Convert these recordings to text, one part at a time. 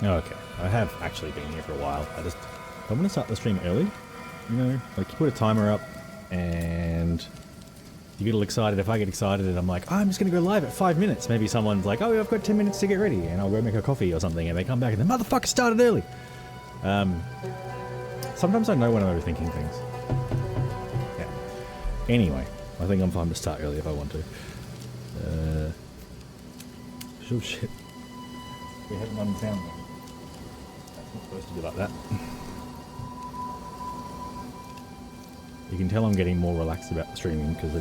Oh, okay. I have actually been here for a while. I want to start the stream early. You know, like you put a timer up and you get all excited. If I get excited and I'm like, oh, I'm just going to go live at 5 minutes. Maybe someone's like, oh, I've got 10 minutes to get ready. And I'll go make a coffee or something. And they come back and the motherfucker started early. Sometimes I know when I'm overthinking things. Yeah. Anyway, I think I'm fine to start early if I want to. Oh shit. We haven't run sound though. That's not supposed to be like that. You can tell I'm getting more relaxed about the streaming because I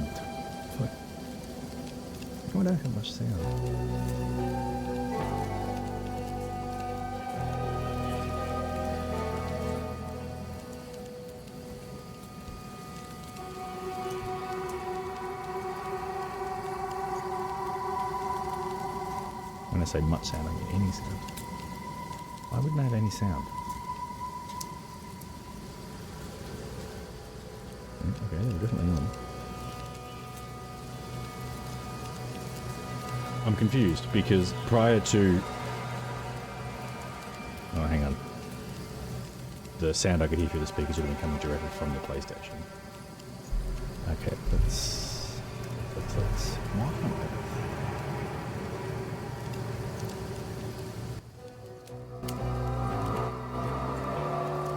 don't have much sound. When I say much sound, I mean any sound. Why wouldn't I have any sound? Okay, they're definitely on. I'm confused because prior to... Oh, hang on. The sound I could hear through the speakers would have been coming directly from the PlayStation. Okay, let's...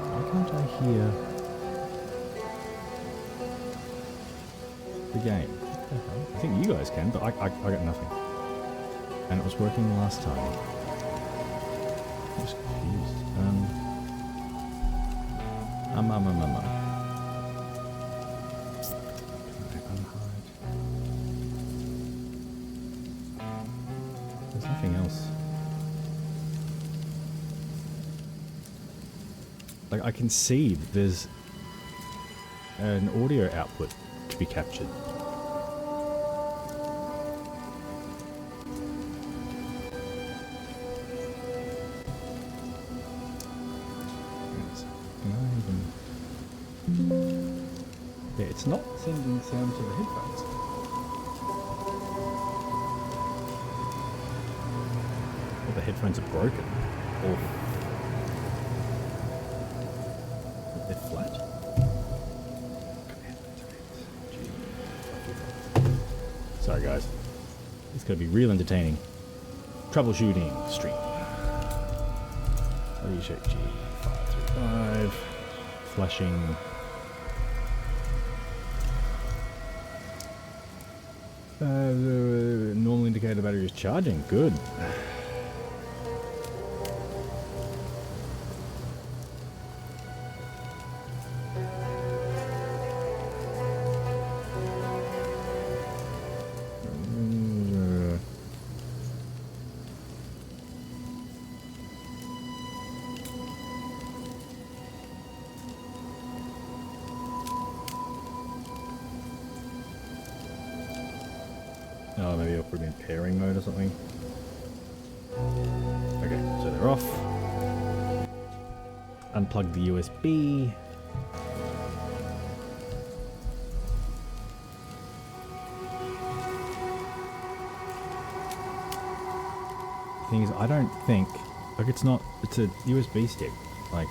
Why can't I hear the game? What the hell? I think you guys can, but I got nothing. And it was working last time. I'm just confused. There's nothing else. Like, I can see that there's an audio output to be captured. Yeah, it's not sending sound to the headphones. Or the headphones are broken. Or they're flat. Sorry guys. It's gonna be real entertaining. Troubleshooting stream. How do you check G535? Flashing. The normal indicator battery is charging. Good. Oh, maybe I'll put it in pairing mode or something. Okay, so they're off. Unplug the USB. The thing is, I don't think, like it's a USB stick, like.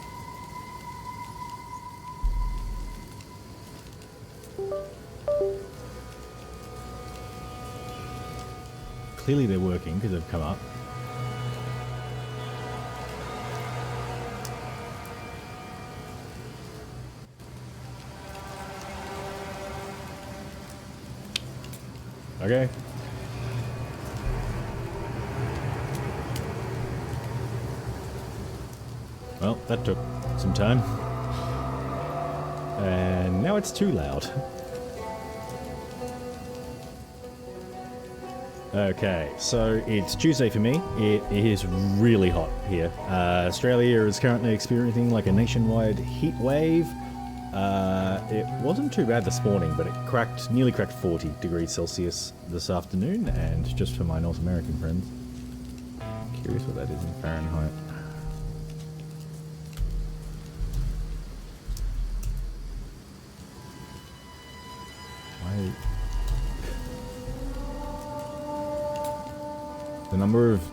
Clearly they're working because they've come up. Okay. Well, that took some time. And now it's too loud. Okay, so it's Tuesday for me. It is really hot here. Australia is currently experiencing like a nationwide heat wave. It wasn't too bad this morning, but it nearly cracked 40 degrees Celsius this afternoon. And just for my North American friends, I'm curious what that is in Fahrenheit.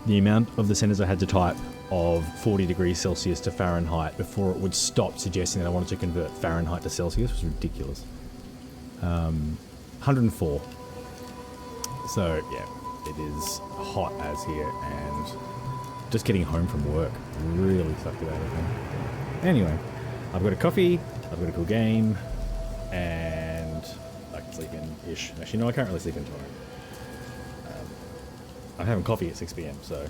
the amount of the sentence I had to type of 40 degrees Celsius to Fahrenheit before it would stop suggesting that I wanted to convert Fahrenheit to Celsius was ridiculous. 104. So yeah, it is hot as here, and just getting home from work really sucked about everything. Anyway, I've got a coffee, I've got a cool game, and I can sleep in-ish. Actually, no, I can't really sleep in tomorrow. I'm having coffee at 6 PM, so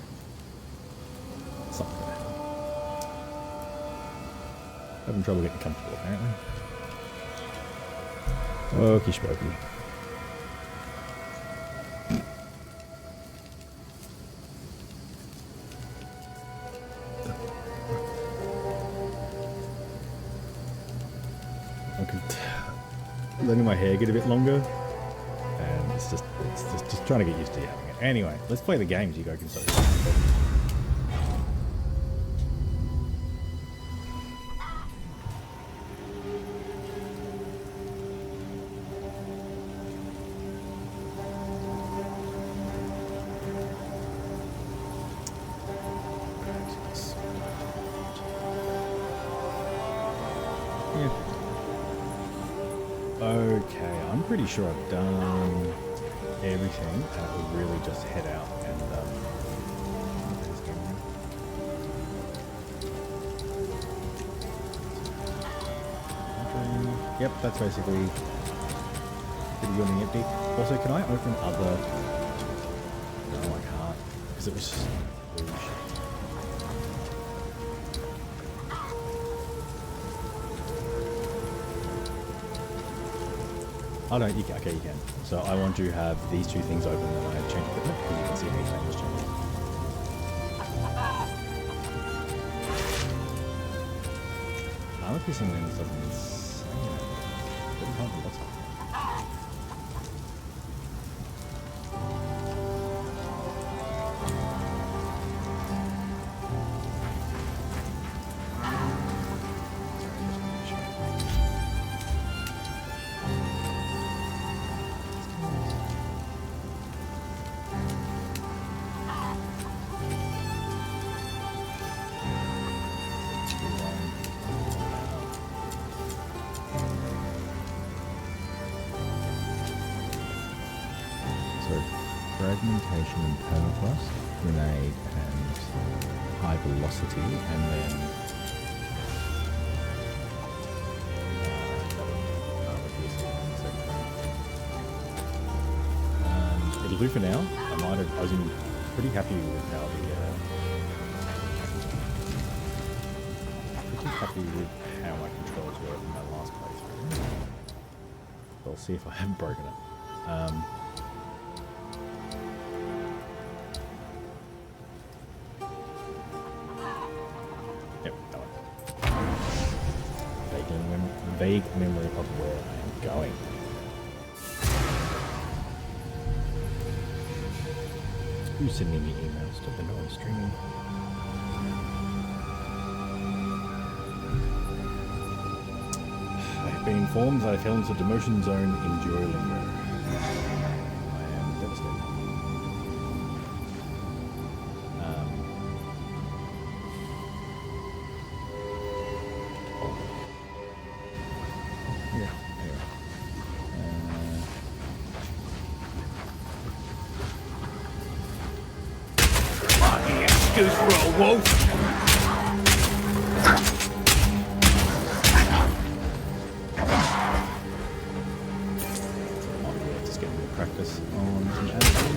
it's not gonna happen. Having trouble getting comfortable, apparently. Okie spooky. Letting my hair get a bit longer, and it's just trying to get used to having it. Anyway, let's play the games. You go console. Okay, I'm pretty sure I've done everything. I will really just head out and yep, that's basically pretty good and empty. Also, can I open other? No, I can't because it was. Oh no, you can. Okay, you can. So I want to have these two things open when I change equipment, because you can see anything is changing. I must be something that's insane. Couldn't find what's happening. Fragmentation and permafrost, grenade and high velocity, and then it'll do for now. I was pretty happy with how my controls were in my last playthrough. I'll see if I haven't broken it. Vague memory of where I am going. Who's sending me emails to the noise streaming? I have been informed that I fell into the demotion zone in Duolingo. I am devastated. Goose for a wolf. Just getting the practice on some action.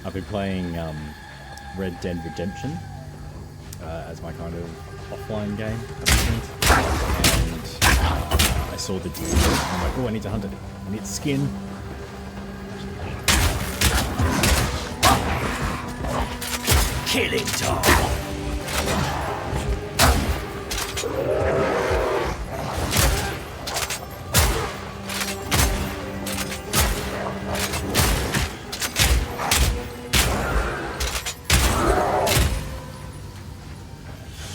I've been playing Red Dead Redemption as my kind of offline game. I saw the deer, and I'm like, oh, I need to hunt it. I need skin. Killing time.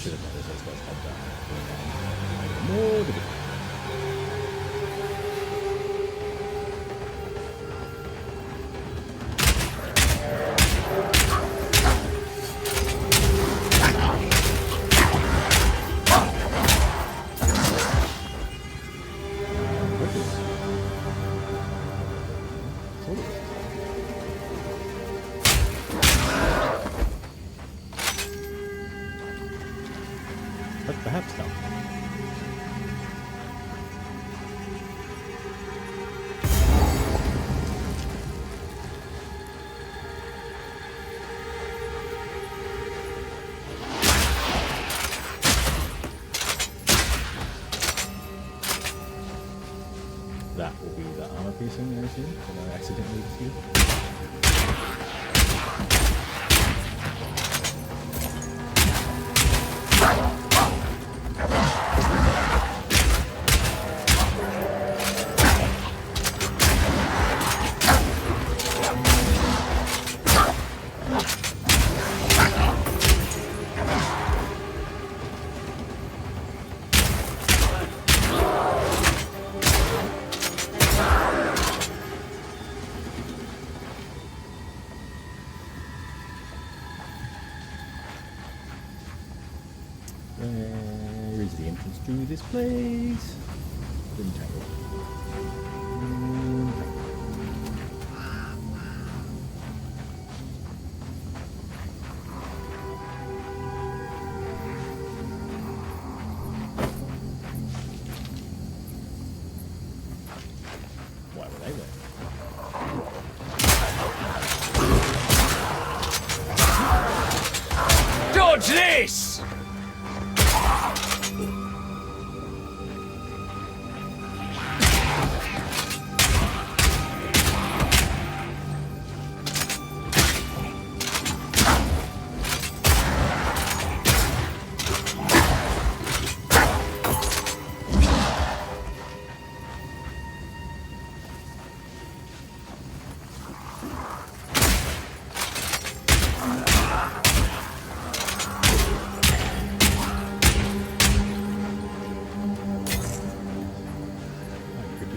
Should have noticed those guys had done. More difficult. perhaps not. That will be the armor piercing, I assume, that I accidentally defused. Where is the entrance to this place? Didn't tangle. Why were they there? Dodge this!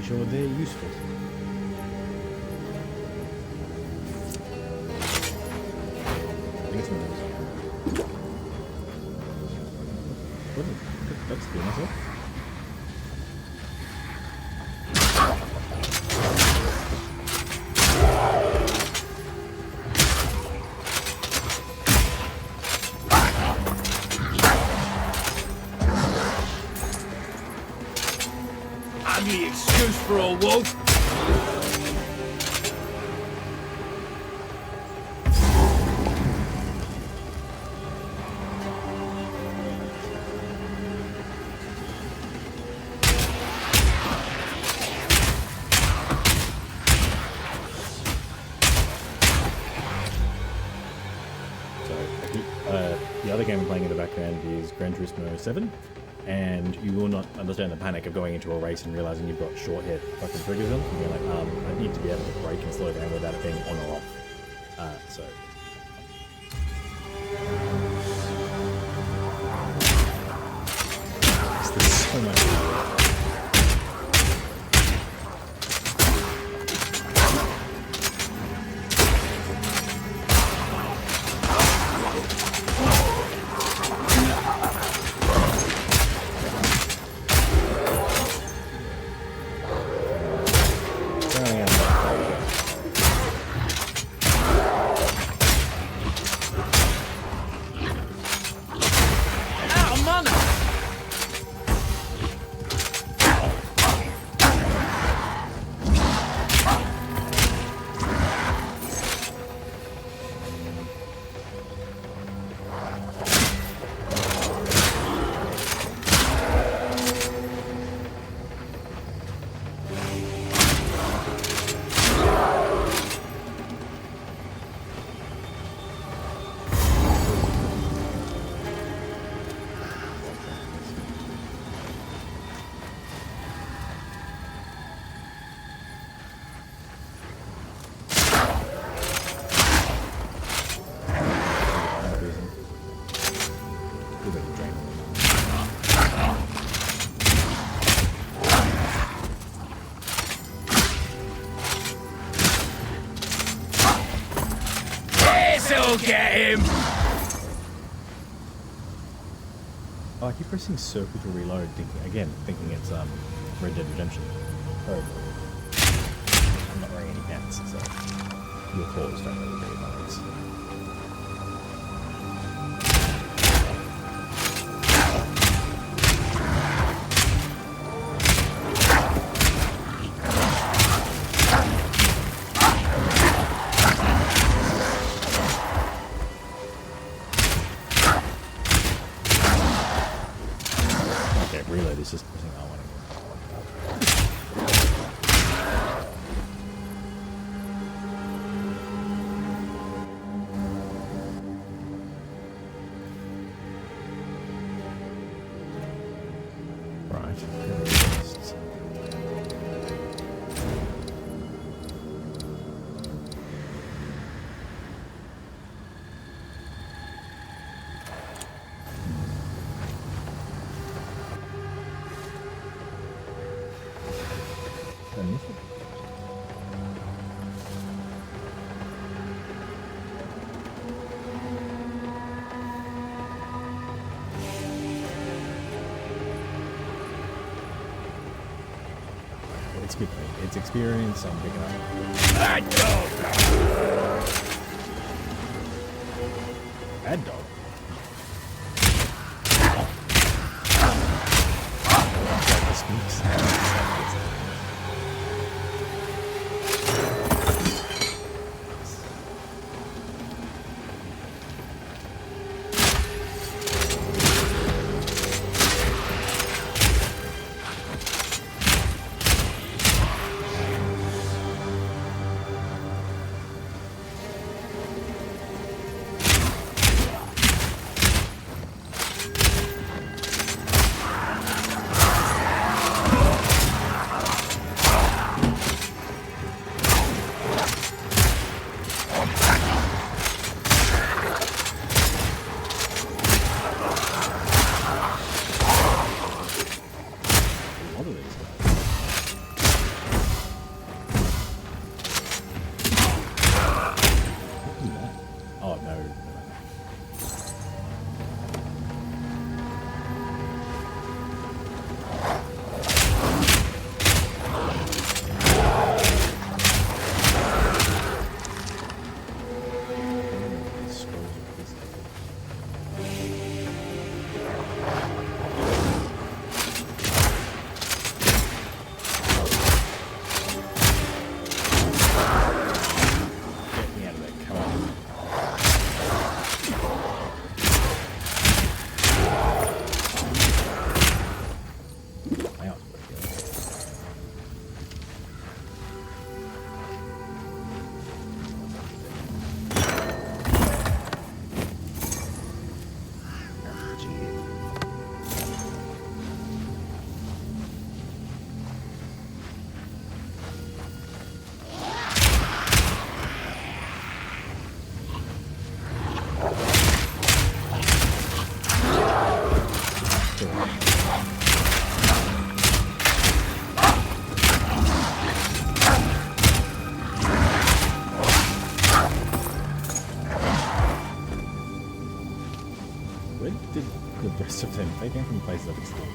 Sure, they're useful. I think it's one of those. What did that's doing myself? Any excuse for a wolf? The other game I'm playing in the background is Gran Turismo 7, and you will not understand the panic of going into a race and realizing you've got short hit fucking triggers them. And you're like, I need to be able to brake and slow down without it being on or off. So. There's so much. This'll get him! Oh, I keep pressing circle to reload, thinking it's Red Dead Redemption. Oh, I'm not wearing any pants, so your claws don't really read my legs. It's good thing. It's experience I'm picking up. Bad dog! Bad dog. Like the spooks. rest of them. They came from places I've explored.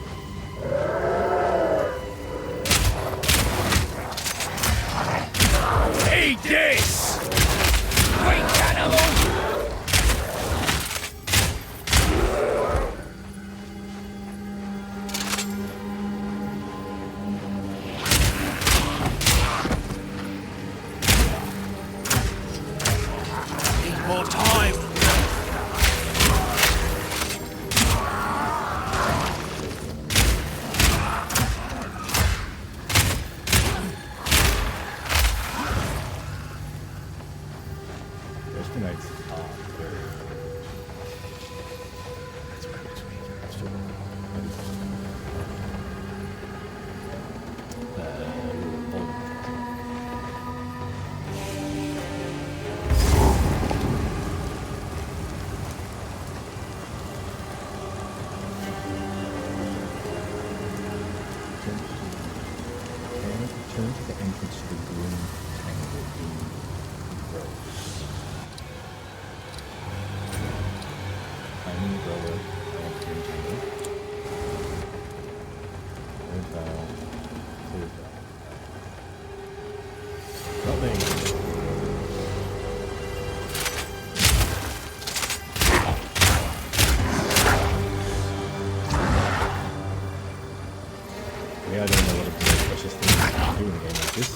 Eat this! Wait, animal! Need more time! Turn to the entrance to the green tangle in groves. Finding grower and green tangle. Red vial, clear vial. Nothing. Yeah, I don't know what the precious thing I can do in a game like this.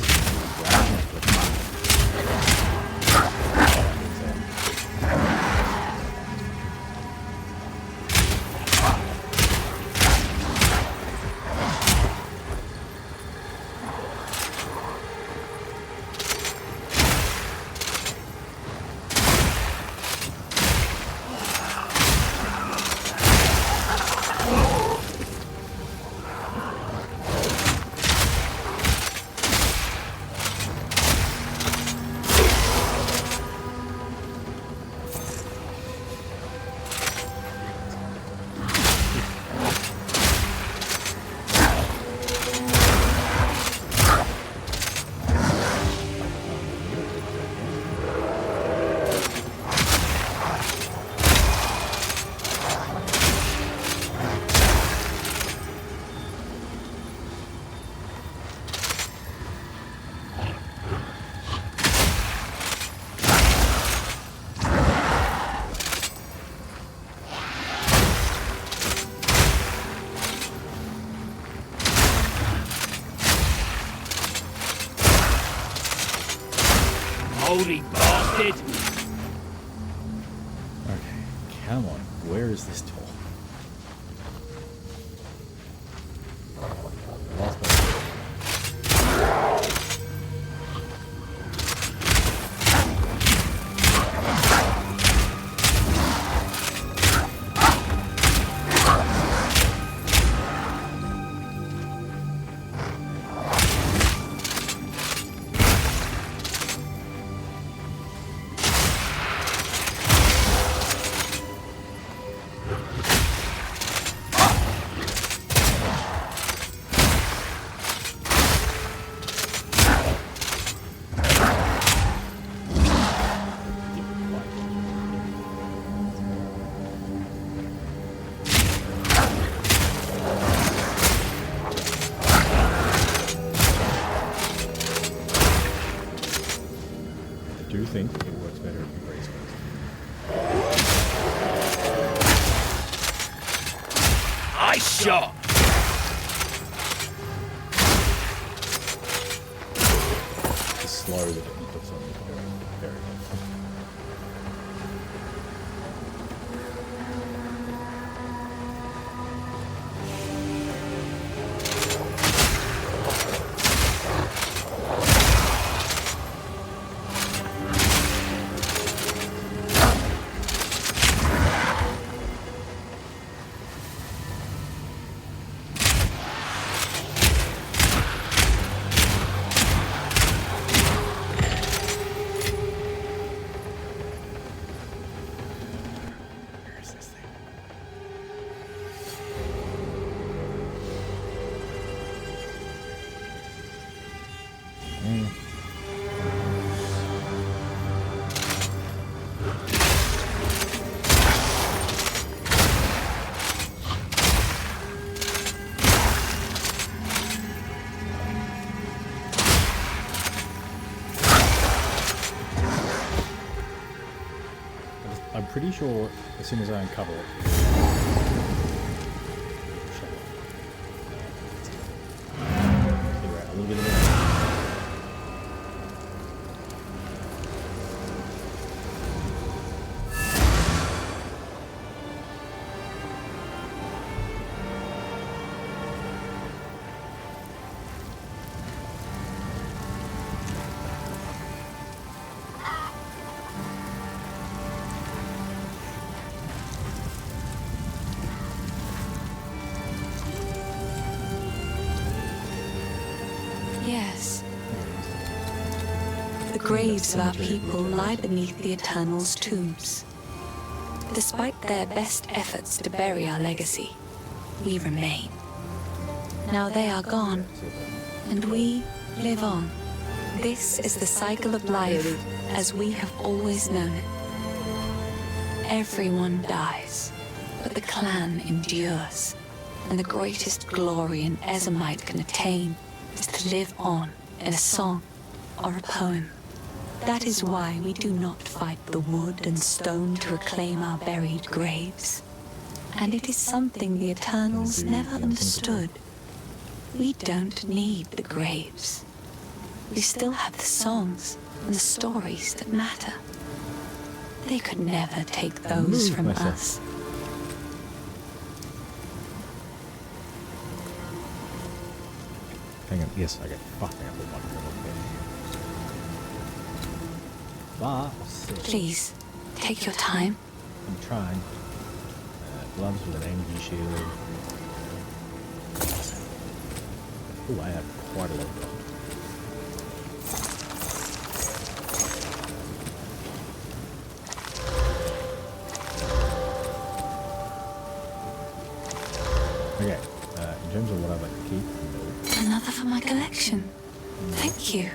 unholy bastard! Okay, come on. Where is this door? Last one. I do think it works better if you brace first. I shot! To slow the hit of something very helpful. I'm pretty sure as soon as I uncover it. Clear out a little bit of it. Yes. The graves of our people lie beneath the Eternal's tombs. Despite their best efforts to bury our legacy, we remain. Now they are gone, and we live on. This is the cycle of life as we have always known it. Everyone dies, but the clan endures, and the greatest glory an Ezemite can attain is to live on in a song or a poem. That is why we do not fight the wood and stone to reclaim our buried graves. And it is something the Eternals never understood. We don't need the graves. We still have the songs and the stories that matter. They could never take those from us. Hang on, yes, okay. Fuck, I put one there. Please, take your time. I'm trying. Gloves with an energy shield. Oh, I have quite a lot of gold. Okay, in terms of what I'd like to keep, Another for my collection. Thank you.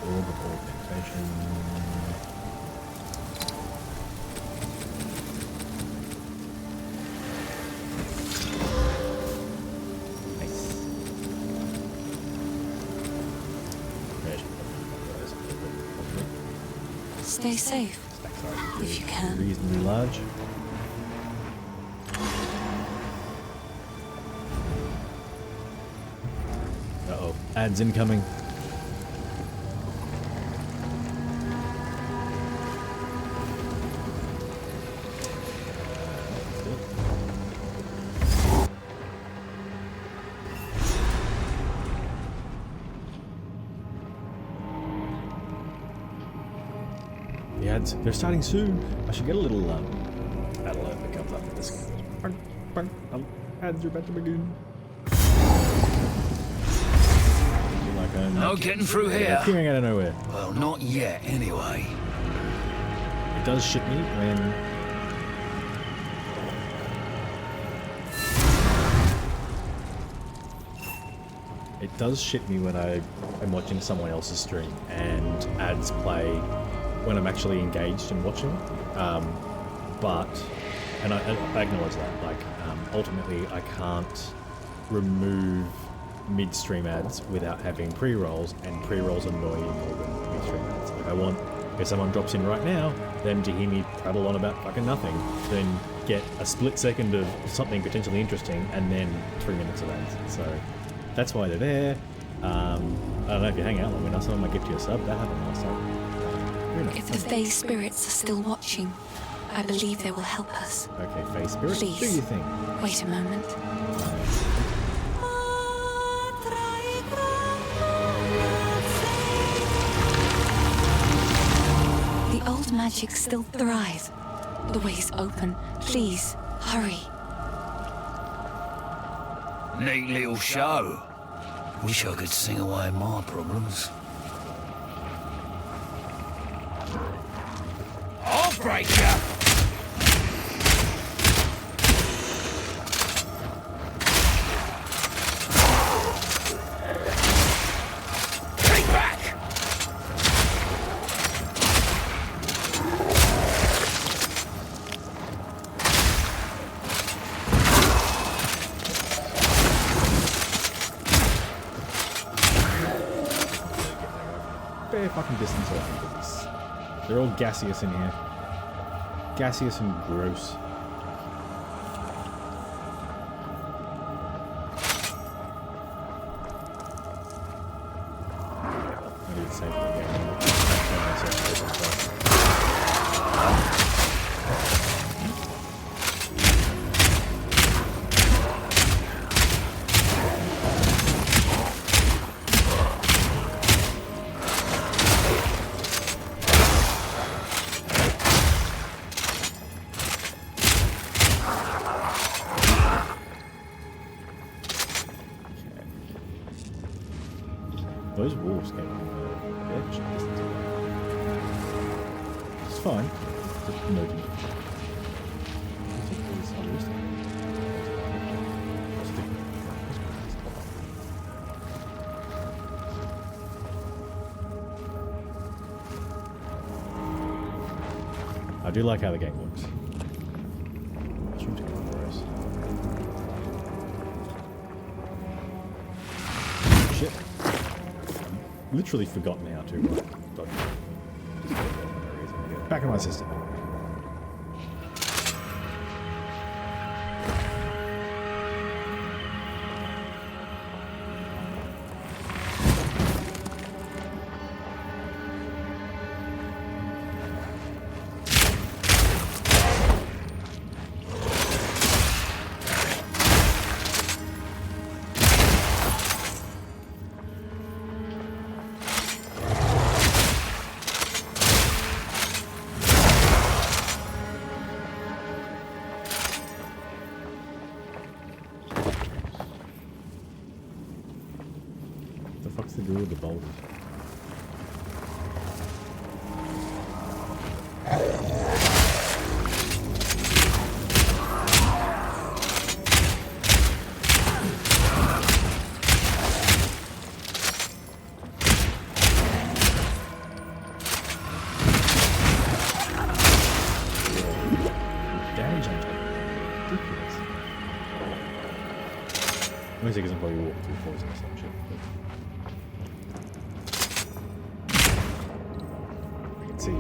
Orb of augmentation. Nice. Stay safe. if you can. Reasonably large. Uh-oh. Ads incoming. The ads, they're starting soon. I should get a little ad alert that comes up with this. Bang, bang, ads are about to begin. No getting through here. Appearing out of nowhere. Well, not yet, anyway. It does shit me when... It does shit me when I am watching someone else's stream and ads play when I'm actually engaged and watching. But, and I acknowledge that, like, ultimately I can't remove mid-stream ads without having pre-rolls, and pre-rolls annoy me more than mid-stream ads. Like, I want, if someone drops in right now, them to hear me prattle on about fucking nothing, then get a split second of something potentially interesting, and then 3 minutes of ads. So that's why they're there. I don't know if you hang out long enough, someone might give you a sub. That happened last time. If the Fae spirits are still watching, I believe they will help us. Okay, Fae Spirit, Please. do your thing. Wait a moment. The old magic still thrives. The way is open. Please, hurry. Neat little show. Wish I could sing away my problems. I'll break ya! Take back! Bare fucking distance away from this. They're all gaseous in here. Gaseous and gross. I need to save the game. Those wolves came from the edge distance away. It's fine. Just noting. I do like how the game works. Mushroom to come for us. Shit. Literally forgotten how to dodge. Back in my system. What's the deal with the boulders? Damage on top. Ridiculous. Mostly because I'm probably walking through poison or some shit. See.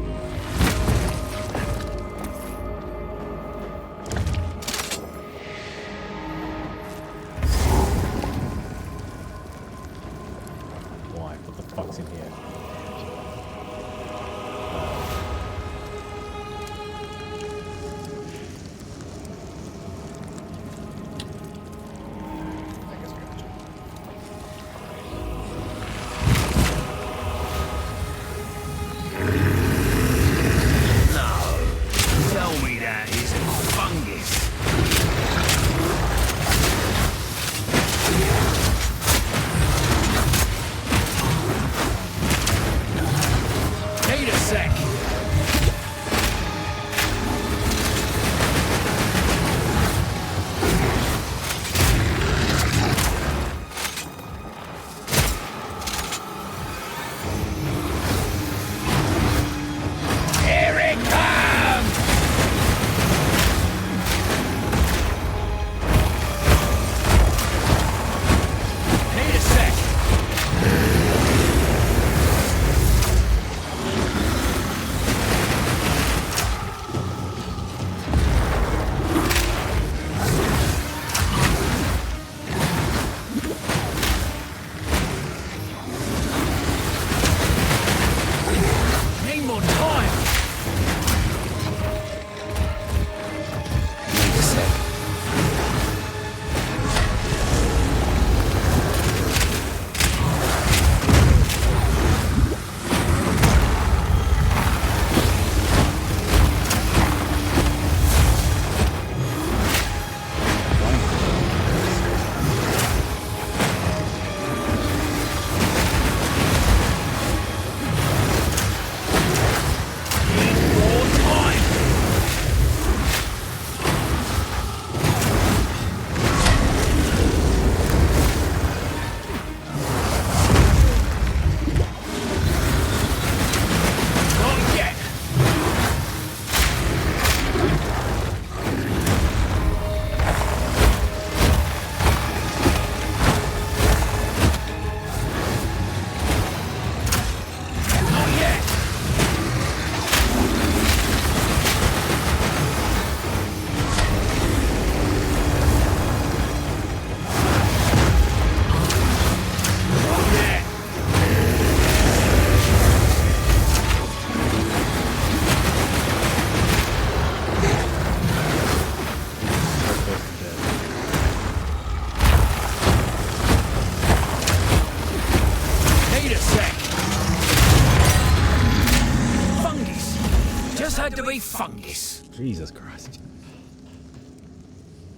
just had to be fungus. Jesus Christ.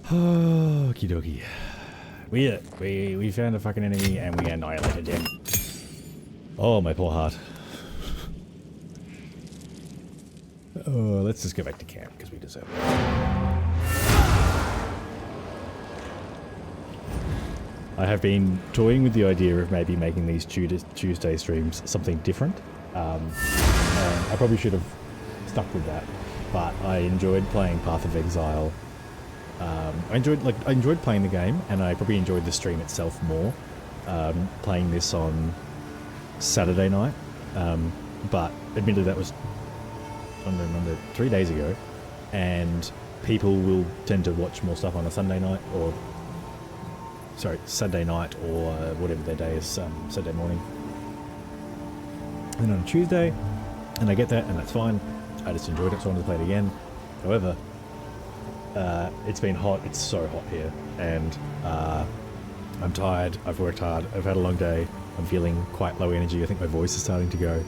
Okie dokie. We found a fucking enemy and we annihilated him. Oh, my poor heart. Oh, let's just go back to camp because we deserve it. I have been toying with the idea of maybe making these Tuesday streams something different. And I probably should have stuck with that, but I enjoyed playing Path of Exile. I enjoyed playing the game, and I probably enjoyed the stream itself more. Playing this on Saturday night, but admittedly that was, I don't remember, 3 days ago, and people will tend to watch more stuff on a Sunday night, or sorry, Saturday night, or whatever their day is, Saturday morning. And on a Tuesday, and I get that, and that's fine. I just enjoyed it, so I wanted to play it again. However, it's been hot. It's so hot here, and I'm tired. I've worked hard. I've had a long day. I'm feeling quite low energy. I think my voice is starting to go.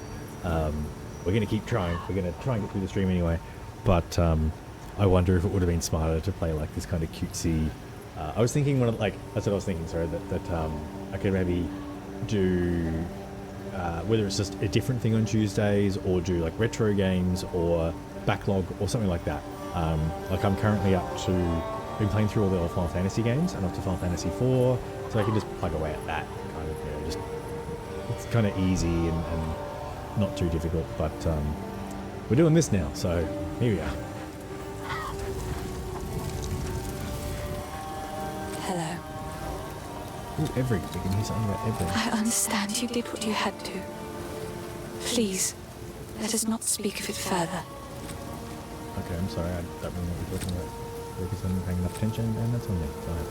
We're going to keep trying. We're going to try and get through the stream anyway. But I wonder if it would have been smarter to play like this kind of cutesy. I was thinking that's what I was thinking. Sorry, that I could maybe do whether it's just a different thing on Tuesdays, or do like retro games or backlog or something like that. Like I'm currently been playing through all the old Final Fantasy games and up to Final Fantasy 4, so I can just plug away at that kind of, just it's kind of easy and not too difficult. But we're doing this now, so here we are. Hello. Ooh, Everett, we can hear something about Everett. I understand you did what you had to. Please, let us not speak of it further. Okay, I'm sorry, I don't really know what you're talking about. Because I'm paying enough attention, and that's on me. Sorry.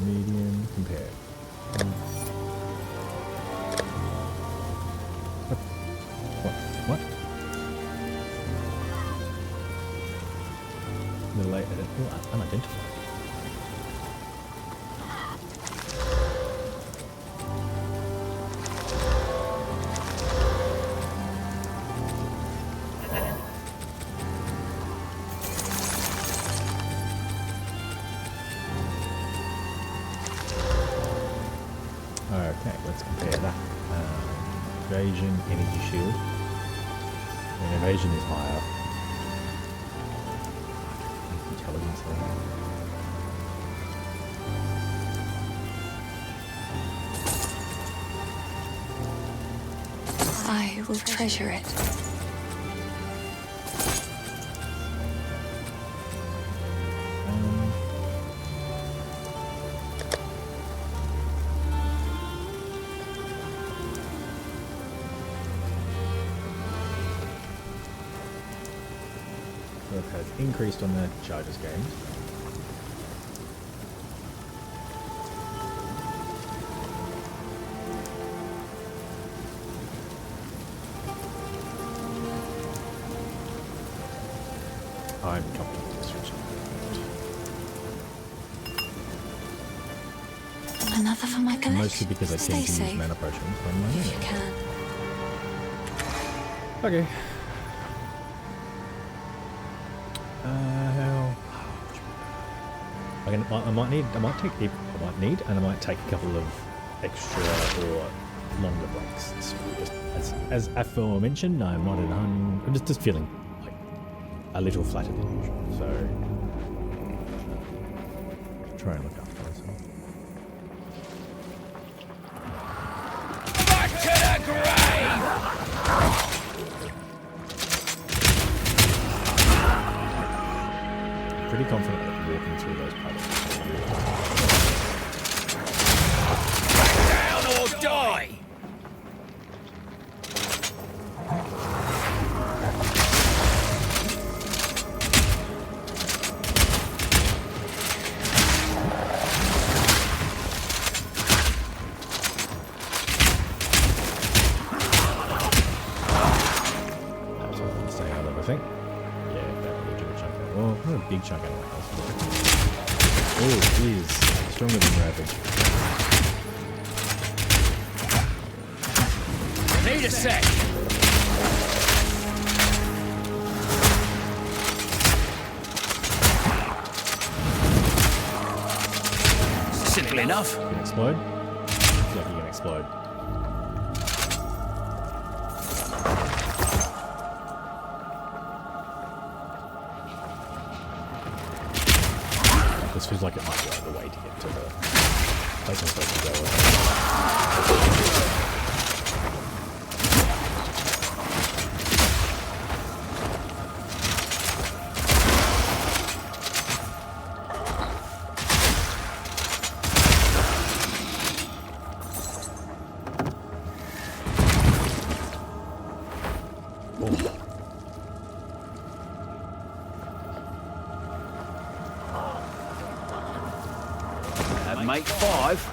Medium, compare. What? The light edit. Oh, unidentified. Okay, let's compare that. Evasion, energy shield. And evasion is higher. Intelligence level. I will treasure it. Has increased on the Chargers games. I'm comfortable with this switch. Another for my collection. Mostly because I tend to use mana potions when I if you can. Okay. I might need and I might take a couple of extra or longer breaks. Just as aforementioned, I'm not at home. I'm just feeling like a little flatter than usual. So try and look after myself. Back to the grave! Pretty confident that walking through those puddles. Down or die! Absolutely stay out of, I think. Yeah, that will do a chunk out. Well, not a big chunk out of my house. Oh, geez. Stronger than Ravage. Need a sec. simple enough. You can explode? Looks like you can explode. This feels like it might be the way to get to the place I'm supposed to go. That'd make 5.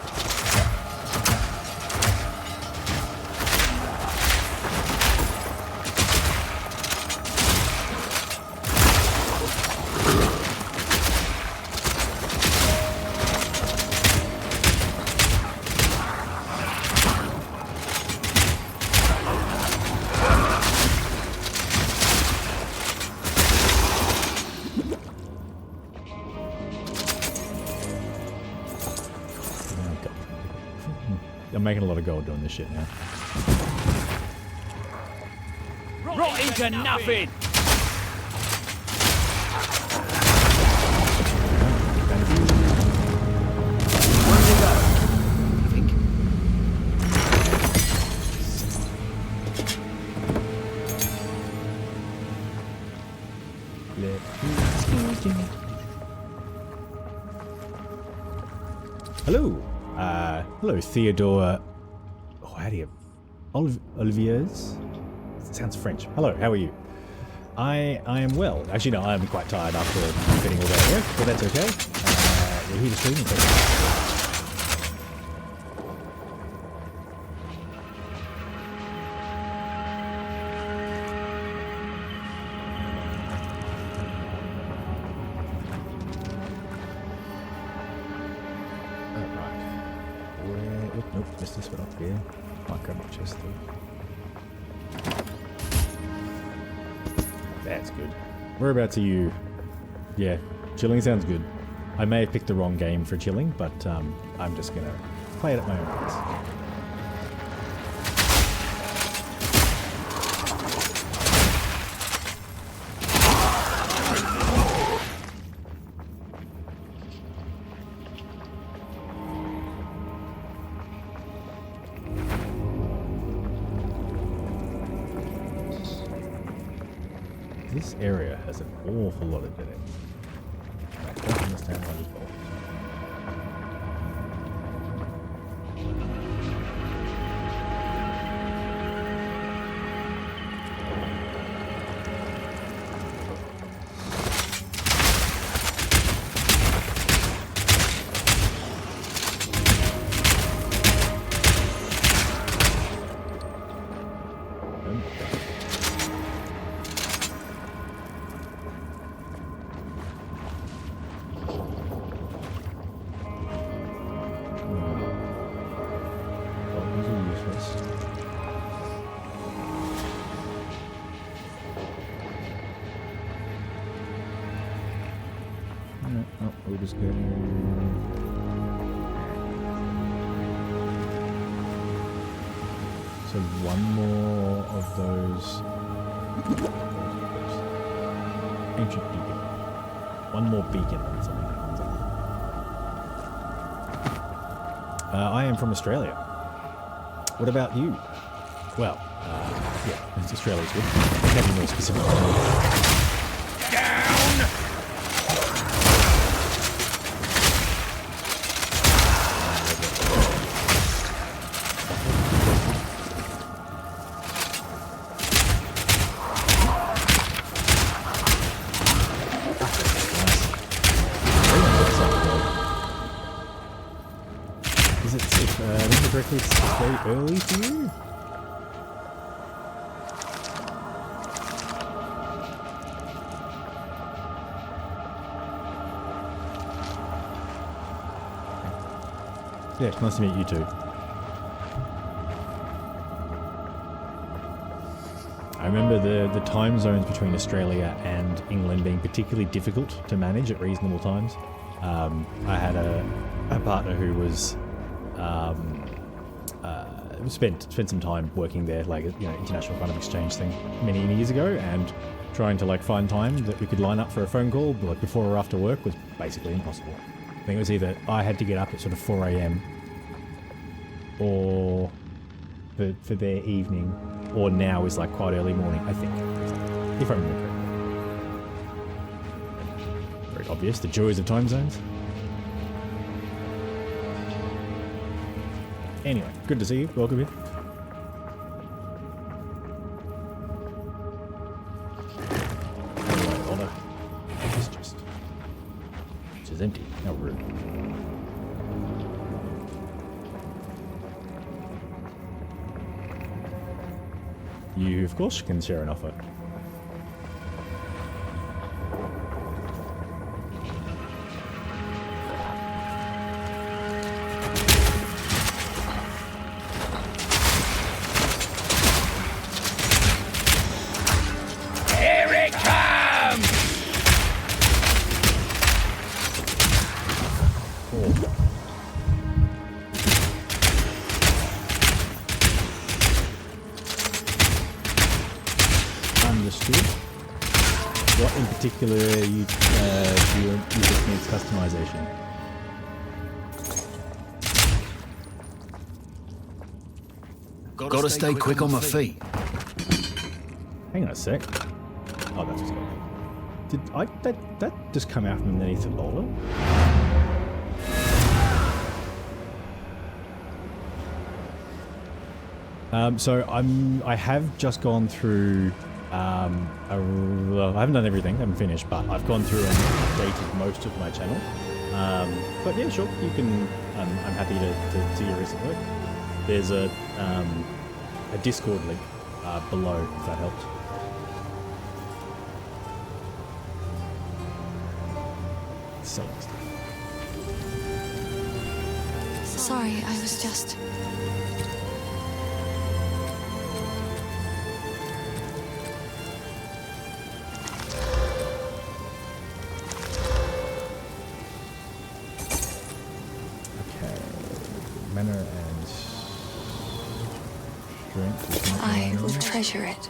I'm making a lot of gold doing this shit now. Rot into nothing! Where'd they go? You think? Hello. Hello, Theodore. Oh, how do you... Oliviers? It sounds French. Hello, how are you? I am well. Actually, no, I am quite tired after getting all that work, but that's okay. We're here to stream. Nope, missed this one up here. Might grab my chest though. That's good. Whereabouts are you? Yeah, chilling sounds good. I may have picked the wrong game for chilling, but I'm just gonna play it at my own pace. This area has an awful lot of dead ends. I don't understand why you call it. Oh, we're just getting... So one more of those... Ancient beacon. One more beacon and something happens. I am from Australia. What about you? Well, yeah, Australia's good. Can't be more specific. It's very early for you? Yeah, nice to meet you too. I remember the time zones between Australia and England being particularly difficult to manage at reasonable times. I had a partner who was spent some time working there, like international kind of exchange thing many years ago, and trying to like find time that we could line up for a phone call like before or after work was basically impossible. I think it was either I had to get up at sort of 4 a.m. or for their evening, or now is like quite early morning, I think, if I remember correctly. Very obvious, the joys of time zones. Anyway, good to see you. Welcome in. Anyway, Honor. It's just empty. How rude. You, of course, can share an offer. What in particular you just needs customization? Gotta stay quick on my feet. Hang on a sec. Oh, that's what's going on. Did I that just come out from underneath the bowler? So I have just gone through. I haven't done everything, I haven't finished, but I've gone through and updated most of my channel. But yeah, sure, you can. I'm happy to see your recent work. There's a Discord link below if that helps. Selling stuff. Sorry, I was just... Manner and strength. I will treasure it.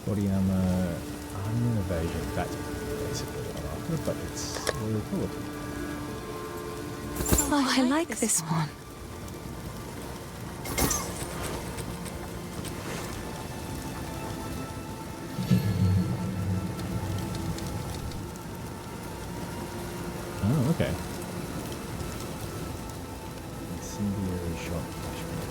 Body armor, armor evasion. That's basically what I'm after, but it's quality. Oh, I like this one. Oh, okay. Incendiary shot flashbang.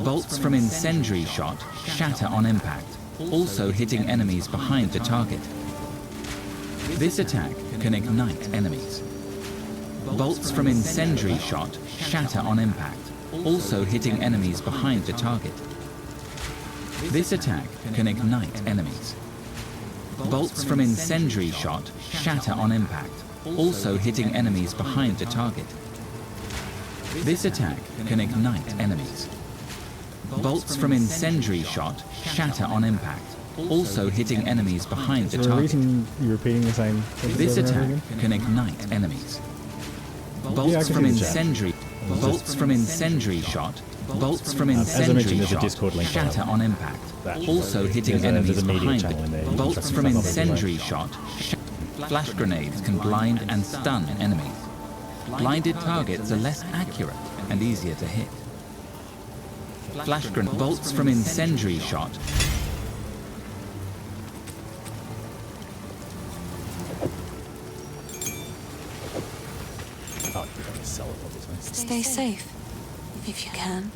Bolts from incendiary shot shatter on impact, also hitting enemies behind the target. This attack can ignite enemies. Bolts from incendiary shot shatter on impact, also hitting enemies behind the target. This attack can ignite enemies. Bolts from incendiary shot shatter on impact, also hitting enemies behind the target. This attack can ignite enemies. Bolts from incendiary shot shatter on impact, also hitting enemies behind the Is there a target. reason you're repeating the same thing? This over and over attack again? can ignite enemies. Yeah, I Bolts can from see the chat. incendiary, bolts from incendiary shot, bolts from As I mentioned, incendiary there's a shot Discord link below. shatter on impact, That- also hitting there's enemies a media behind channel in there. You it. can Bolts check from stuff out as well. incendiary shot. Flash grenades can blind and stun enemies. Blinded targets are less accurate and easier to hit. Flash grenade bolts from incendiary shot. Oh, yes. sell it, obviously. Stay safe, if you can.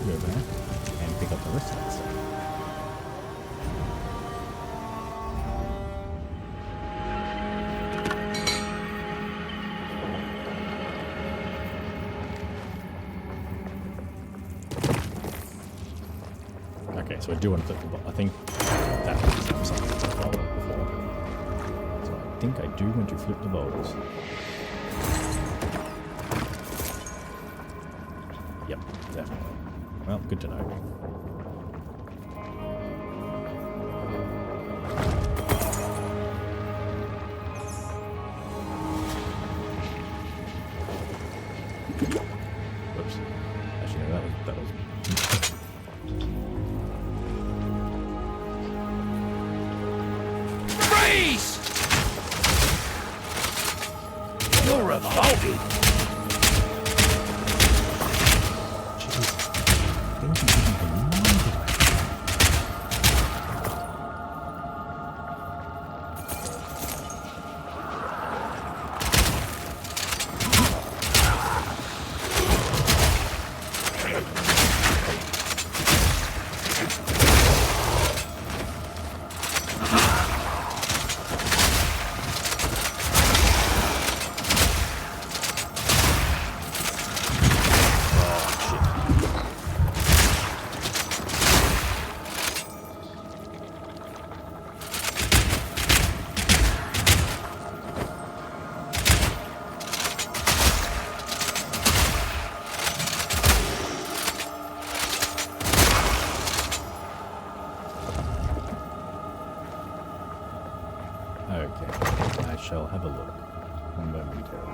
Go back and pick up the rest of that stuff. Okay, so I do want to flip the bottle. I think that was something to follow before. So I think I do want to flip the bowls. Yep, definitely. Well, good to know. Whoops. Actually, no, that was Freeze! You're revolting. Okay, I shall have a look momentarily.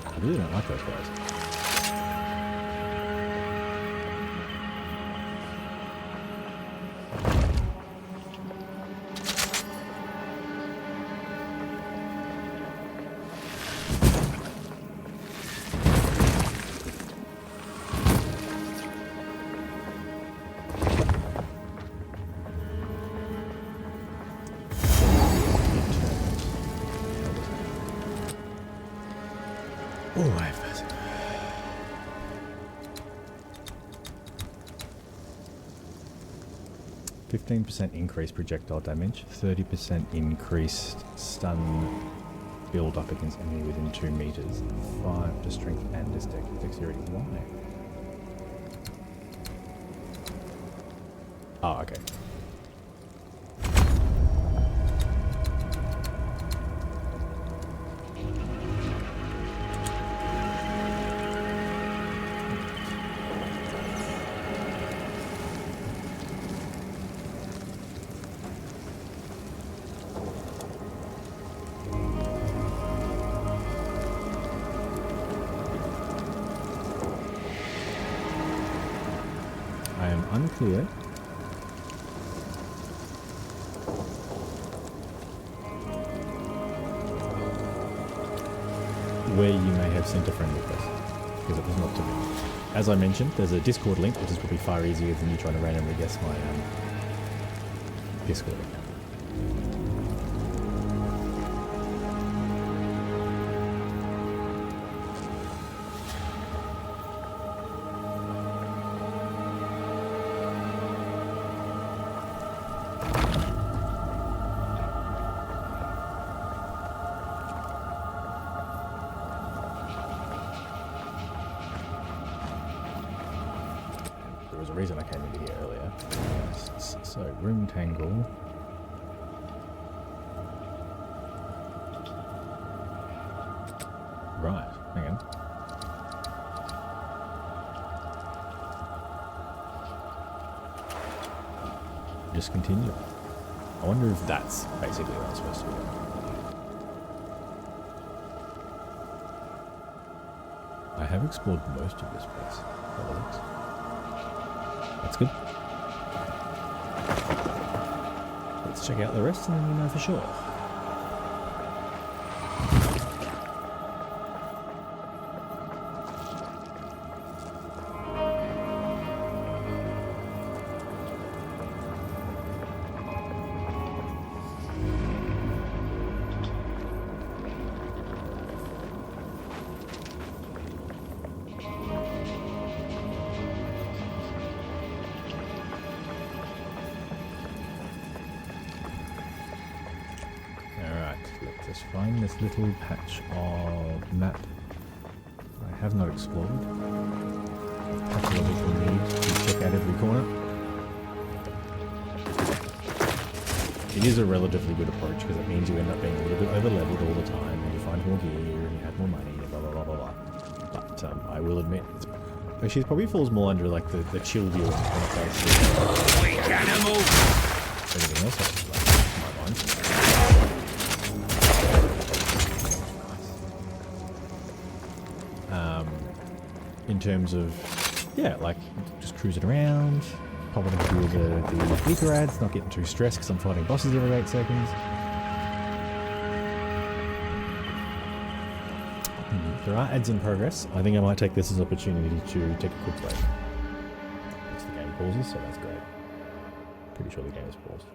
I really don't like those guys. Oh, I have that. 15% increased projectile damage, 30% increased stun build up against enemy within 2 meters, 5 to strength and dexterity. Why? Oh, okay. I am unclear where you may have sent a friend request, because it was not to me. As I mentioned, there's a Discord link, which is probably far easier than you trying to randomly guess my Discord account. There was a reason I came into here earlier. So, room tangle. Right, hang on. Just continue. I wonder if that's basically what I'm supposed to do. I have explored most of this place. By the looks. That's good. Let's check out the rest and then we know for sure. Let's find this little patch of map I have not explored. Pathological need to check out every corner. It is a relatively good approach because it means you end up being a little bit over leveled all the time and you find more gear and you have more money and blah blah blah blah blah. But I will admit, she probably falls more under like the chill view kind of place. Weak animal! Anything else I might mind. In terms of, yeah, like just cruising around, popping through the leaker ads, not getting too stressed because I'm fighting bosses every 8 seconds. There are ads in progress. I think I might take this as an opportunity to take a quick break. It's the game pauses, so that's great. Pretty sure the game is paused.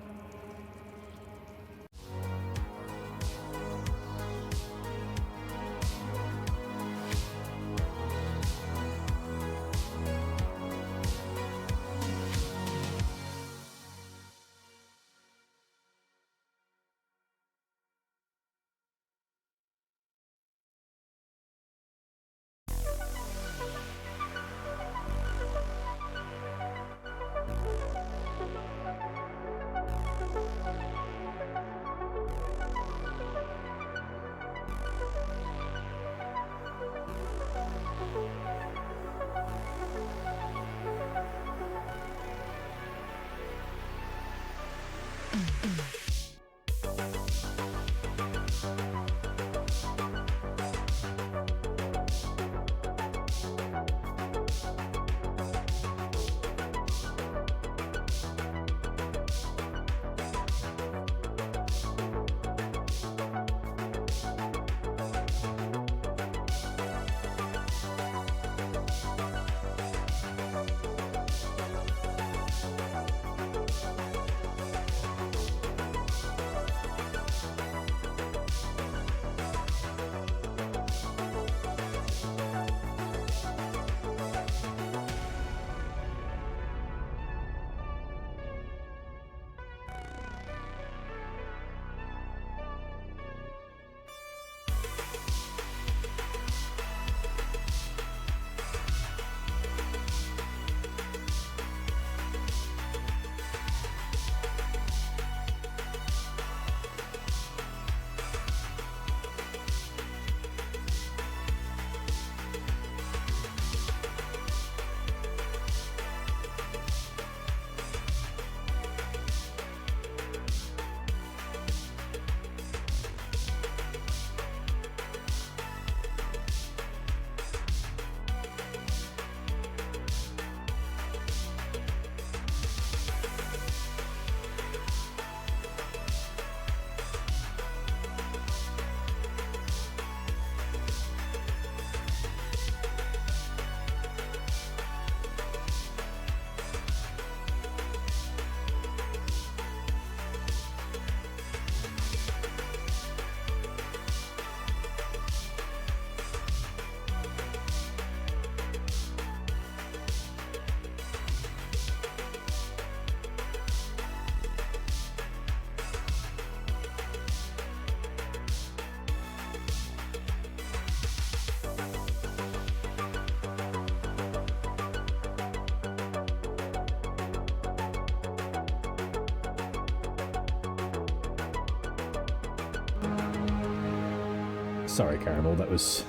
Sorry, Caramel, that was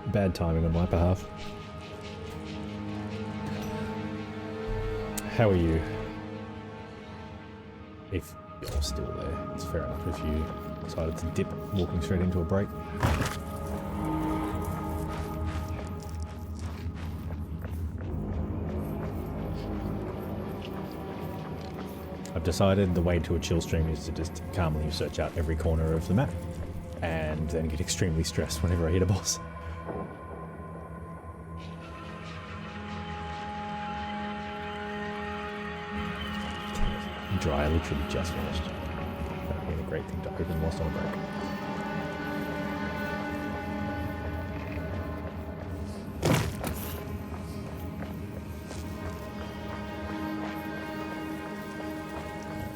bad timing on my behalf. How are you? If you're still there, it's fair enough if you decided to dip walking straight into a break. I've decided the way to a chill stream is to just calmly search out every corner of the map and then get extremely stressed whenever I hit a boss. Dry, I literally just finished. That would be a great thing to open whilst on a break.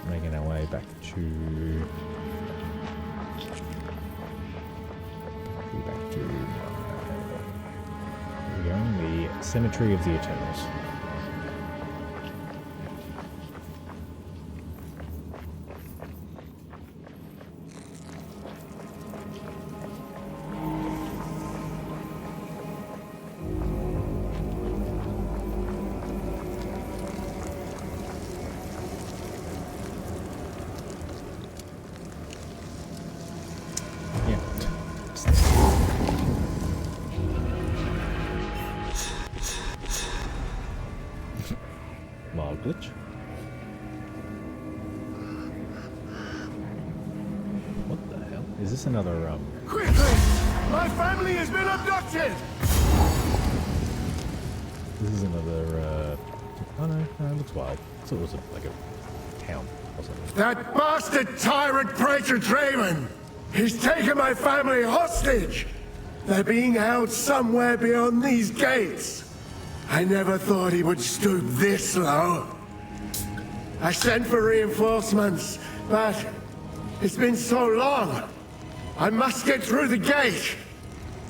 Making our way back to we're going the Cemetery of the Eternals. Mild glitch. What the hell? Is this another, Quickly! My family has been abducted! This is another, oh no, it looks wild. So it was like a town or something. That bastard tyrant Praetor Draven! He's taken my family hostage! They're being held somewhere beyond these gates. I never thought he would stoop this low. I sent for reinforcements, but it's been so long. I must get through the gate.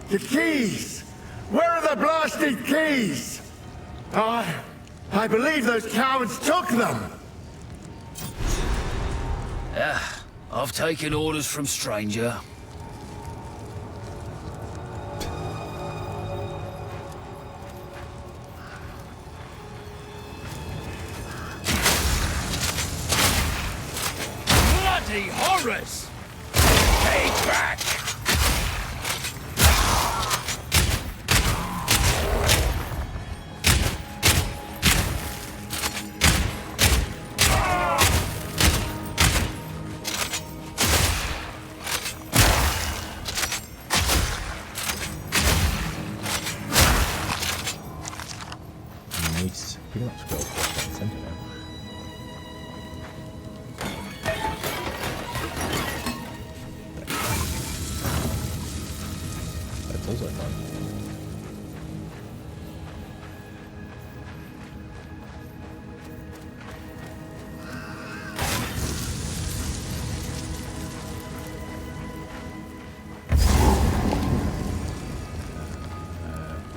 The keys! Where are the blasted keys? I believe those cowards took them. I've taken orders from Stranger. Bloody horrors! Take back! Nice. Pretty much go left and center now. That's also fun.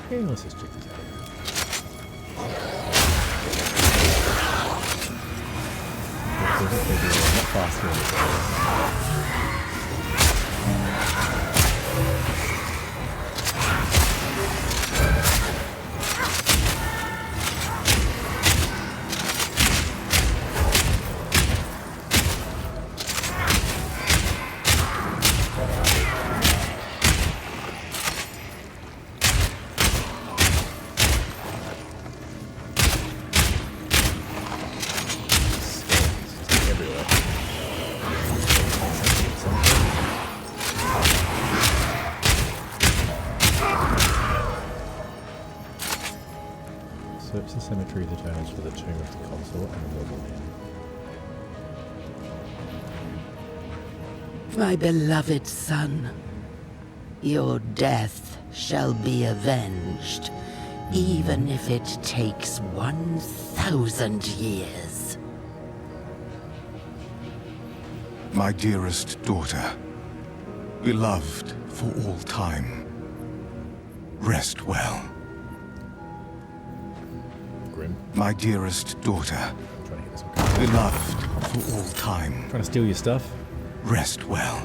Okay, let's just check this out. Not faster than search the Cemetery of the Eternals for the tomb of the consort and the mortal man. My beloved son, your death shall be avenged, even if it takes 1,000 years. My dearest daughter, beloved for all time, rest well. Grim. My dearest daughter, I'm trying to hit this one. beloved for all time, Trying to steal your stuff. rest well.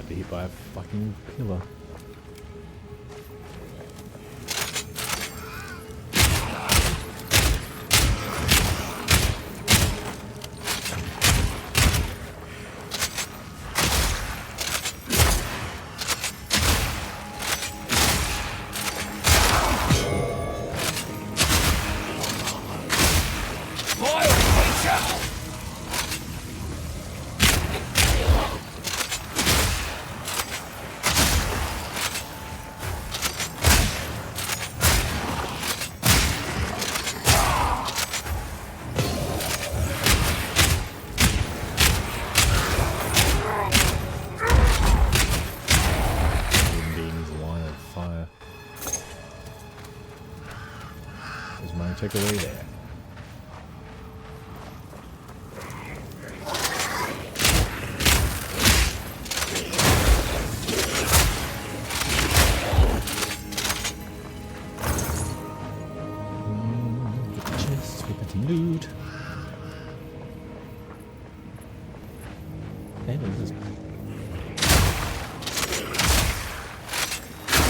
be hit by a fucking pillar. Take away there. Get the chest, we got some loot. Hey, what is this?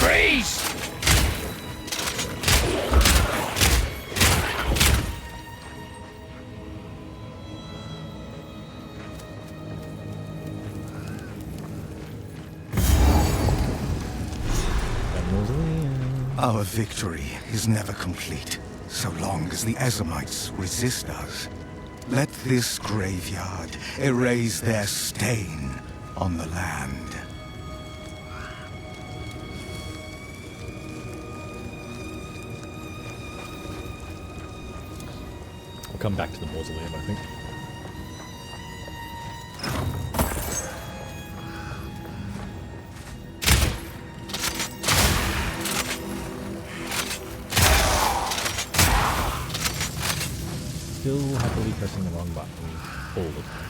Freeze! Our victory is never complete, so long as the Ezamites resist us. Let this graveyard erase their stain on the land. We'll come back to the mausoleum, I think. Still happily pressing the wrong button all the time.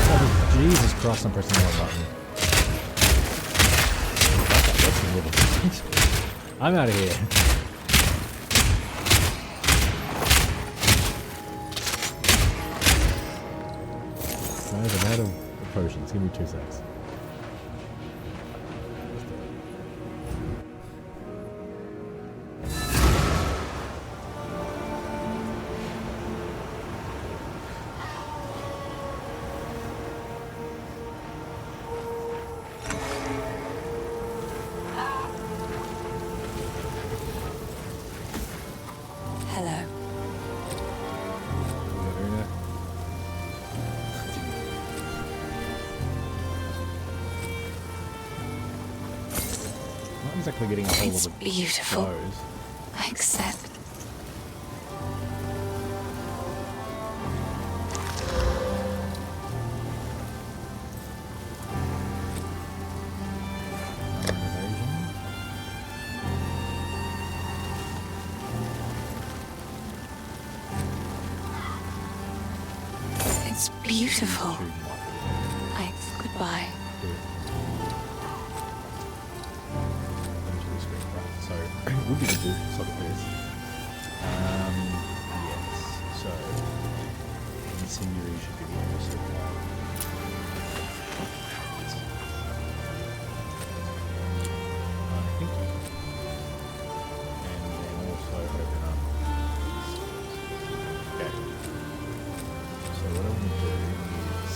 Oh, Jesus Christ, I'm pressing the wrong button. I'm out of here. Guys, I'm out of potions. Give me 2 seconds. Exactly getting a hold It's of the beautiful. bows. I accept. It's beautiful. Goodbye. Would be good to sort of this. Yes. So incendiary should be the opposite one. I think. And then also open up. Okay. So what I want to do is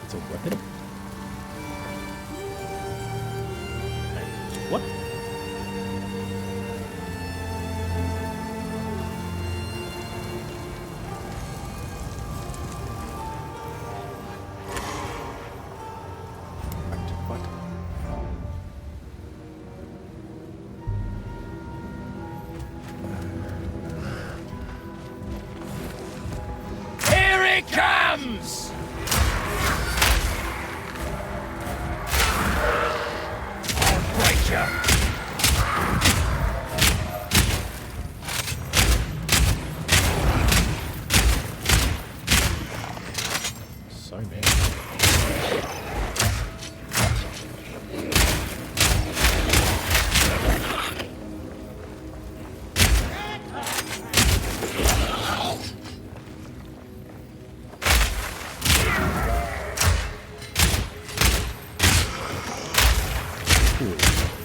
it's a weapon. What? What? Here it comes! I'll break you! So many. Ooh,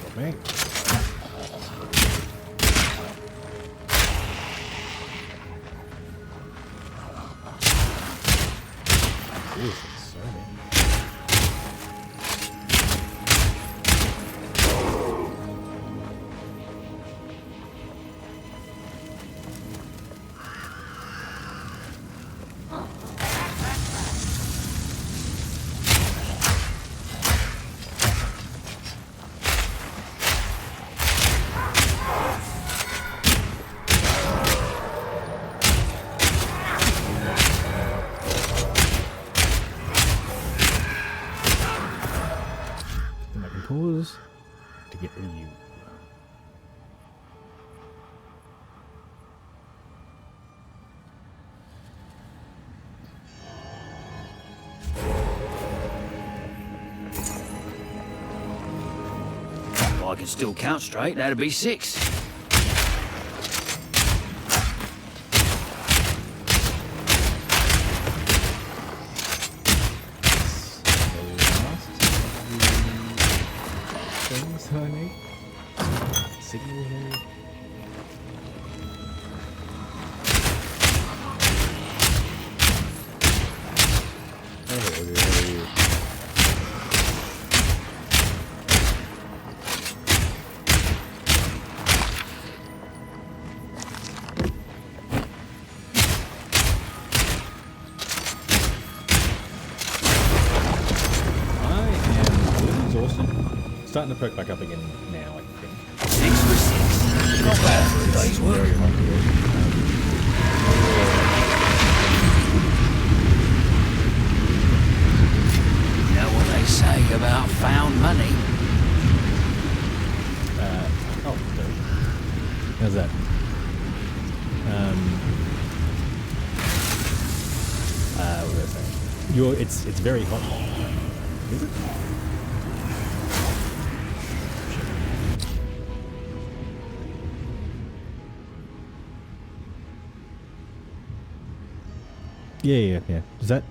got me. Jesus, so many. And I can pause to get rid of you. If I can still count straight, that'd be 6. Things that I need. Signal here. I am exhausted. Starting to perk back up again now, I think. 6 for 6. Not bad for a day's work. Very lucky. You know what they say about found money? Oh, dude. How's that? What was I saying? It's very hot. Is it? Yeah. Is that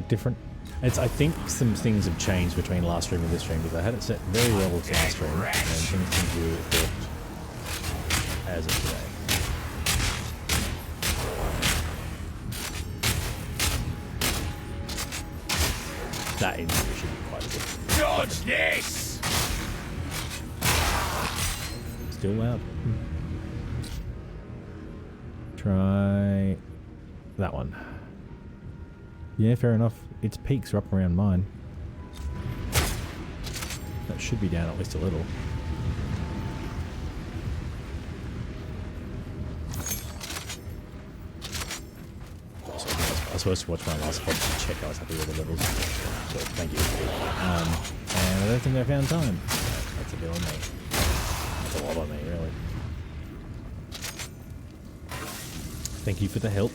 different? I think some things have changed between last stream and this stream, because I had it set very well with last stream, and things seem to have worked as of today. That in theory should be quite a bit. Dodge this! Still loud. Try that one. Yeah, fair enough. Its peaks are up around mine. That should be down at least a little. Also, I was supposed to watch my last VOD to check I was happy with the levels. So, thank you. And I don't think I found time. That's a bit on me. That's a lot on me, really. Thank you for the help.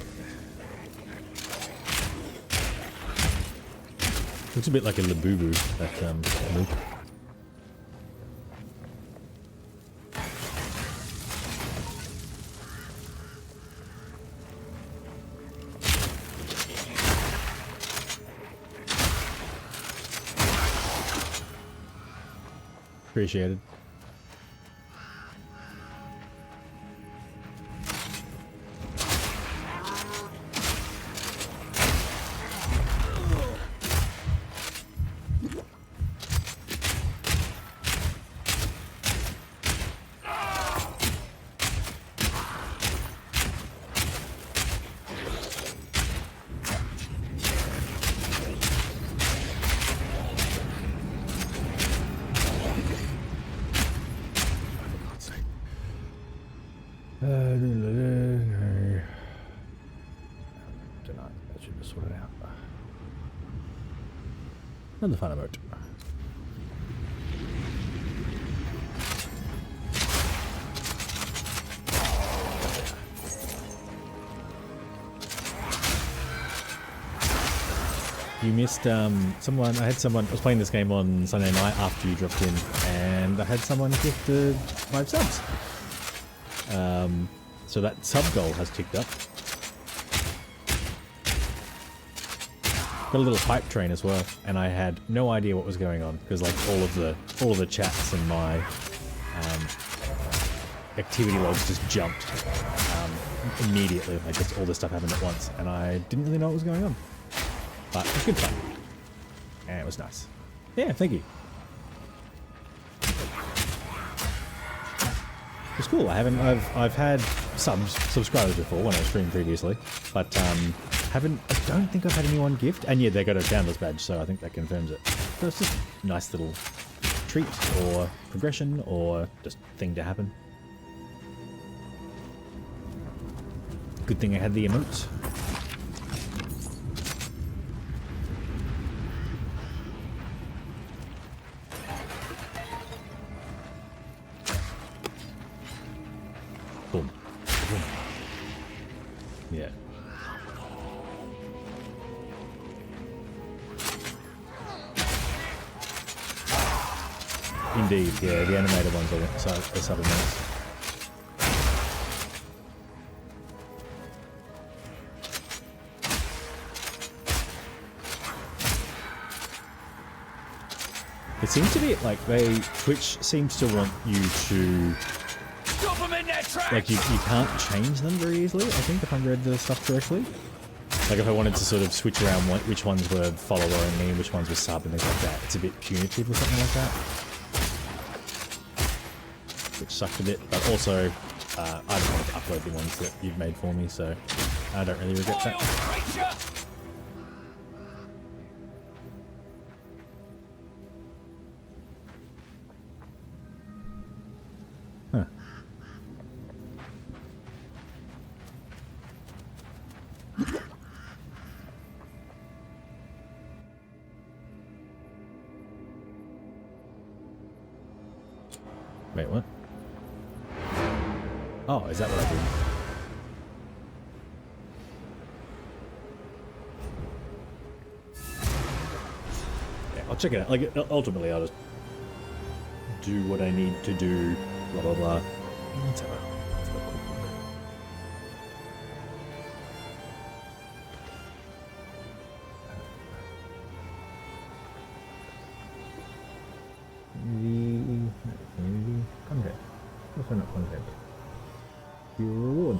Looks a bit like a Labubu, that loop. Appreciated. Tonight, that should be sorted out. Another fun emote. You missed someone. I had someone. I was playing this game on Sunday night after you dropped in, and I had someone gift 5 subs. So that sub goal has ticked up. Got a little hype train as well, and I had no idea what was going on because like all of the chats and my activity logs just jumped immediately. Like just all this stuff happened at once, and I didn't really know what was going on. But it was good fun, and it was nice. Yeah, thank you. It's cool. I've had subscribers before when I was streaming previously, but I don't think I've had anyone gift. And yeah, they got a Founders badge, so I think that confirms it. So it's just a nice little treat or progression or just thing to happen. Good thing I had the emotes. Boom. Boom. Yeah. Indeed, yeah, the animated ones are subtle nice. It seems to be like Twitch seems to want you to like you can't change them very easily, I think, if I read the stuff correctly. Like if I wanted to sort of switch around which ones were follower only and which ones were sub and things like that, it's a bit punitive or something like that. Which sucked a bit, but also I just wanted to upload the ones that you've made for me, so I don't really regret that. Huh. Wait, what? Oh, is that what I did? Yeah, I'll check it out. Like, ultimately, I'll just do what I need to do, blah, blah, blah. Let's have a quick look. Content. Also not content. Your reward.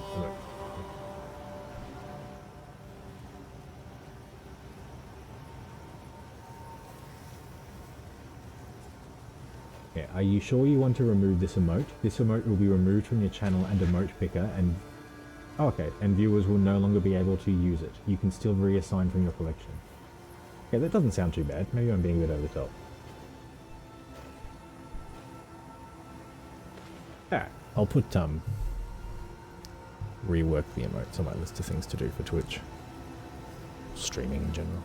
Yeah, are you sure you want to remove this emote? This emote will be removed from your channel and emote picker, and oh, okay, and viewers will no longer be able to use it. You can still reassign from your collection. Okay, that doesn't sound too bad. Maybe I'm being a bit over the top. Alright, I'll put rework the emotes on my list of things to do for Twitch. Streaming in general.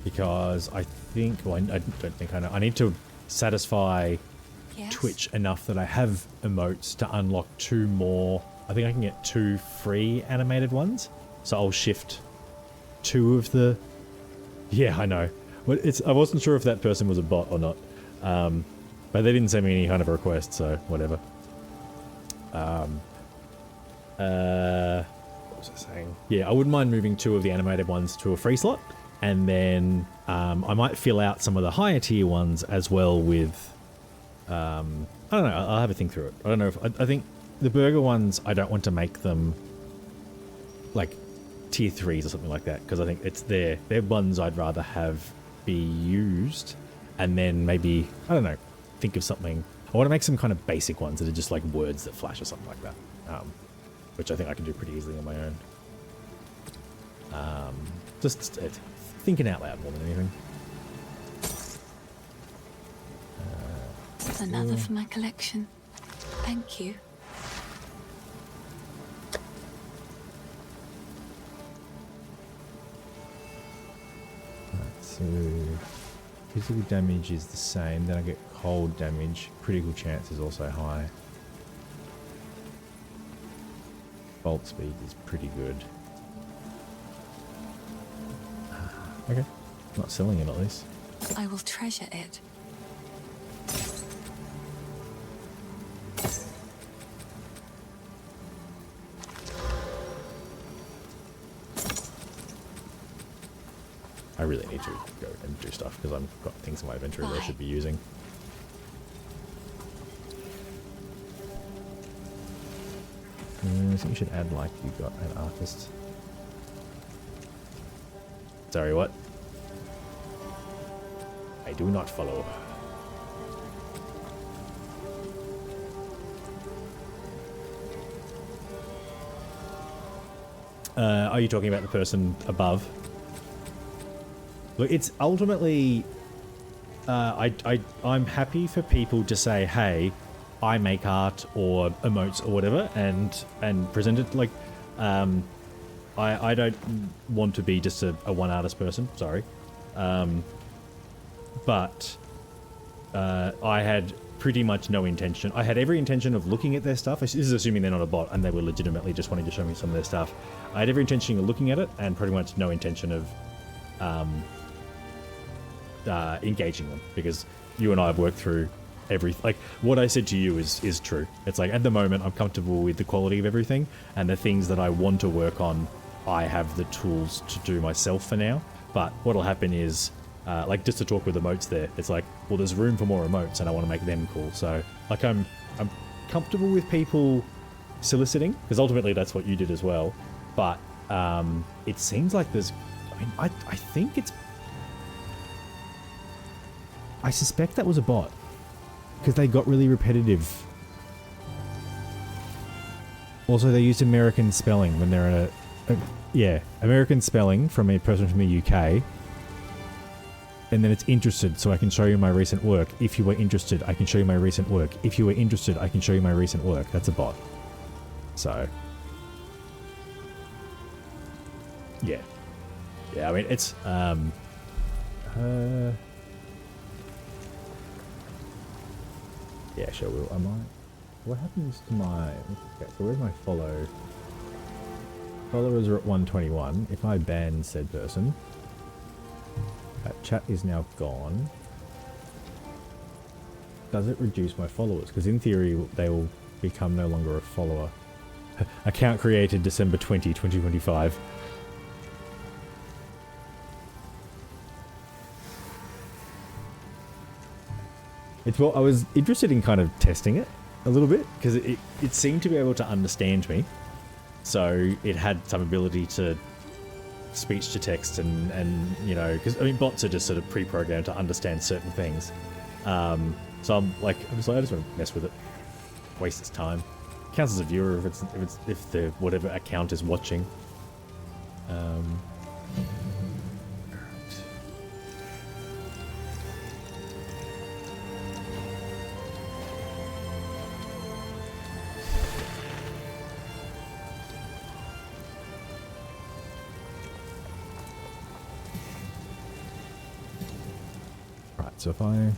Because I think, well, I don't think I know, I need to satisfy Twitch enough that I have emotes to unlock 2 more. I think I can get 2 free animated ones. So I'll shift 2 of the... Yeah, I know. But I wasn't sure if that person was a bot or not. But they didn't send me any kind of a request, so whatever. What was I saying? Yeah, I wouldn't mind moving 2 of the animated ones to a free slot. And then I might fill out some of the higher tier ones as well with... I don't know, I'll have a think through it. I don't know if... I think the burger ones, I don't want to make them like tier 3s or something like that. Because I think it's they're ones I'd rather have be used. And then maybe, I don't know, think of something. I want to make some kind of basic ones that are just like words that flash or something like that. Which I think I can do pretty easily on my own. Just thinking out loud more than anything. Another for my collection. Thank you. So physical damage is the same, then I get cold damage. Critical chance is also high. Bolt speed is pretty good. Okay, not selling it at least. I will treasure it. I really need to go and do stuff because I've got things in my inventory that I should be using. I think you should add like you got an artist. Sorry, what? I do not follow. Are you talking about the person above? Look, it's ultimately, I'm happy for people to say, hey, I make art or emotes or whatever, and present it like, I don't want to be just a one artist person, sorry. But I had pretty much no intention. I had every intention of looking at their stuff. This is assuming they're not a bot and they were legitimately just wanting to show me some of their stuff. I had every intention of looking at it and pretty much no intention of engaging them, because you and I have worked through everything. Like what I said to you is true. It's like at the moment I'm comfortable with the quality of everything, and the things that I want to work on I have the tools to do myself for now. But what'll happen is like just to talk with emotes there, it's like, well, there's room for more emotes and I want to make them cool. So like I'm comfortable with people soliciting, because ultimately that's what you did as well. But it seems like there's, I mean, I think it's, I suspect that was a bot, because they got really repetitive. Also, they used American spelling when they're in yeah, American spelling from a person from the UK. And then it's interested, so I can show you my recent work. If you were interested, I can show you my recent work. If you were interested, I can show you my recent work. That's a bot. So. Yeah. Yeah, I mean, it's, yeah, sure, I might. What happens to my... Okay, so where's my follow? Followers are at 121. If I ban said person... chat is now gone. Does it reduce my followers? Because in theory, they will become no longer a follower. Account created December 20, 2025. It's, well, I was interested in kind of testing it a little bit, because it seemed to be able to understand me. So it had some ability to speech to text and you know, because I mean bots are just sort of pre-programmed to understand certain things. So I'm like, I just want to mess with it, waste its time. Counts as a viewer if the whatever account is watching. So if I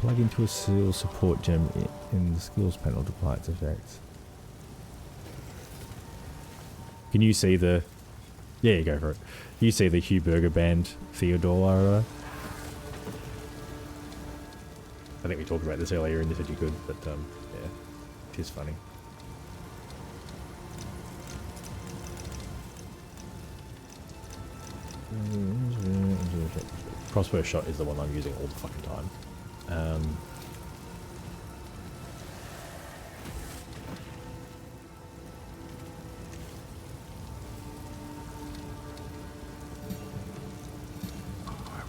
plug into a skill support gem in the skills panel to apply its effects. Can you see the... Yeah, you go for it. You see the Hugh Burger band Theodore? I think we talked about this earlier and you said you could, but yeah, it is funny. Crossbow shot is the one I'm using all the fucking time. I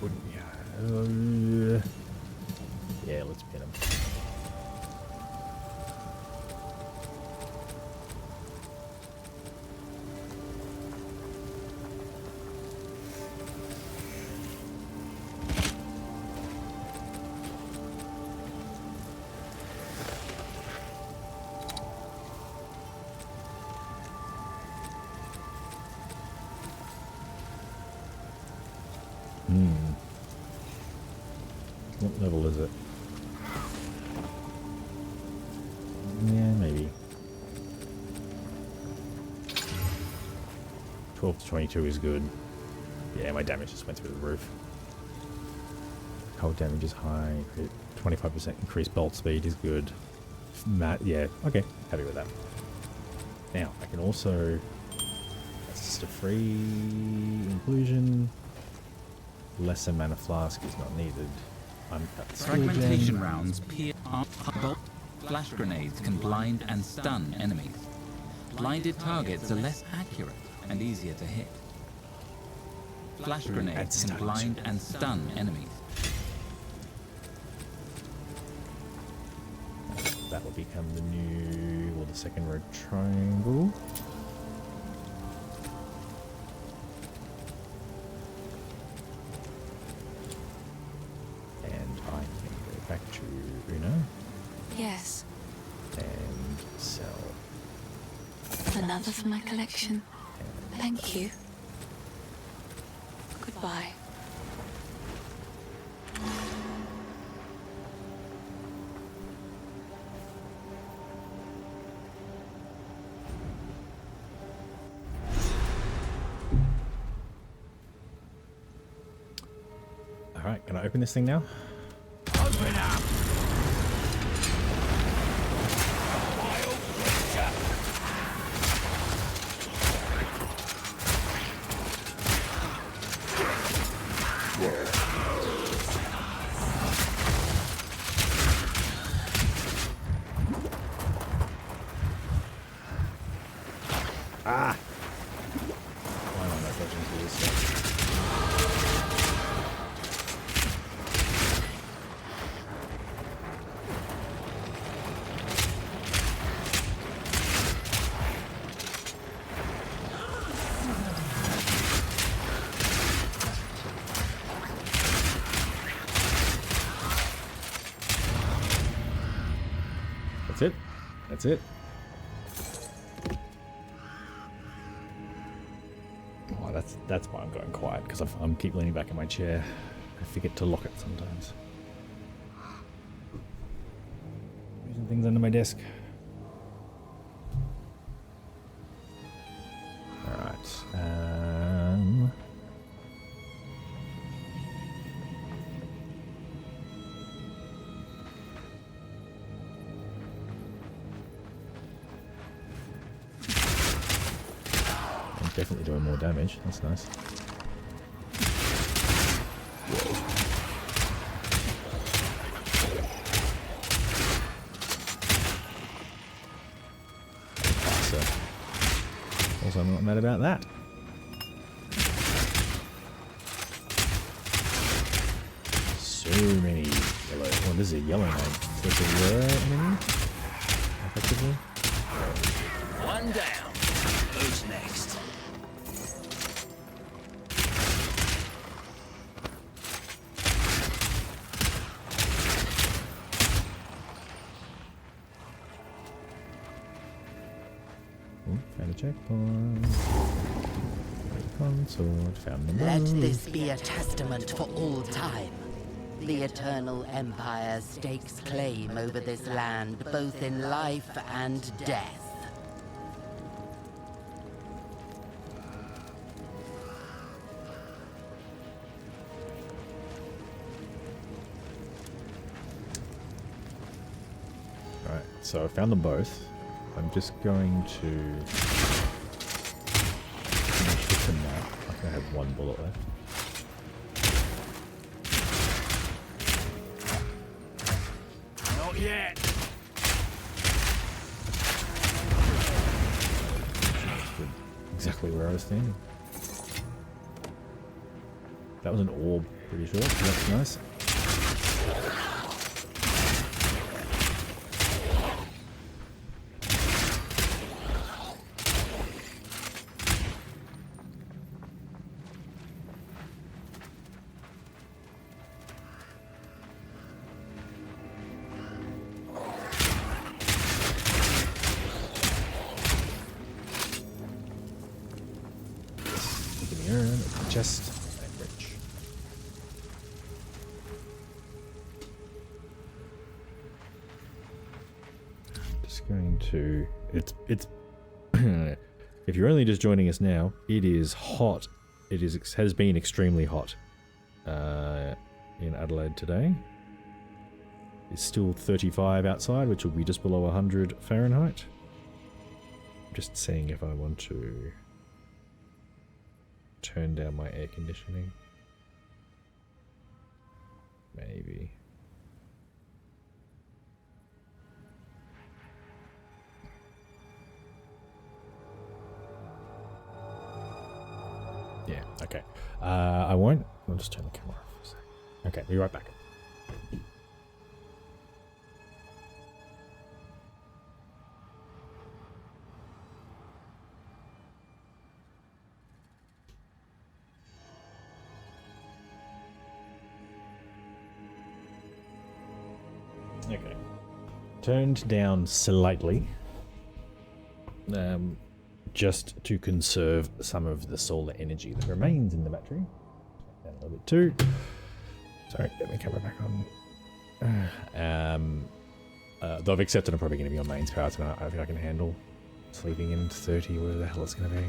wouldn't. Yeah, let's pin him. What level is it? Yeah, maybe. 12 to 22 is good. Yeah, my damage just went through the roof. Cold damage is high. 25% increased bolt speed is good. Yeah, okay. Happy with that. Now, I can also... That's just a free inclusion. Lesser mana flask is not needed. Uncut Fragmentation rounds pierce bolt. Flash grenades can blind and stun enemies. Blinded targets are less accurate and easier to hit. Flash grenades can blind and stun enemies. That will become the new, or the second red triangle. And I can go back to Una Yes, and sell. another for my collection. Thank you. Goodbye. Alright, can I open this thing now? Open up! Ah! Why am I not dodging through this stuff? That's it. That's it. Oh, that's why I'm going quiet, because I'm keep leaning back in my chair. I forget to lock it sometimes. Using things under my desk. Alright. I'm definitely doing more damage. That's nice. Also, I'm not mad about that. So many yellow. Oh, this is a yellow name. So it's a rare enemy? Effectively? One down. Who's next? Ooh, found a checkpoint. Consort, found the Let move. this be a testament for all time. The Eternal Empire stakes claim over this land, both in life and death. Alright, so I found them both. I'm just going to finish with the map. I think I have one bullet left. Not yet. Exactly where I was standing. That was an orb, pretty sure. So that's nice. Open the urn, open the chest, and rich. to... It's if you're only just joining us now, it is hot. Has been extremely hot in Adelaide today. It's still 35 outside, which will be just below 100 Fahrenheit. I'm just seeing if I want to turn down my air conditioning. Maybe. Yeah, okay. I won't. I'll just turn the camera off for a second. Okay, be right back. Okay. Turned down slightly. Just to conserve some of the solar energy that remains in the battery. And a little bit too. Sorry, get my camera back on. Though I've accepted I'm probably going to be on mains power tonight. I don't think I can handle sleeping in 30, whatever the hell it's going to be.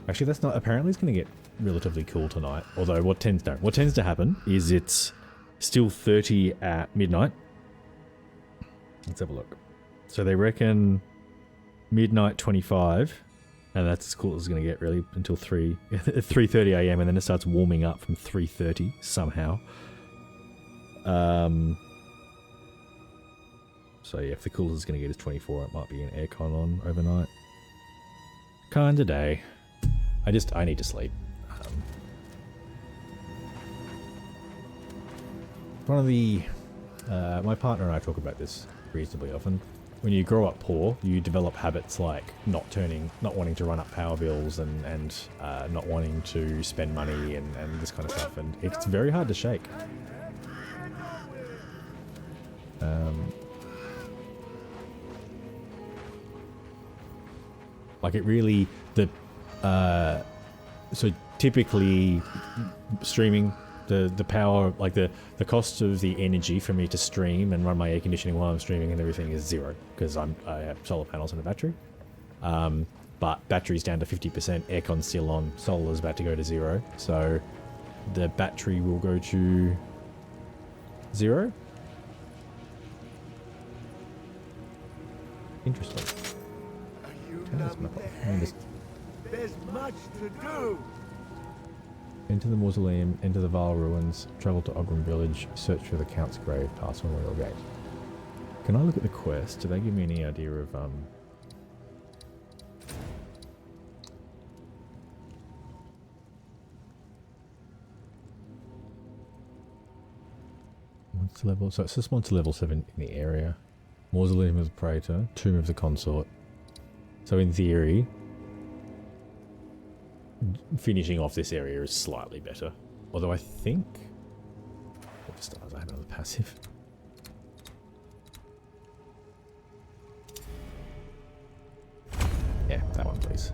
Actually, that's not... Apparently it's going to get relatively cool tonight. Although what tends to happen is it's still 30 at midnight. Let's have a look. So they reckon... midnight 25, and that's as cool as it's going to get really until 3:30 a.m. and then it starts warming up from 3:30 somehow. So yeah, if the coolest it's going to get is 24, it might be an aircon on overnight. Kind of day. I need to sleep. One of the my partner and I talk about this reasonably often. When you grow up poor, you develop habits like not wanting to run up power bills and not wanting to spend money and this kind of stuff, and it's very hard to shake. Like it really, so typically streaming, the power, like the cost of the energy for me to stream and run my air conditioning while I'm streaming and everything is zero, because I have solar panels and a battery. But battery's down to 50%, aircon's still on, solar's about to go to zero, so the battery will go to zero. Interesting. There's much to do. Enter the mausoleum, enter the Vile ruins, travel to Ogren village, search for the Count's grave, pass Memorial Gate. Can I look at the quest? Do they give me any idea of monster level? So it's just monster level 7 in the area. Mausoleum of the Praetor, Tomb of the Consort. So in theory, finishing off this area is slightly better. Although I think... What stars I have another passive. Yeah, that one please.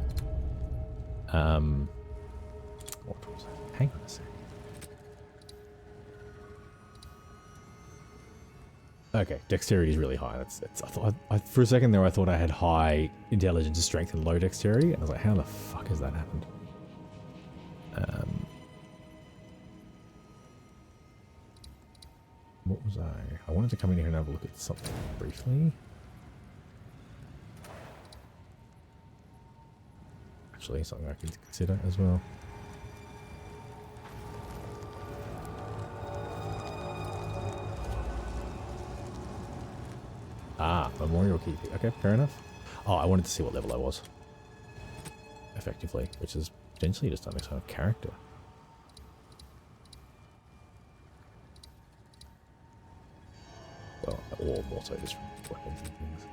What was that? Hang on a sec. Okay, dexterity is really high. That's I thought for a second there I thought I had high intelligence and strength and low dexterity, and I was like, how the fuck has that happened? What was I wanted to come in here and have a look at something briefly. Actually, something I can consider as well. Ah, Memorial Keep. Okay, fair enough. Oh, I wanted to see what level I was. Effectively, which is potentially just on its own character. Well, or more so just from weapons and things.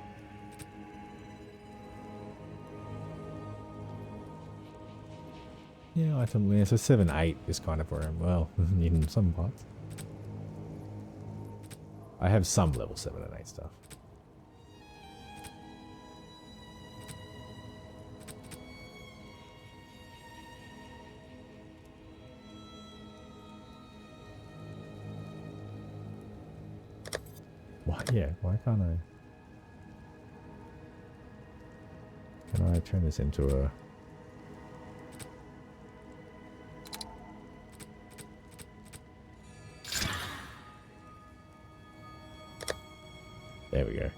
Yeah, item, yeah, so 7-8 is kind of where I'm, well, in some parts. I have some level 7 and 8 stuff. Why, yeah, why can't I? I turn this into a... There we go.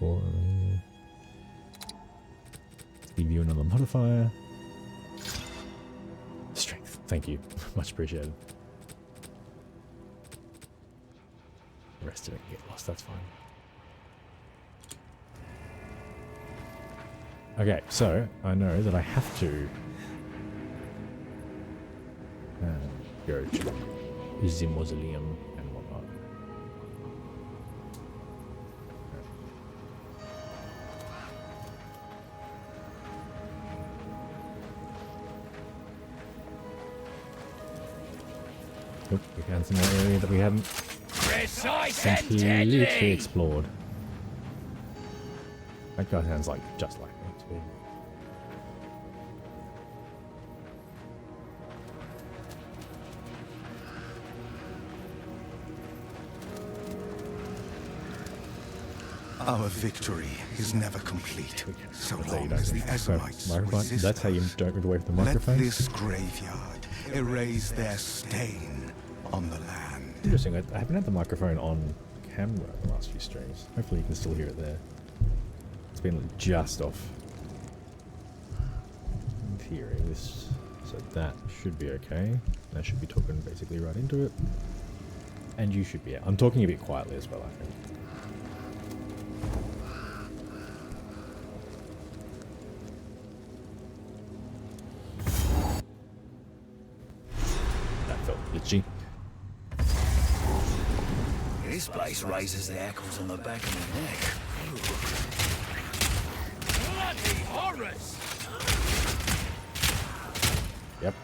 Or give you another modifier. Strength. Thank you. Much appreciated. The rest of it can get lost. That's fine. Okay, so I know that I have to go to the mausoleum and whatnot. Nope, we found some more area that we hadn't completely explored. That guy sounds like just like me to be. Our victory is never complete, so That's how you long don't as the go. Ezramites Microphone. resist That's how you us. don't move away from the Let microphone. this graveyard erase their stain on the land. Interesting. I haven't had the microphone on camera the last few streams. Hopefully you can still hear it there. It's been just off. In theory, this, so that should be okay. I should be talking basically right into it. And you should be. I'm talking a bit quietly as well, I think. That felt glitchy. This place raises the hackles on the back of my neck. Bloody horrors! Yep.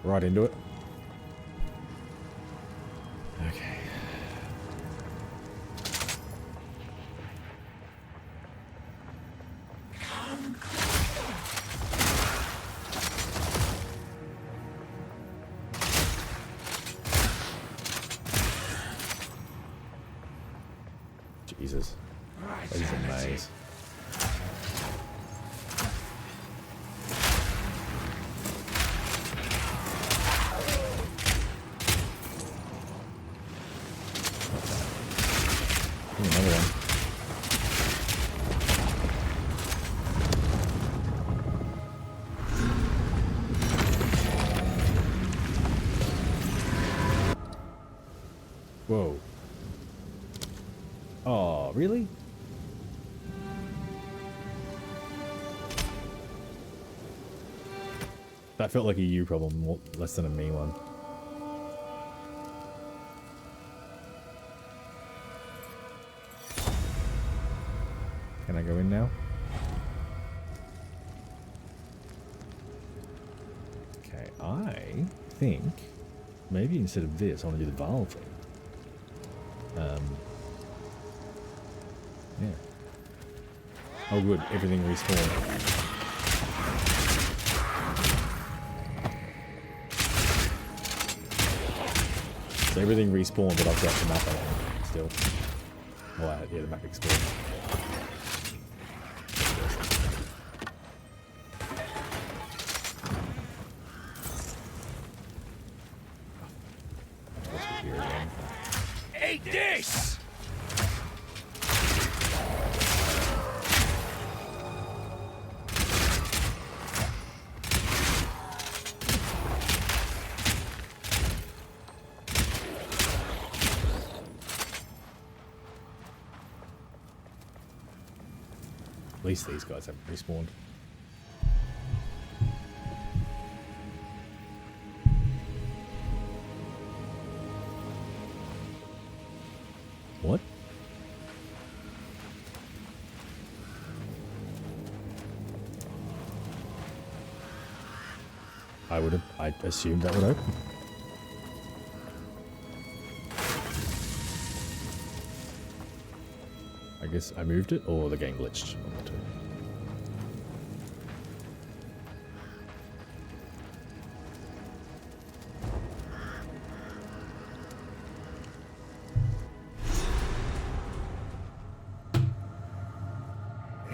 Right into it. Okay. Jesus. That is a maze. Another one. Whoa. Oh, really? That felt like a you problem, less than a me one. Can I go in now? Okay, I think maybe instead of this, I want to do the valve thing. Yeah. Oh good, everything respawned. So everything respawned, but I've got the map on still. Oh yeah, the map exploded. Eat this! At least these guys haven't respawned. What? I assumed that would open. I guess I moved it, or the game glitched. One or two.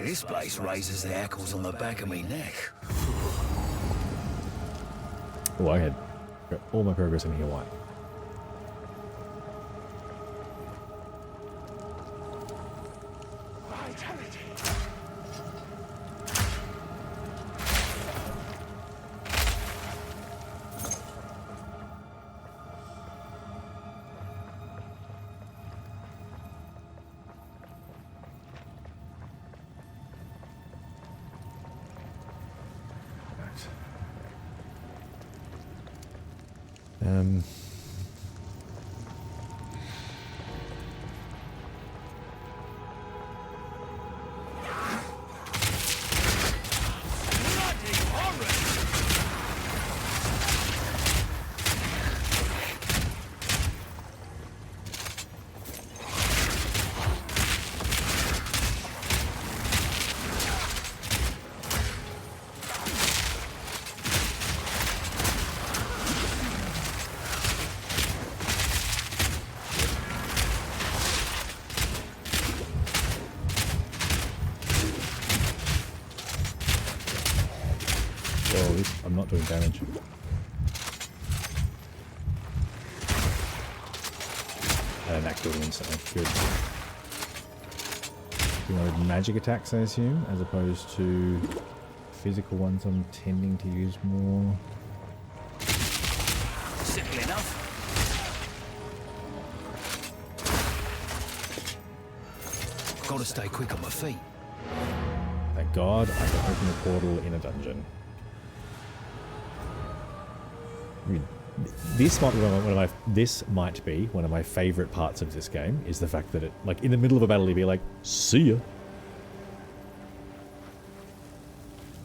This place raises the hackles on the back of me neck. Oh, I had all my progress in here white. Um, well, at least I'm not doing damage. And that killed me instantly. Good. You know, magic attacks, I assume, as opposed to physical ones I'm tending to use more. Simple enough. Gotta stay quick on my feet. Thank God I can open a portal in a dungeon. I mean, this might be one of my favorite parts of this game, is the fact that it, like, in the middle of a battle, you'd be like, see ya.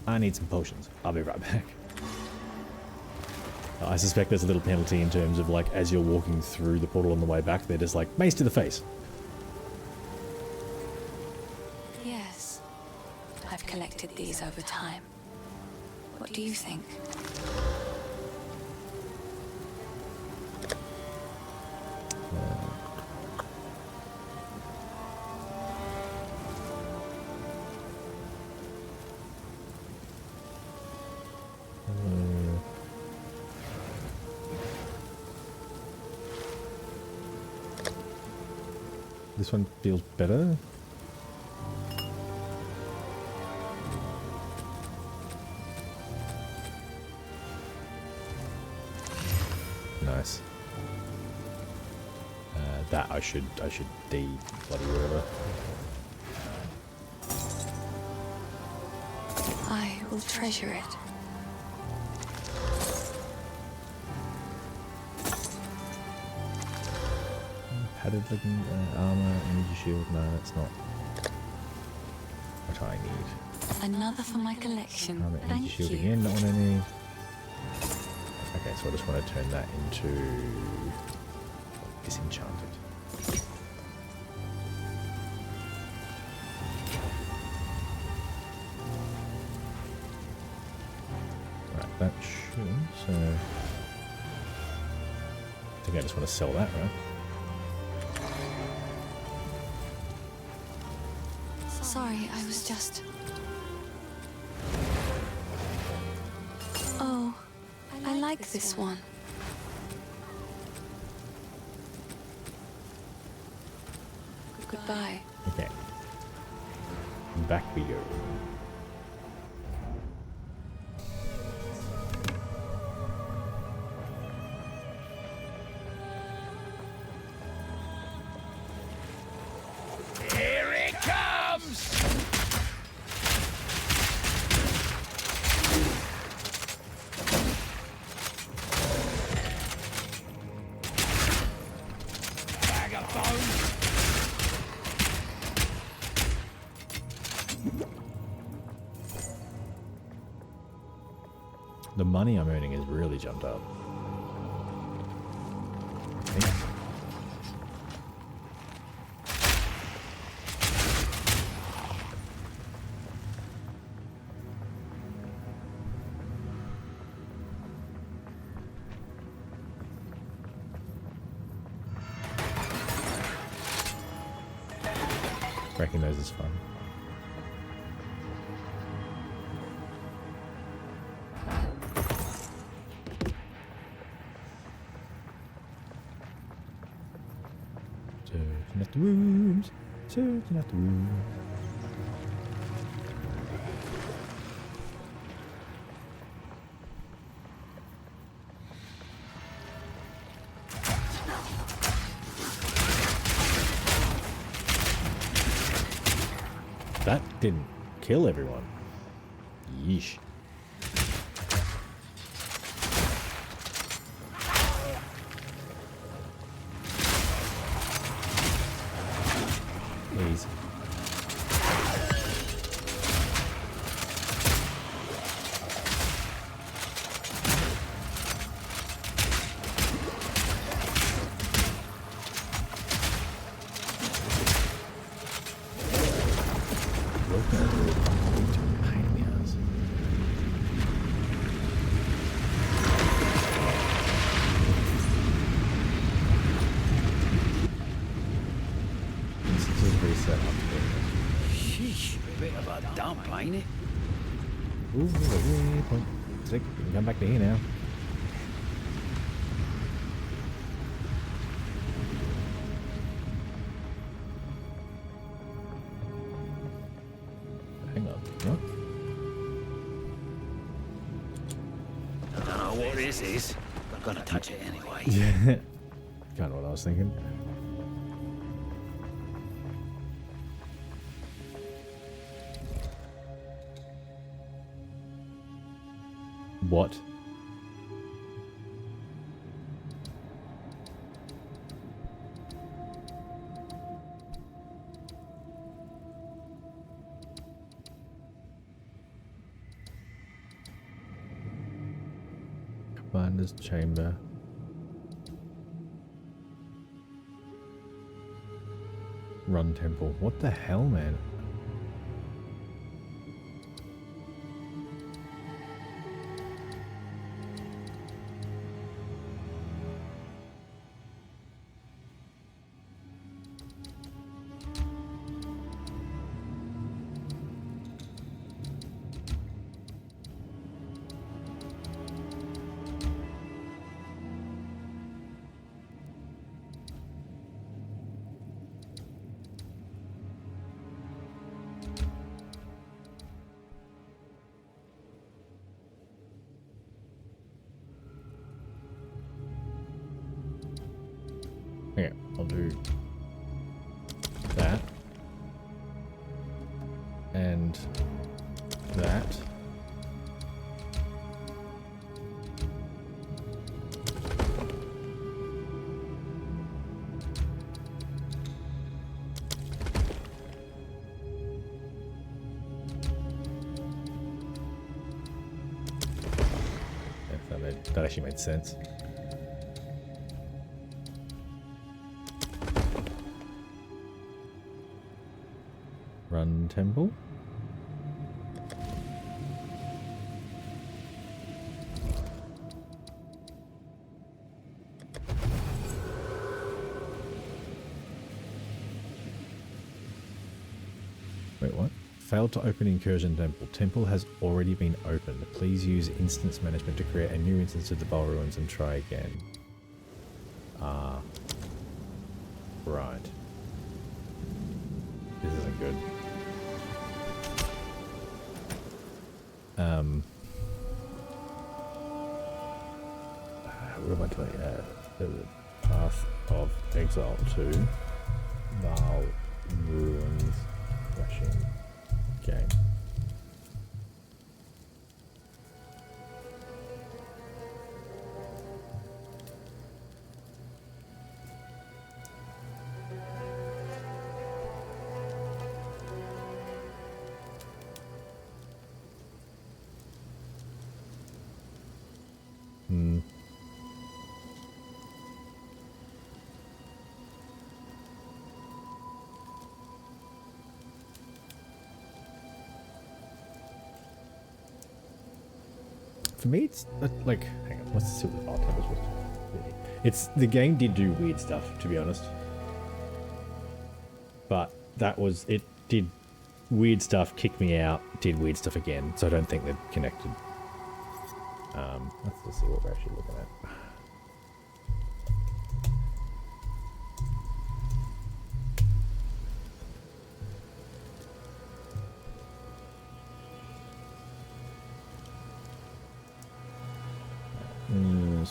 I need some potions. I'll be right back. I suspect there's a little penalty in terms of, like, as you're walking through the portal on the way back, they're just like, mace to the face. Yes. I've collected these over time. What do you think? This one feels better. Nice. That I should D bloody whatever. I will treasure it. Padded looking armor, energy shield. No, that's not what I need. Another for my collection. Armor, energy Thank shield you. again. Not what I need. Okay, so I just want to turn that into disenchanted. Right, that should. So I think I just want to sell that, right? Sorry, I was just... Oh, I like this one. Goodbye. Okay. Back we go. Here it comes! Bag of bones! The money I'm earning has really jumped up. I think. Recognize is fun. Searching out the rooms. Searching out the rooms. That didn't kill everyone. Yeesh. Please. Sheesh, bit of a dump, ain't it? Ooh, point 6. We can come back to here now. Hang on. What? I don't know what this is. I'm gonna touch it anyway. Yeah. Kind of what I was thinking. What? Commander's chamber. Run temple. What the hell, man? Okay, I'll do that and that. That actually made sense. Run temple. Wait, what? Failed to open incursion temple. Temple has already been opened. Please use instance management to create a new instance of the Bell Ruins and try again. Ah. Right. This isn't good. What am I doing? The Path of Exile to Val Ruins Rushing Game. For me, it's like, hang on, let's see what the bartender was. It's, the game did do weird stuff, to be honest. But that was, it did weird stuff, kicked me out, did weird stuff again, so I don't think they're connected. Let's just see what we're actually looking at.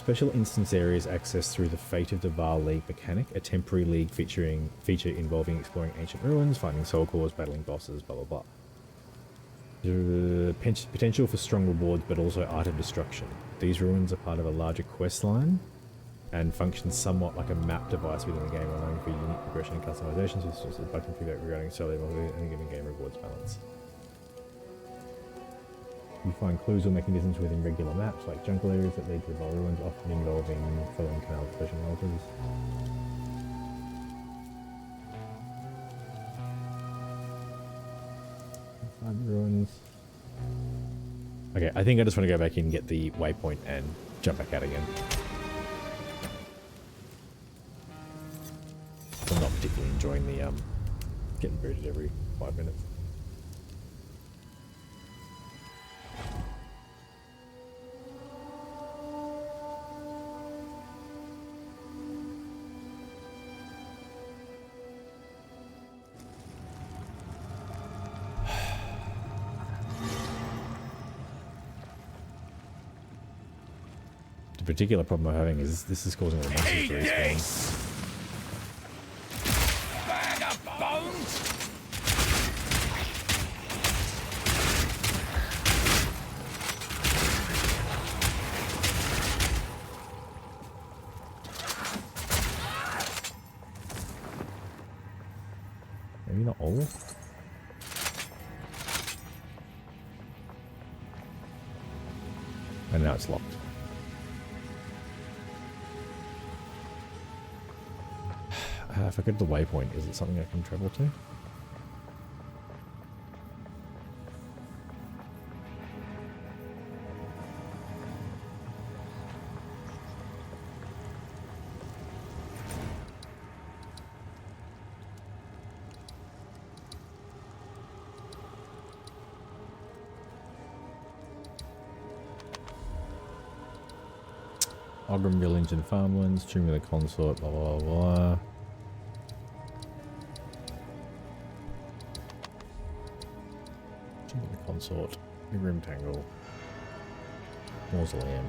Special instance areas accessed through the Fate of the Var League mechanic, a temporary league feature involving exploring ancient ruins, finding soul cores, battling bosses, blah blah blah. Potential for strong rewards, but also art of destruction. These ruins are part of a larger quest line and function somewhat like a map device within the game, allowing for unique progression and customizations with specific button feedback regarding solely any given game rewards balance. You find clues or mechanisms within regular maps, like jungle areas that lead to the ruins, often involving following canal special altars. Find ruins. Okay, I think I just want to go back in and get the waypoint and jump back out again. I'm not particularly enjoying the getting booted every 5 minutes. The particular problem I'm having is this is causing all the monsters to respawn. Bag of bones! Maybe not all. And now it's locked. If I go to the waypoint, is it something I can travel to? Ogrim Village and Farmlands, Tomb of the Consort, blah blah blah. Tomb of the Consort, Grim Tangle, Mausoleum.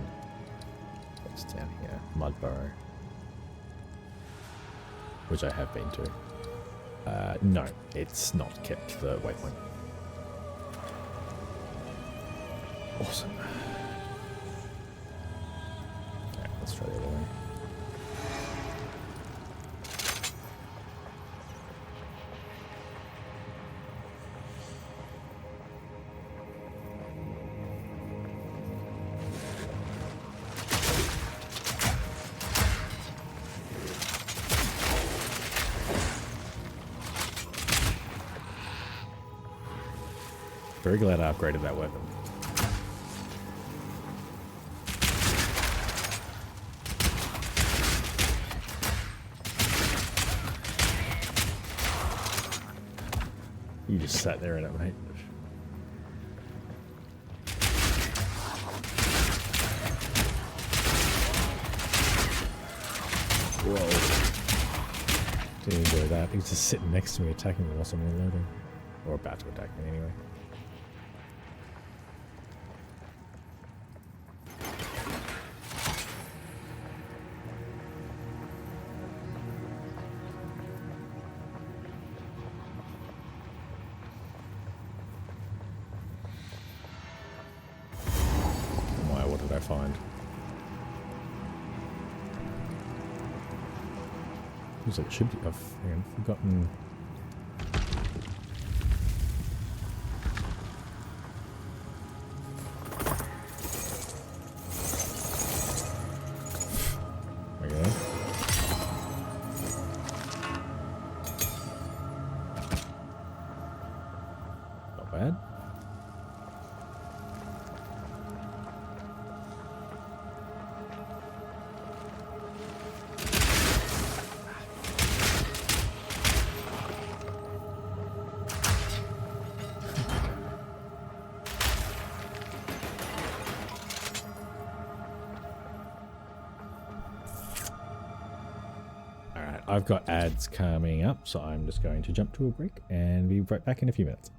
What's down here? Mudburrow, which I have been to. No, it's not kept the waypoint. Awesome. Alright, let's try the other way. Very glad I upgraded that weapon. You just sat there in it, mate. Whoa. Didn't enjoy that. He was just sitting next to me attacking me while I'm reloading. Or about to attack me anyway. Find. Looks like it should be. I've forgotten. Okay. Not bad. I've got ads coming up, so I'm just going to jump to a break and be right back in a few minutes.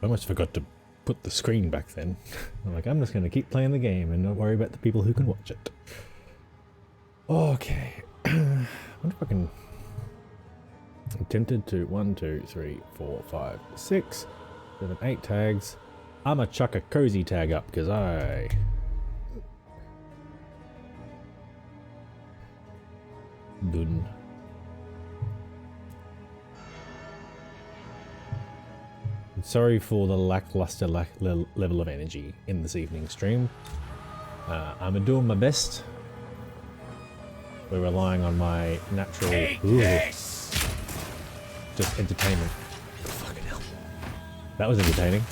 I almost forgot to put the screen back then. I'm like, I'm just going to keep playing the game and not worry about the people who can watch it. Okay. I wonder if I can... I'm tempted to 1, 2, 3, 4, 5, 6, 7, 8 tags. I'm gonna chuck a cozy tag up because I... Done. Sorry for the lackluster level of energy in this evening's stream. I'm doing my best. We're relying on my natural... just entertainment. Fucking hell. That was entertaining.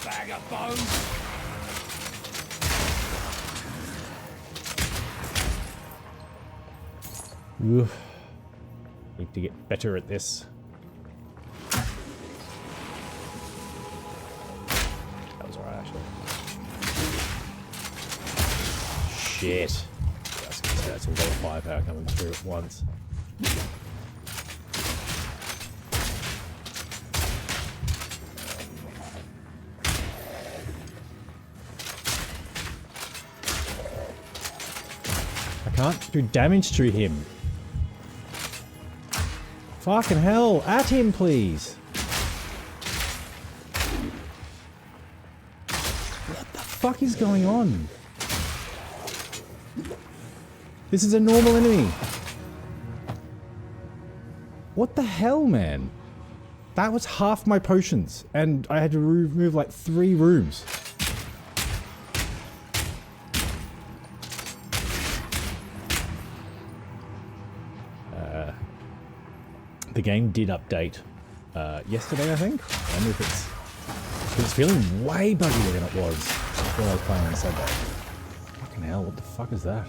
Bag of bones. Oof. Need to get better at this. That was alright, actually. Shit. That's a lot of firepower coming through at once. I can't do damage to him. Fucking hell, at him, please. What the fuck is going on? This is a normal enemy. What the hell, man? That was half my potions, and I had to remove like 3 rooms. The game did update yesterday, I think. I wonder if it's feeling way buggier than it was when I was playing on Sunday. Fucking hell, what the fuck is that?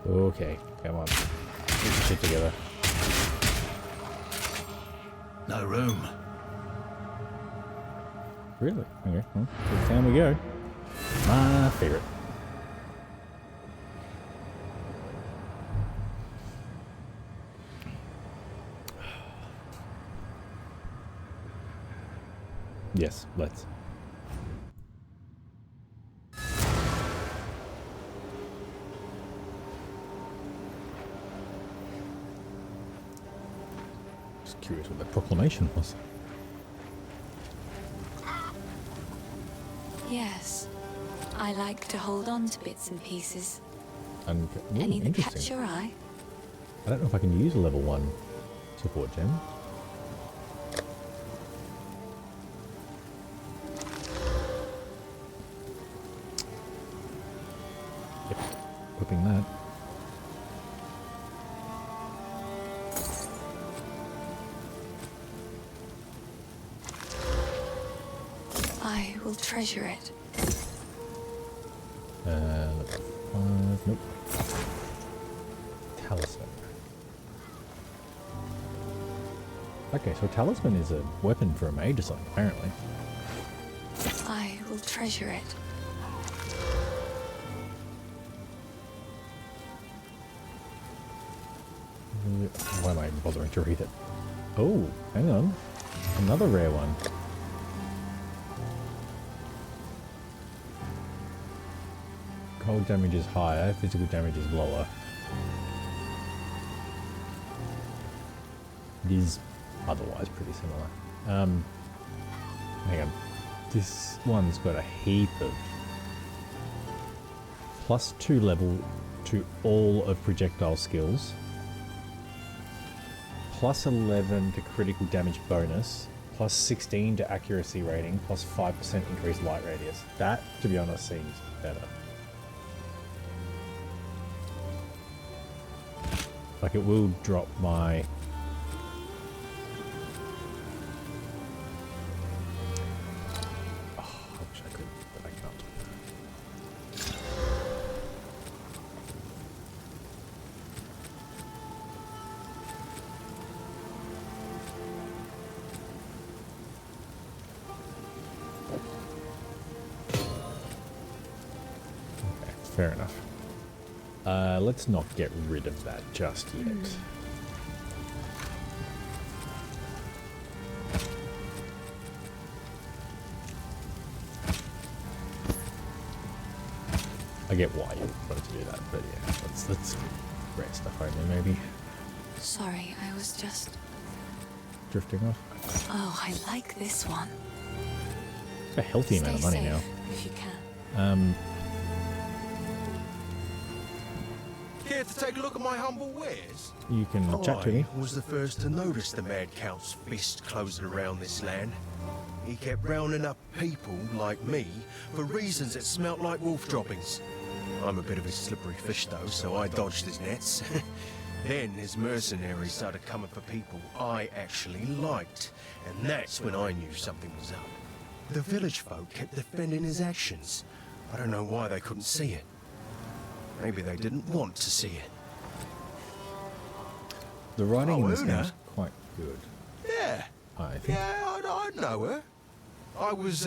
Okay, come on. Get your shit together. No room. Really? Okay, well, to the town we go. My favorite. Yes, let's. Just curious what the proclamation was. Yes, I like to hold on to bits and pieces. And Any that catch interesting. your eye? I don't know if I can use a level 1 support gem. Yep, whipping that. I will treasure it. Nope. Talisman. Okay, so a talisman is a weapon for a mage or something, apparently. I will treasure it. Why am I even bothering to read it? Oh, hang on. Another rare one. Cold damage is higher, physical damage is lower. It is otherwise pretty similar. Hang on. This one's got a heap of +2 level to all of projectile skills. +11 to critical damage bonus. +16 to accuracy rating. +5% increased light radius. That, to be honest, seems better. Like, it will drop my... Oh, Fair enough. Let's not get rid of that just yet. I get why you wanted to do that, but yeah, let's rare stuff only maybe. Sorry, I was just... Drifting off. Oh, I like this one. It's a healthy amount of money now. If you can. Care to take a look at my humble wares? You can chat to me. I was the first to notice the Mad Count's fist closing around this land. He kept rounding up people like me for reasons that smelt like wolf droppings. I'm a bit of a slippery fish though, so I dodged his nets. Then his mercenaries started coming for people I actually liked, and that's when I knew something was up. The village folk kept defending his actions. I don't know why they couldn't see it. Maybe they didn't want to see it. The writing in this Una? game's quite good, Yeah. I think. Yeah, I know her. I was,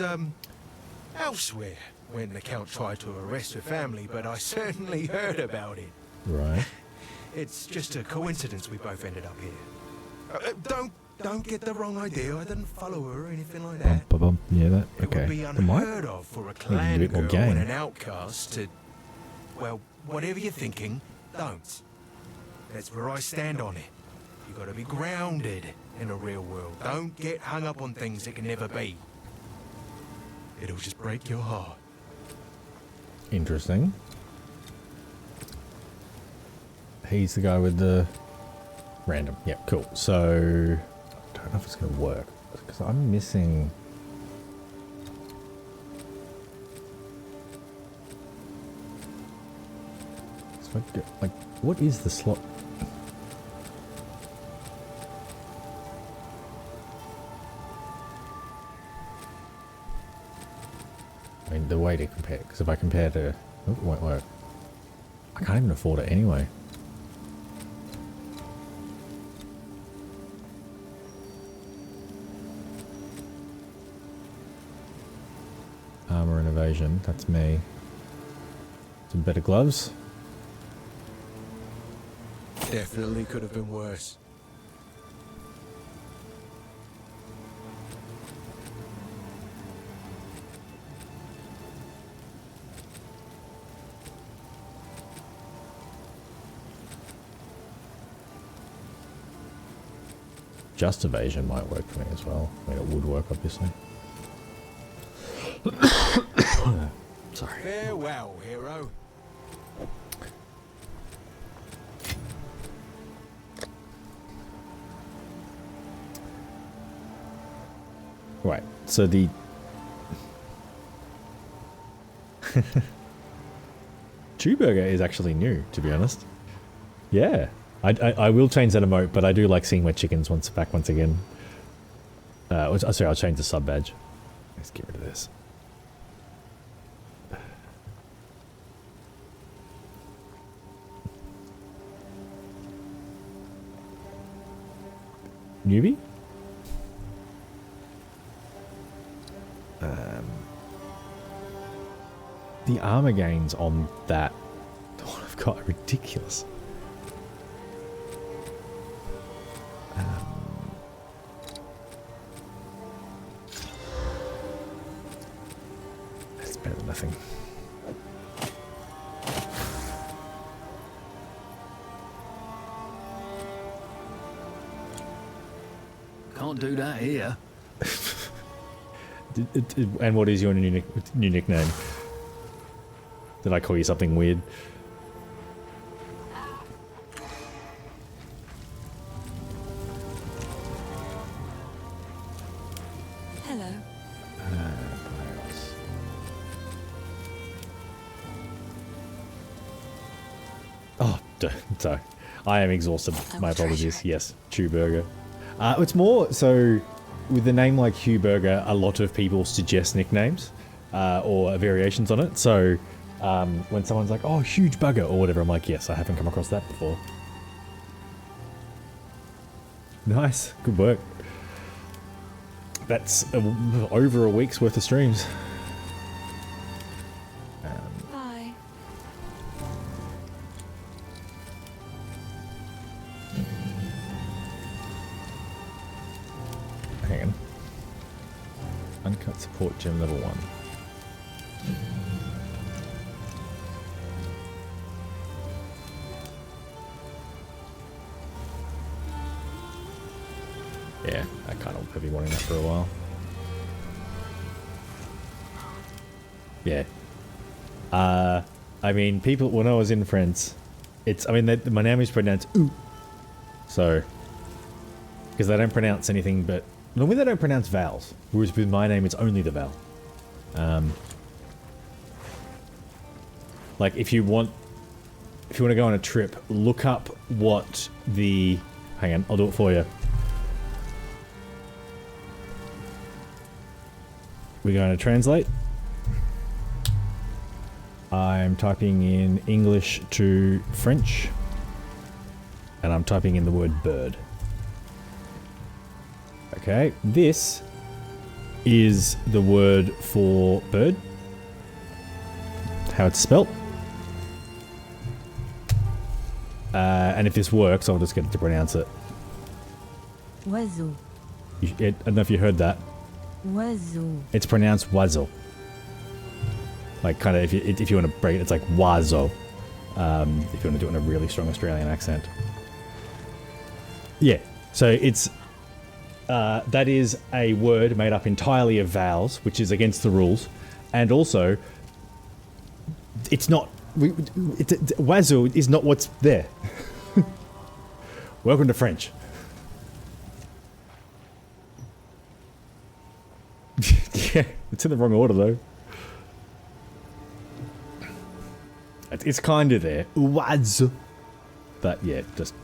elsewhere when the Count tried to arrest her family, but I certainly heard about it. Right. It's just a coincidence we both ended up here. Don't get the wrong idea. I didn't follow her or anything like that. Bum. Yeah, that. It Okay. would be The mic? unheard of for a Need a clan bit more girl game. and an outcast to... Well, whatever you're thinking, don't. That's where I stand on it. You gotta be grounded in the real world. Don't get hung up on things that can never be. It'll just break your heart. Interesting. He's the guy with the random. Yeah, cool. So, I don't know if it's going to work. Because I'm missing... So like, what is the slot? I mean, the way to compare, because if I compare to... Oh, it won't work. I can't even afford it anyway. Armor and evasion, that's me. Some better gloves. Definitely could have been worse. Just evasion might work for me as well. I mean, it would work, obviously. Sorry. Farewell, hero. Right, so the... Hugh Burger is actually new, to be honest. Yeah. I will change that emote, but I do like seeing my chickens once again. Sorry, I'll change the sub badge. Let's get rid of this. Newbie? The armor gains on that one I've got are ridiculous. That's better than nothing. Can't do that here. And what is your new nickname? Did I call you something weird? Hello. Oh, sorry. I am exhausted. My will apologies. treasure it. Yes, Hugh Burger. It's more so with a name like Hugh Burger, a lot of people suggest nicknames or variations on it. So when someone's like, "Oh, huge bugger" or whatever, I'm like, "Yes, I haven't come across that before." Nice, good work. That's over a week's worth of streams. Bye. Can't support gem level 1. Yeah, I kind of be wanting that for a while. Yeah. I mean, people, when I was in France, I mean, my name is pronounced ooh. So, because they don't pronounce anything but, normally they don't pronounce vowels, whereas with my name it's only the vowel. Like if you want to go on a trip, look up what the, hang on, I'll do it for you. We're going to translate. I'm typing in English to French, and I'm typing in the word bird. Okay, this is the word for bird, how it's spelt. And if this works, I'll just get it to pronounce it. Oiseau. I don't know if you heard that. Oiseau. It's pronounced oiseau. Like, kind of, if you want to break it, it's like oiseau. If you want to do it in a really strong Australian accent. Yeah, so it's... that is a word made up entirely of vowels, which is against the rules. And also, it's not... oiseau is not what's there. Welcome to French. Yeah, it's in the wrong order though. It's kind of there. Oiseau. But yeah, just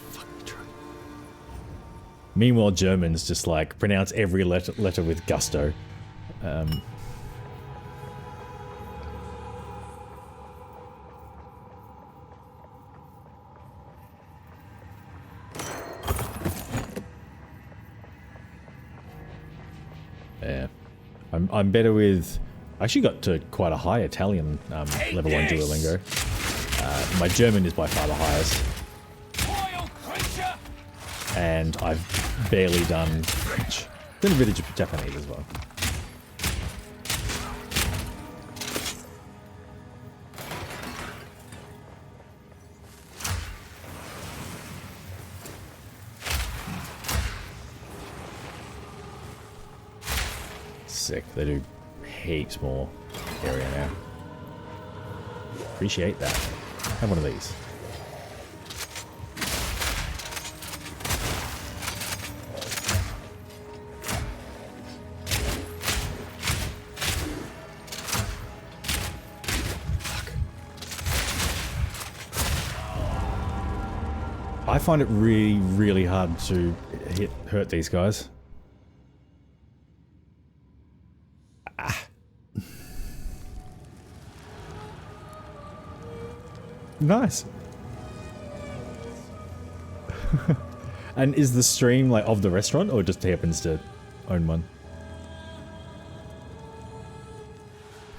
fucking try. Meanwhile, Germans just like pronounce every letter with gusto. Yeah, I'm better with. I actually got to quite a high Italian level 1 Duolingo. My German is by far the highest. And I've barely done French. Done a bit of Japanese as well. Sick, they do heaps more area now. Appreciate that. Have one of these. Fuck. I find it really, really hard to hurt these guys. Nice. And is the stream like of the restaurant or just happens to own one?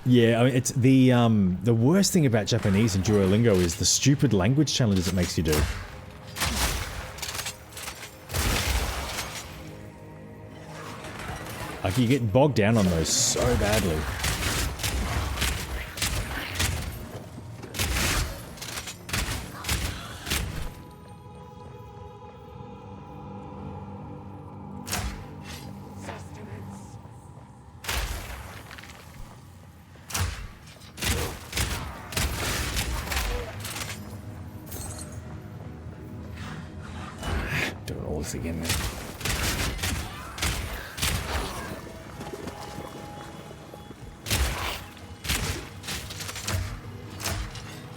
Yeah, I mean it's the worst thing about Japanese and Duolingo is the stupid language challenges it makes you do. Like you get bogged down on those so badly. Again, man.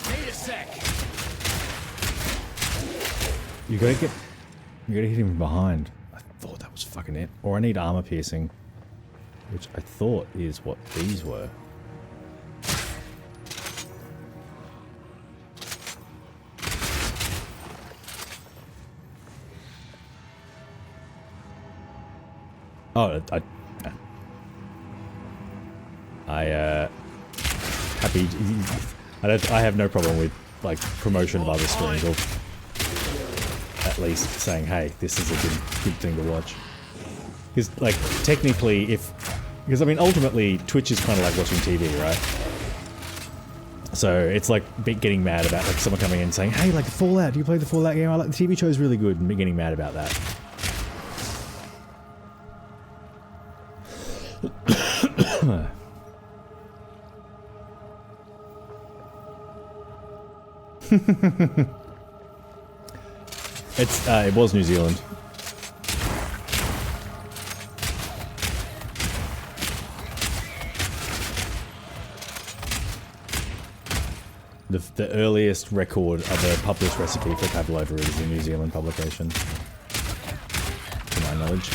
Need a sec. You gotta hit him from behind. I thought that was fucking it. Or I need armor piercing, which I thought is what these were. Oh, happy. I have no problem with like promotion of other streams, or at least saying, "Hey, this is a good thing to watch." Because like technically, if Because, I mean, ultimately, Twitch is kind of like watching TV, right? So it's like getting mad about like someone coming in and saying, hey, like Fallout, do you play the Fallout game? I like the TV show is really good, and getting mad about that. It was New Zealand. The earliest record of a published recipe for pavlova is a New Zealand publication, to my knowledge.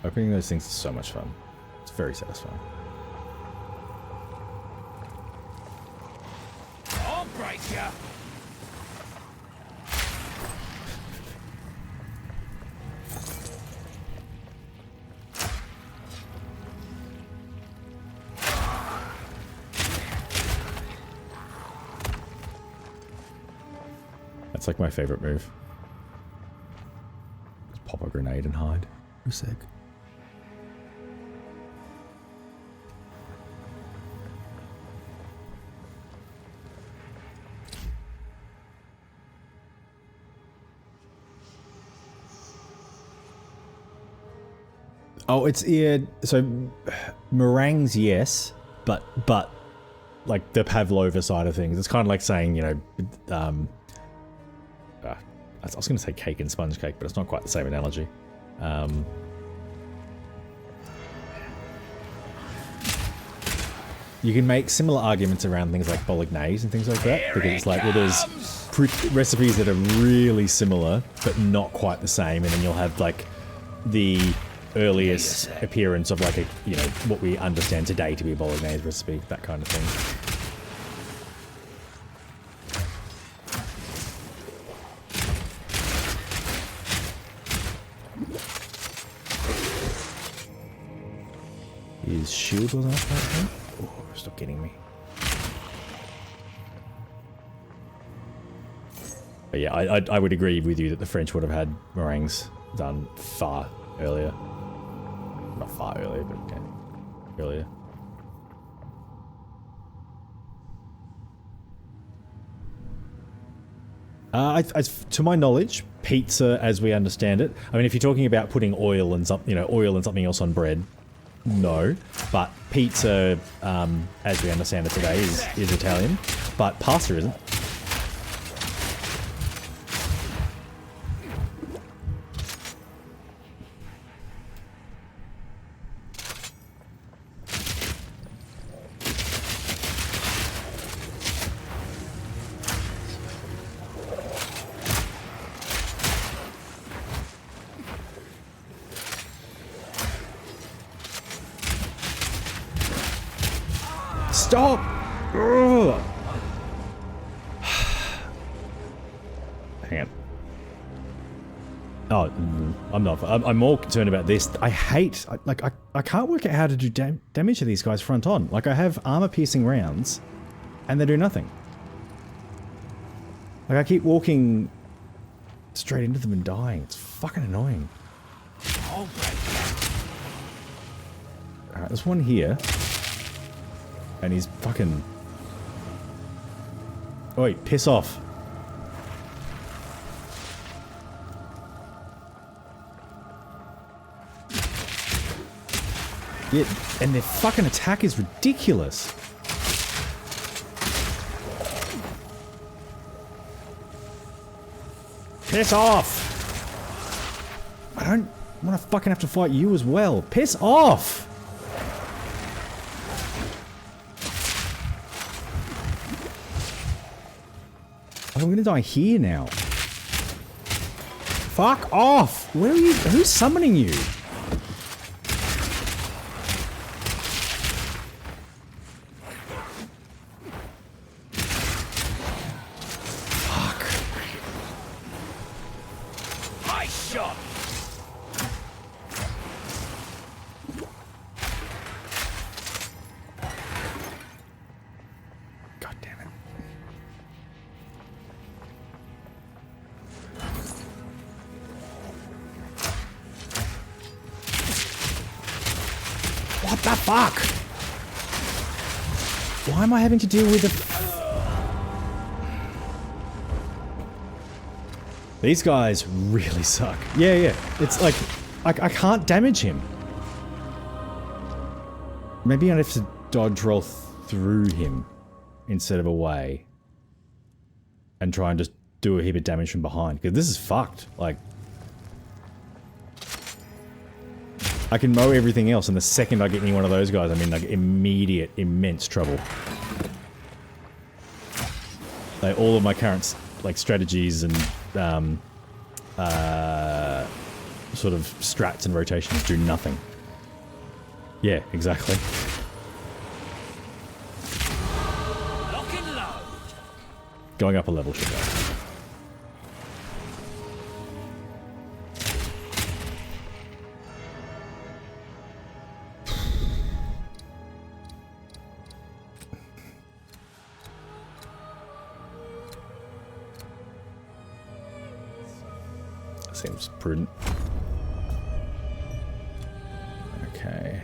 Opening those things is so much fun. It's very satisfying. I'll break ya. That's like my favorite move. Just pop a grenade and hide. For a sec. Oh, it's yeah. So meringues, yes, but like the pavlova side of things, it's kind of like saying, you know, I was going to say cake and sponge cake, but it's not quite the same analogy. You can make similar arguments around things like bolognese and things like that, because it's like, well, there's recipes that are really similar but not quite the same, and then you'll have like the earliest appearance of like a, you know, what we understand today to be a bolognese recipe, that kind of thing. His shield was off that thing? Oh, stop getting me. But yeah, I would agree with you that the French would have had meringues done far earlier. Not far earlier, but okay, earlier. To my knowledge, pizza, as we understand it, I mean, if you're talking about putting oil and something else on bread, no. But pizza, as we understand it today, is Italian, but pasta isn't. Stop! Ugh. Hang on. Oh, I'm not. I'm more concerned about this. I can't work out how to do damage to these guys front on. Like, I have armor-piercing rounds, and they do nothing. Like, I keep walking straight into them and dying. It's fucking annoying. Alright, there's one here. And he's fucking... Oi, piss off. Yeah, and their fucking attack is ridiculous. Piss off! I don't want to fucking have to fight you as well. Piss off! I'm gonna die here now. Fuck off! Where are you? Who's summoning you? Fuck. High shot. God damn it. What the fuck? Why am I having to deal with the... These guys really suck. Yeah. It's like, I can't damage him. Maybe I have to dodge roll through him instead of away. And try and just do a heap of damage from behind. Because this is fucked. Like... I can mow everything else, and the second I get any one of those guys, I'm in like immediate, immense trouble. Like all of my current like strategies and sort of strats and rotations do nothing. Yeah, exactly. Lock and load. Going up a level should go. Seems prudent. Okay,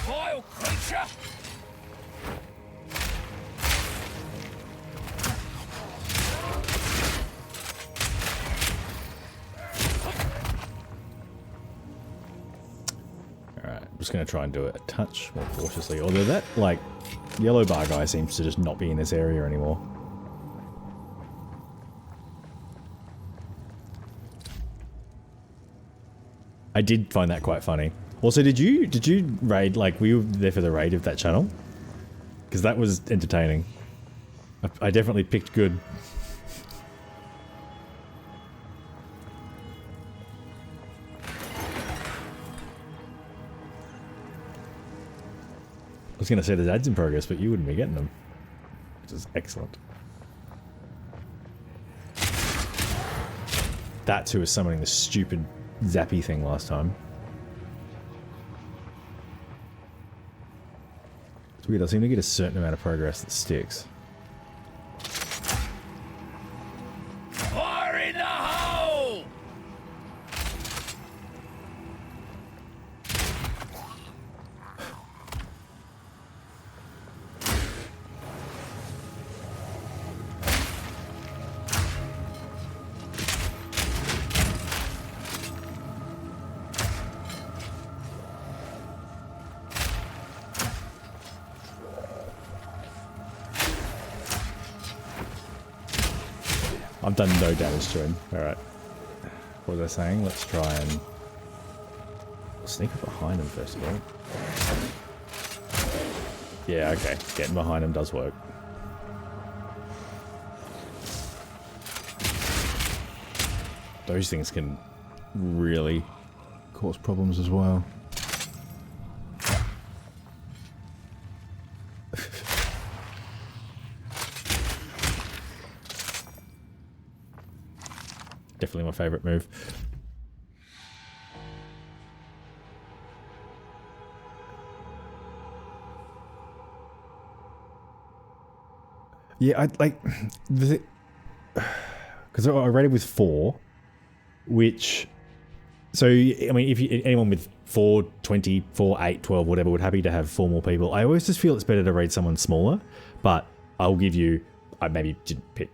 Vile creature! Alright, I'm just gonna try and do it a touch more cautiously. Although that, like, yellow bar guy seems to just not be in this area anymore. I did find that quite funny. Also, did you raid, like, were you there for the raid of that channel? Because that was entertaining. I definitely picked good. I was going to say there's ads in progress, but you wouldn't be getting them. Which is excellent. That's who was summoning the stupid zappy thing last time. It's weird, I seem to get a certain amount of progress that sticks. Fire in the hole! I've done no damage to him. Alright. What was I saying? Let's try and sneak up behind him first of all. Yeah, okay. Getting behind him does work. Those things can really cause problems as well. Definitely my favourite move. Yeah, I like the because I rated with 4, which so I mean if anyone with 4, 20, 4, 8, 12, whatever would happy to have 4 more people. I always just feel it's better to raid someone smaller, but I'll give you I maybe didn't pick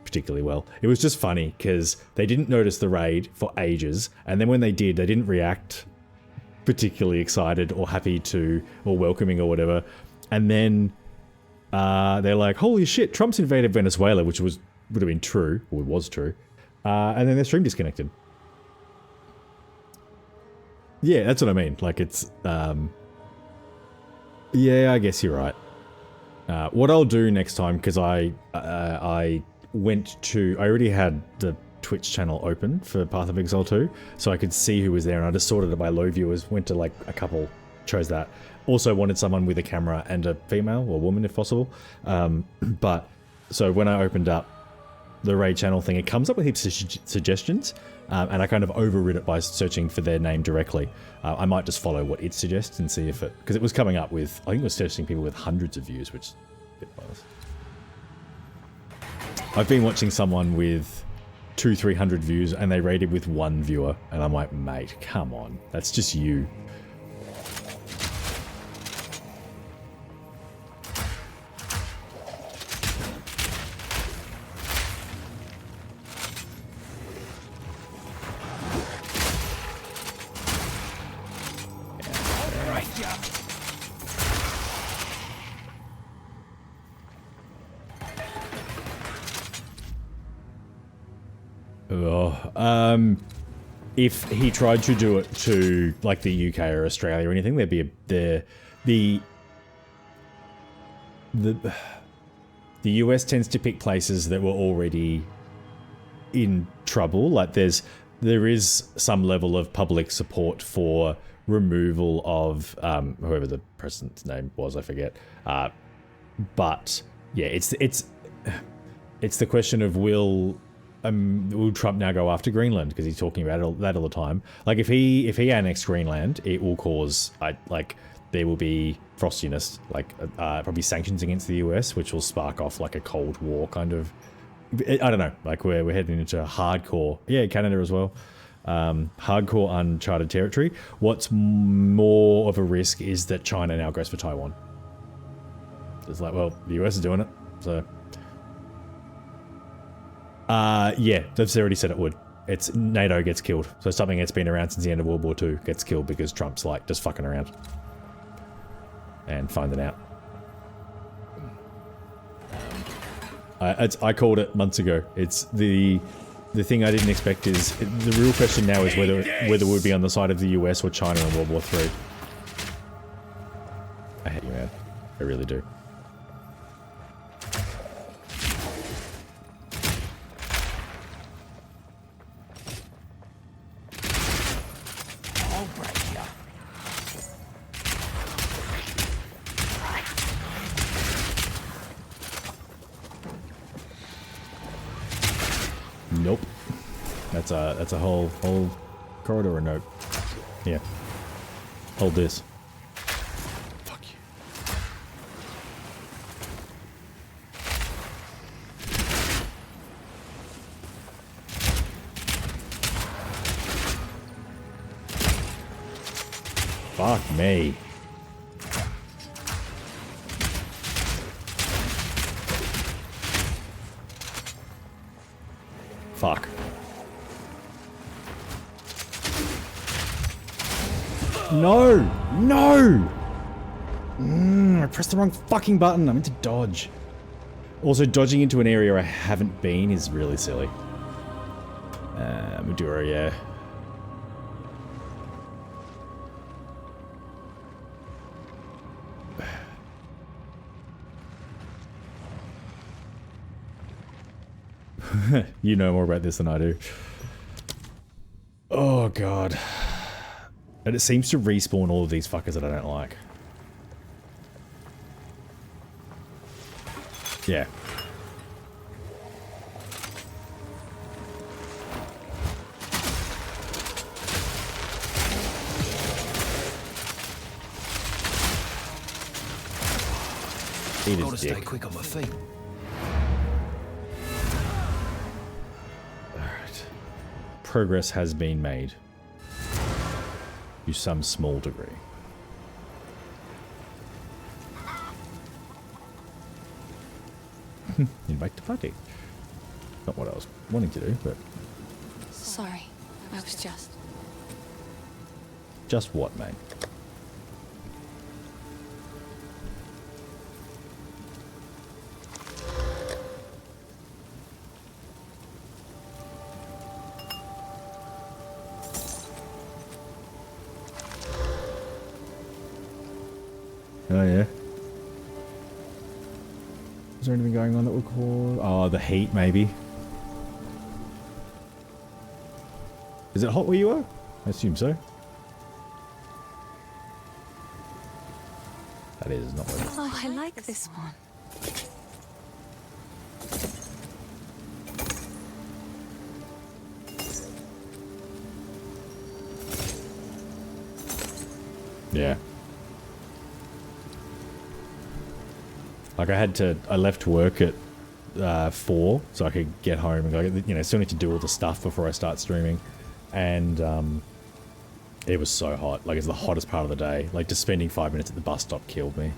particularly well. It was just funny because they didn't notice the raid for ages, and then when they did, they didn't react particularly excited or happy to or welcoming or whatever. And then they're like, "Holy shit! Trump's invaded Venezuela," which would have been true, or it was true. And then their stream disconnected. Yeah, that's what I mean. Like it's, yeah, I guess you're right. What I'll do next time, because I already had the Twitch channel open for Path of Exile 2, so I could see who was there, and I just sorted it by low viewers, went to like a couple, chose that. Also wanted someone with a camera and a female, or woman if possible. But, so when I opened up the raid channel thing, it comes up with heaps of suggestions, and I kind of overrid it by searching for their name directly. I might just follow what it suggests and see if it, because it was coming up with, I think it was suggesting people with hundreds of views, which is a bit biased. I've been watching someone with 200-300 views and they rated with 1 viewer, and I'm like, mate, come on, that's just you. If he tried to do it to like the UK or Australia or anything, there'd be the US tends to pick places that were already in trouble. Like there is some level of public support for removal of whoever the president's name was, I forget. But yeah, it's the question of will Trump now go after Greenland, because he's talking about that all the time. Like if he annexed Greenland, it will cause there will be frostiness, probably sanctions against the US, which will spark off like a Cold War kind of. I don't know. Like we're heading into hardcore. Yeah, Canada as well. Hardcore uncharted territory. What's more of a risk is that China now goes for Taiwan. It's like, well, the US is doing it, so. Yeah, they've already said it would. It's NATO gets killed. So something that's been around since the end of World War II gets killed because Trump's like just fucking around and finding out. I called it months ago. It's the thing I didn't expect is the real question now is whether we'd be on the side of the US or China in World War III. I hate you, man. I really do. Nope. That's a whole corridor note. Yeah. Hold this. Fuck you. Fuck me. Fuck. No! No! I pressed the wrong fucking button. I meant to dodge. Also, dodging into an area I haven't been is really silly. Maduro, yeah. You know more about this than I do. Oh god. And it seems to respawn all of these fuckers that I don't like. Yeah. Eat his Gotta stay dick. quick on my feet. Alright. Progress has been made. To some small degree. Invite the party. Not what I was wanting to do, but... Sorry, I was just... Just what, mate? Oh yeah. Is there anything going on that would cause... Oh, the heat, maybe. Is it hot where you are? I assume so. That is not what it is. Oh, I like this one. Yeah. Like I left work at 4, so I could get home and go, you know, still need to do all the stuff before I start streaming. And it was so hot. Like, it's the hottest part of the day. Like, just spending 5 minutes at the bus stop killed me.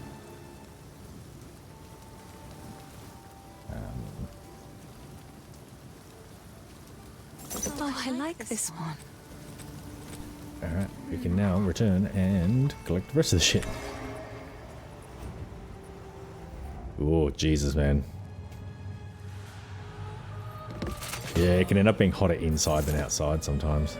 Oh, I like this one. Alright, we can now return and collect the rest of the shit. Oh, Jesus, man. Yeah, it can end up being hotter inside than outside sometimes.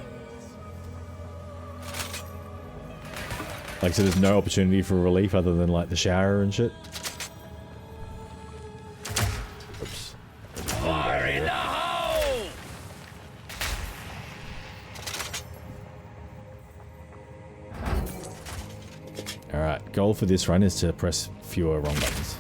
Like, so there's no opportunity for relief other than, like, the shower and shit. Oops. Fire in the hole! Alright, goal for this run is to press fewer wrong buttons.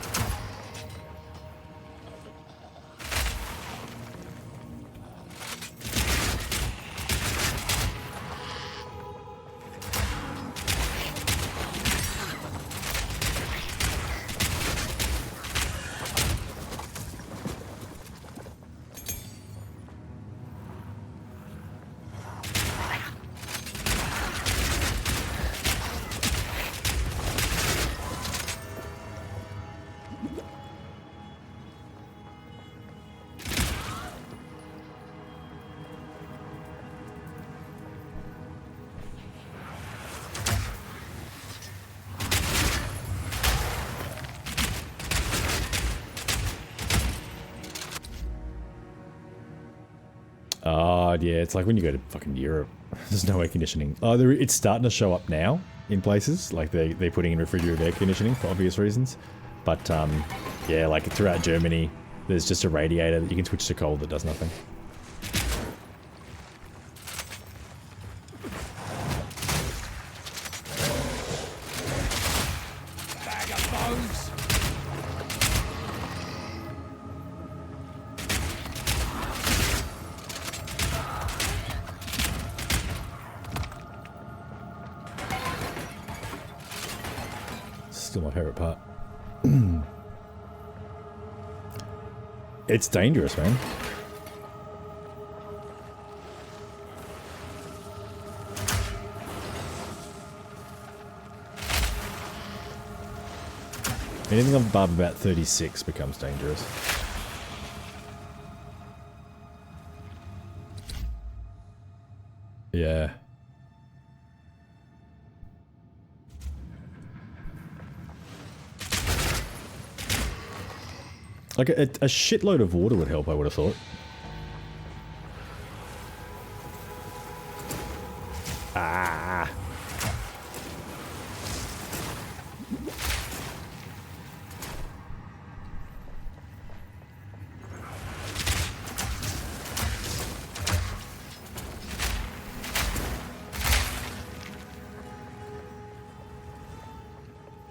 Yeah, it's like when you go to fucking Europe, there's no air conditioning. Oh, it's starting to show up now in places. Like they're putting in refrigerated air conditioning for obvious reasons. But yeah, like throughout Germany, there's just a radiator that you can switch to cold that does nothing. Bag of bones! Still my favorite part. It's dangerous, man. Anything above about 36 becomes dangerous. Yeah. Like a shitload of water would help, I would have thought. Ah.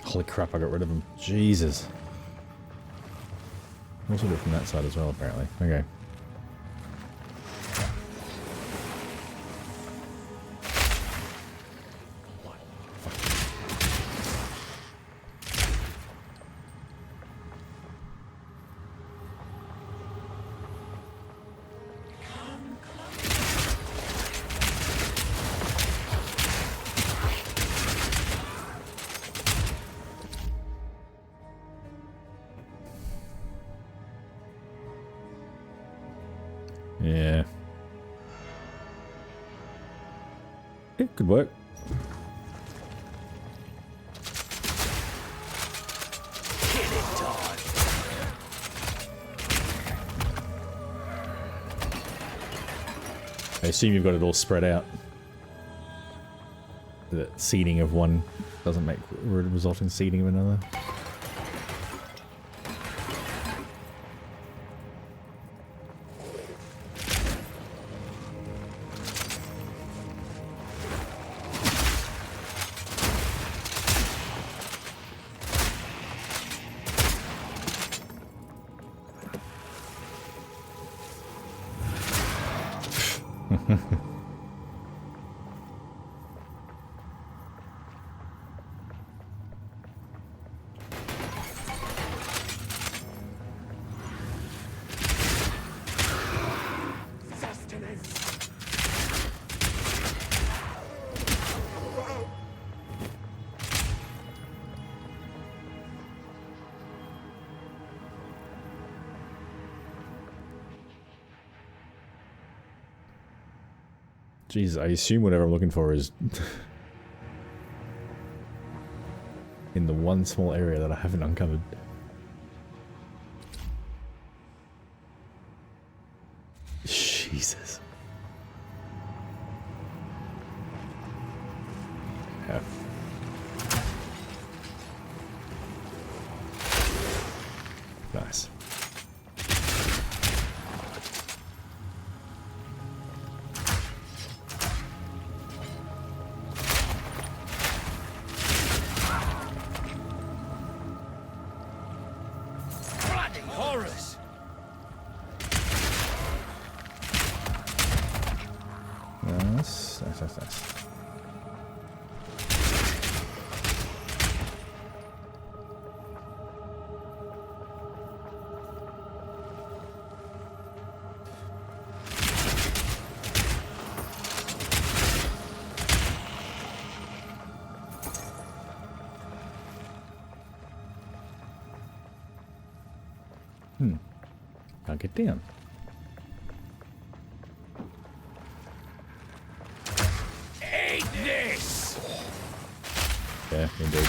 Holy crap, I got rid of him. Jesus. Also do it from that side as well, apparently. Okay. Yeah. It could work. I assume you've got it all spread out. The seeding of one doesn't result in seeding of another. Jesus, I assume whatever I'm looking for is in the one small area that I haven't uncovered. Jesus. Yeah. Nice. Bloody horrors! Nice. Nice. Can't get down. Eat this! Yeah, indeed.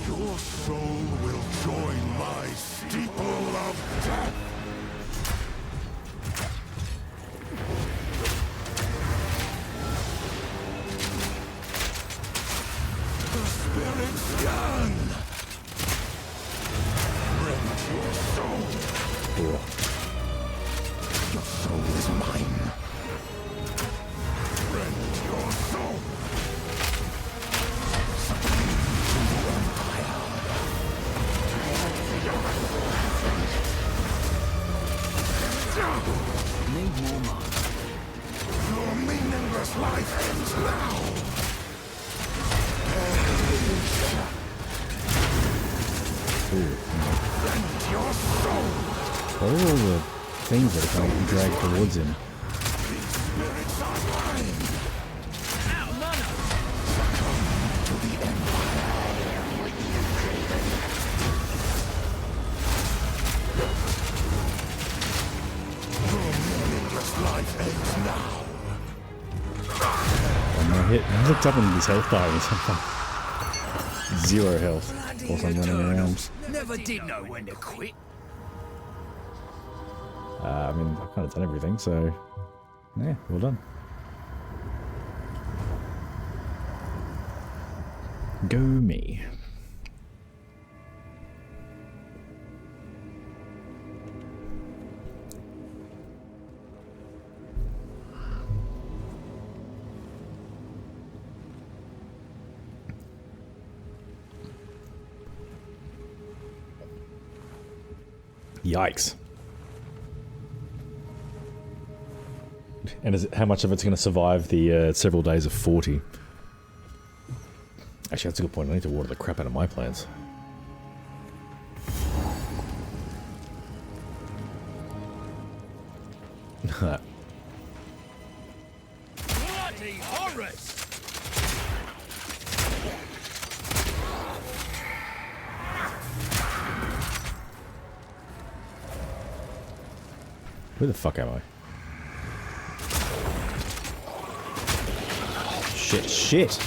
Your soul will join my steeple of death. The spirit's done. Rend your soul. Your soul is mine. Rend your soul. Need more money. Your meaningless life ends now. Rend your soul. What are all the things that are kind of dragged towards him? These spirits are mine. Out of money! Succumb to the Empire. Your meaningless life ends now. I looked up and his health bar was something. 0 health. Whilst I'm running around. Never did know when to quit. I mean, I've kind of done everything, so yeah, well done. Go me. Yikes. And how much of it's going to survive the several days of 40? Actually, that's a good point. I need to water the crap out of my plants. Bloody horrors! Where the fuck am I? Shit.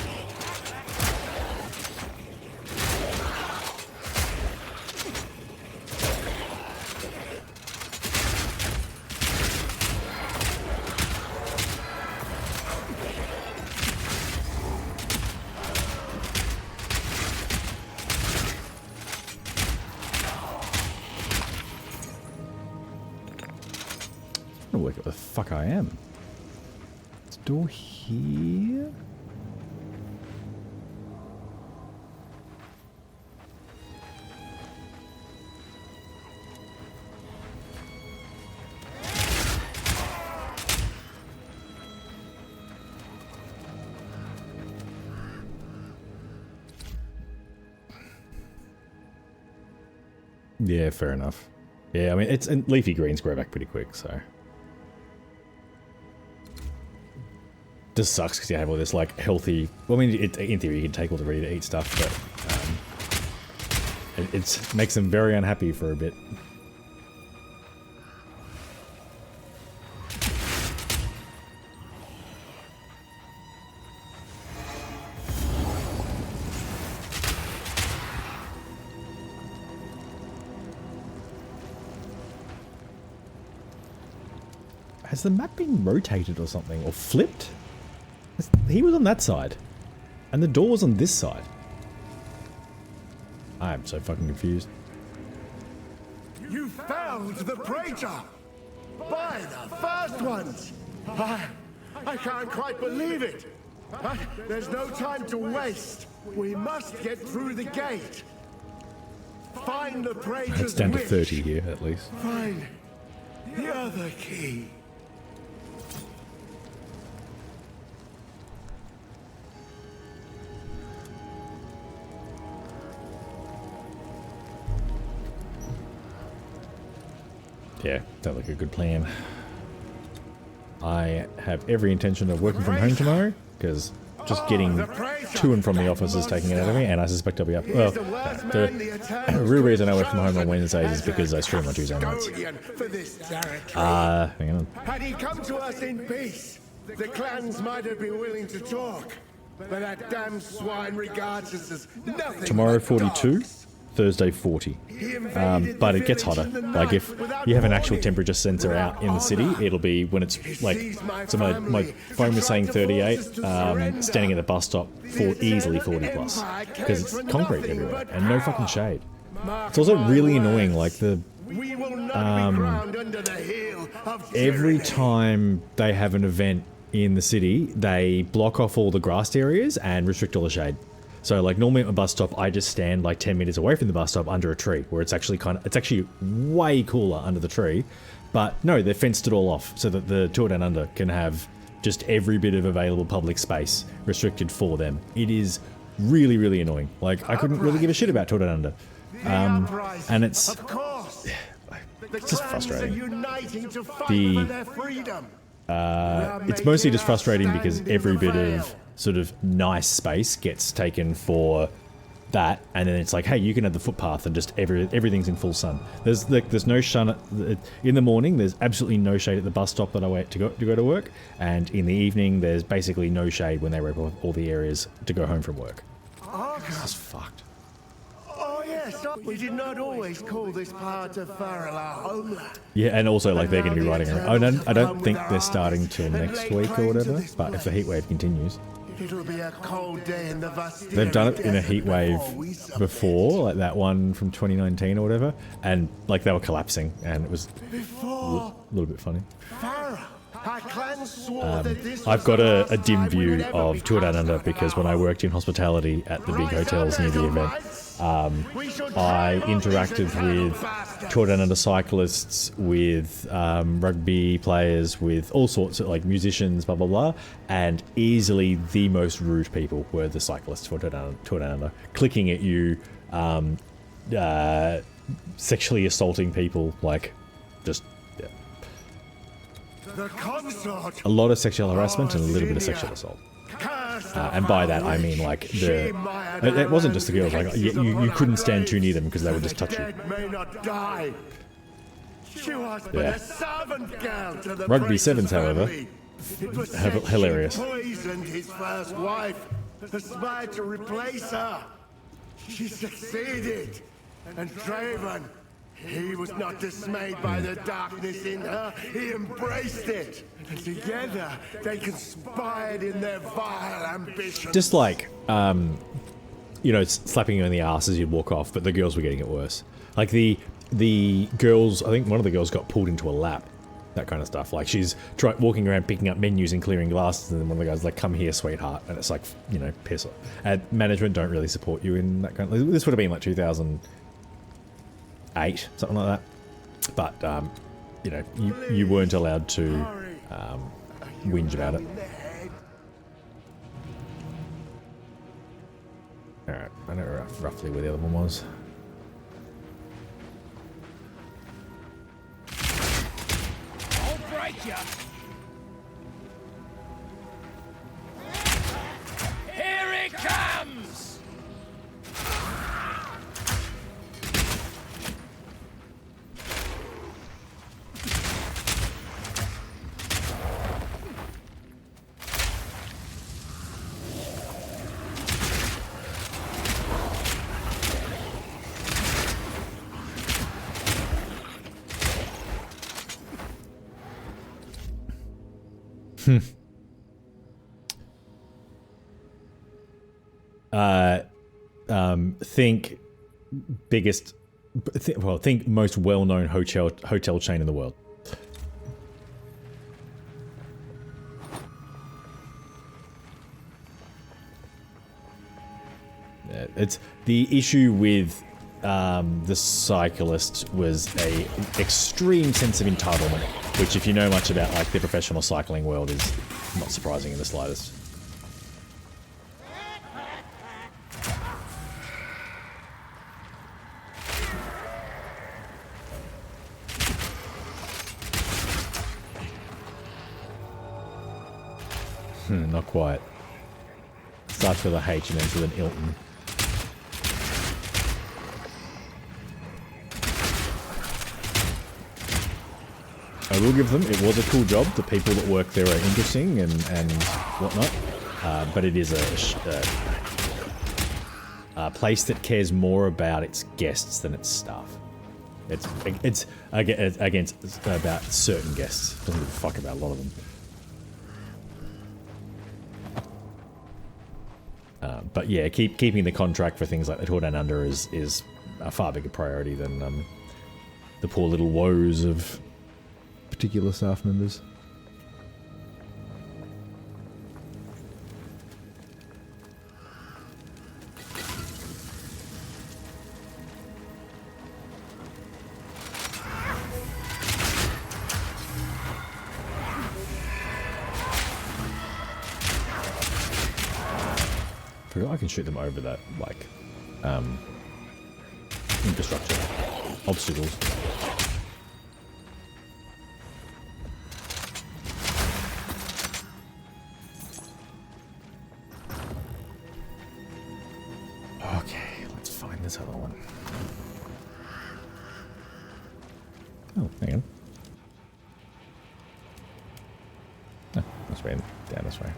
I'm gonna work out where the fuck I am. It's door here? Yeah, fair enough. Yeah, I mean, it's and leafy greens grow back pretty quick, so. Just sucks because you have all this, like, healthy... Well, I mean, in theory, you can take all the ready-to-eat stuff, but... it makes them very unhappy for a bit. Has the map been rotated or something? Or flipped? He was on that side. And the door was on this side. I am so fucking confused. You found the Praetor! By the first ones! I can't quite believe it! There's no time to waste. We must get through the gate. Find the Praetor's It's down to wish. 30 here, at least. Find the other key. Yeah, sounds like a good plan. I have every intention of working from home tomorrow, because just getting to and from the office is taking it out of me, and I suspect I'll be up. Well, the real reason I work from home on Wednesdays is because I stream on Tuesday nights. Hang on. Had he come to us in peace, the clans might have been willing to talk. But that damn swine regards us as nothing. Tomorrow but 42, dogs. Thursday 40. But it gets hotter. Like if you have an actual temperature sensor out in the city, it'll be when it's like, so my phone was saying 38, standing at the bus stop for easily 40 plus. Because it's concrete everywhere and no fucking shade. It's also really annoying, like every time they have an event in the city, they block off all the grassed areas and restrict all the shade. So like normally at a bus stop, I just stand like 10 meters away from the bus stop under a tree where it's actually it's actually way cooler under the tree. But no, they've fenced it all off so that the Tour Down Under can have just every bit of available public space restricted for them. It is really, really annoying. Like I couldn't really give a shit about Tour Down Under. And it's just frustrating. It's mostly just frustrating because every bit of sort of nice space gets taken for that, and then it's like, hey, you can have the footpath and just everything's in full sun. There's no sun in the morning. There's absolutely no shade at the bus stop that I wait to go to work, and in the evening there's basically no shade when they rip off all the areas to go home from work. This is fucked. Oh yes, we did not always call this part of Farrell our homeland. Yeah, and also like they're going to be riding around. I don't think they're starting till next week or whatever, but if the heat wave continues. It'll be a cold day in the Vastiri. They've done it in a heat wave before, like that one from 2019 or whatever, and like they were collapsing, and it was a little bit funny. I've got a dim view of Tour Down Under because when I worked in hospitality at the big hotels near the event, I interacted with Tour Down Under cyclists, with rugby players, with all sorts of like musicians, blah blah blah, and easily the most rude people were the cyclists for Tour Down Under, clicking at you, sexually assaulting people, like just yeah. A lot of sexual harassment and a little bit of sexual assault. And by that I mean like it wasn't just the girls, like you couldn't stand too near them because they would just touch you. Yeah. Rugby sevens, however, hilarious. Poisoned his first wife, aspired to replace her. She succeeded, and Draven, he was not dismayed by the darkness in her, he embraced it. And together, they conspired in their vile ambition. Just like, you know, slapping you in the ass as you'd walk off, but the girls were getting it worse. Like the girls, I think one of the girls got pulled into a lap. That kind of stuff. Like she's walking around picking up menus and clearing glasses, and then one of the guys like, come here, sweetheart. And it's like, you know, piss off. And management don't really support you in that kind of... This would have been like 2008, something like that. But, you know, you weren't allowed to whinge about it. Alright, I know roughly where the other one was. ya! Here it comes! Think biggest, think most well-known hotel chain in the world. It's the issue with the cyclist was a extreme sense of entitlement, which, if you know much about like the professional cycling world, is not surprising in the slightest. Not quite. Starts with a H and ends with an Ilton. I will give them, it was a cool job. The people that work there are interesting and whatnot. But it is a place that cares more about its guests than its staff. It's against about certain guests. Doesn't give a fuck about a lot of them. But yeah, keeping the contract for things like the Tour Down Under is a far bigger priority than the poor little woes of particular staff members. I forgot I can shoot them over that, like, infrastructure. Obstacles. Okay, let's find this other one. Oh, hang on. No, must be down this way.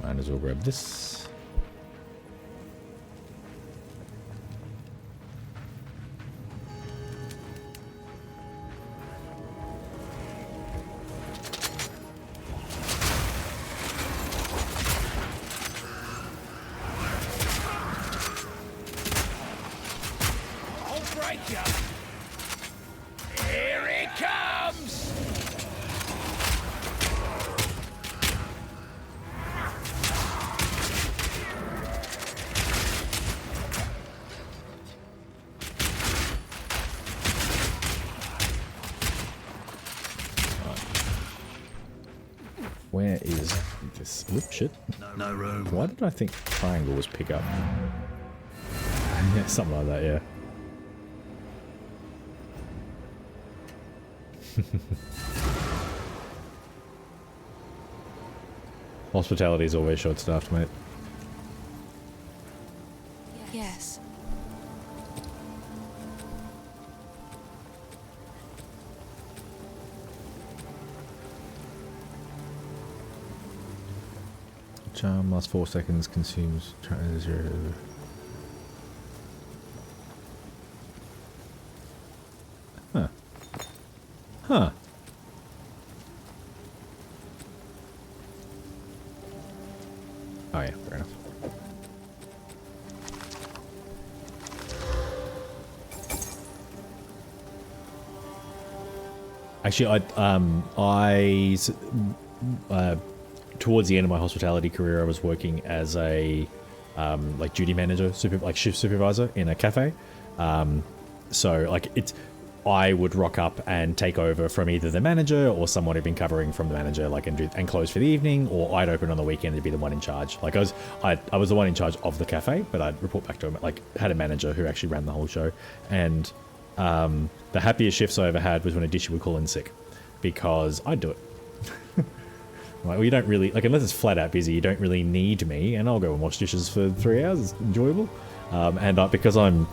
Might as well grab this. I'll break ya! Here it comes! Where is this? Whoop, shit. No room. Why did I think triangle was pick up? Yeah, something like that, yeah. Hospitality is always short-staffed, mate. Yes. Charm lasts 4 seconds, consumes 0. Huh. Huh. Oh yeah, fair enough. Actually, towards the end of my hospitality career, I was working as a like duty manager, like shift supervisor in a cafe. So like I would rock up and take over from either the manager or someone who'd been covering from the manager, like and close for the evening, or I'd open on the weekend to be the one in charge. Like I was the one in charge of the cafe, but I'd report back to him. Like had a manager who actually ran the whole show, and the happiest shifts I ever had was when a dishy would call in sick, because I'd do it. Like, well, you don't really, like, unless it's flat out busy, you don't really need me, and I'll go and wash dishes for 3 hours. It's enjoyable, and because I'm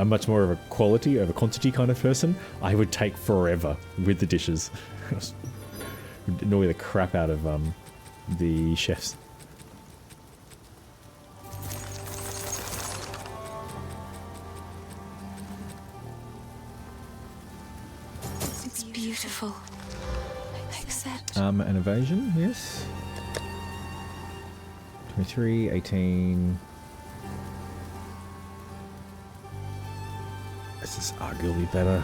much more of a quality over quantity kind of person, I would take forever with the dishes. It would annoy the crap out of the chefs. It's beautiful. Except... An evasion, yes. 23, 18... This is arguably better.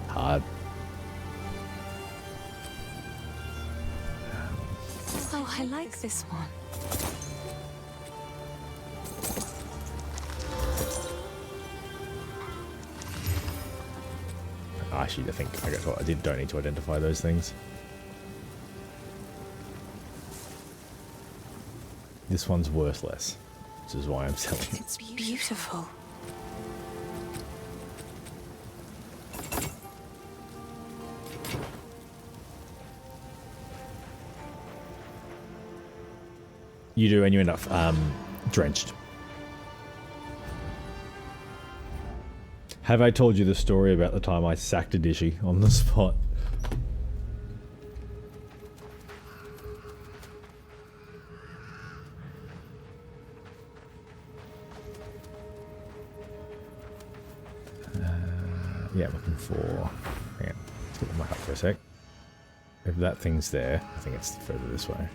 Hard. Oh, I like this one. Actually, I think I don't need to identify those things. This one's worthless, which is why I'm selling it. It's beautiful. You do, and you end up drenched. Have I told you the story about the time I sacked a dishy on the spot? Yeah, I'm looking for... Hang on, let's get my up for a sec. If that thing's there, I think it's further this way.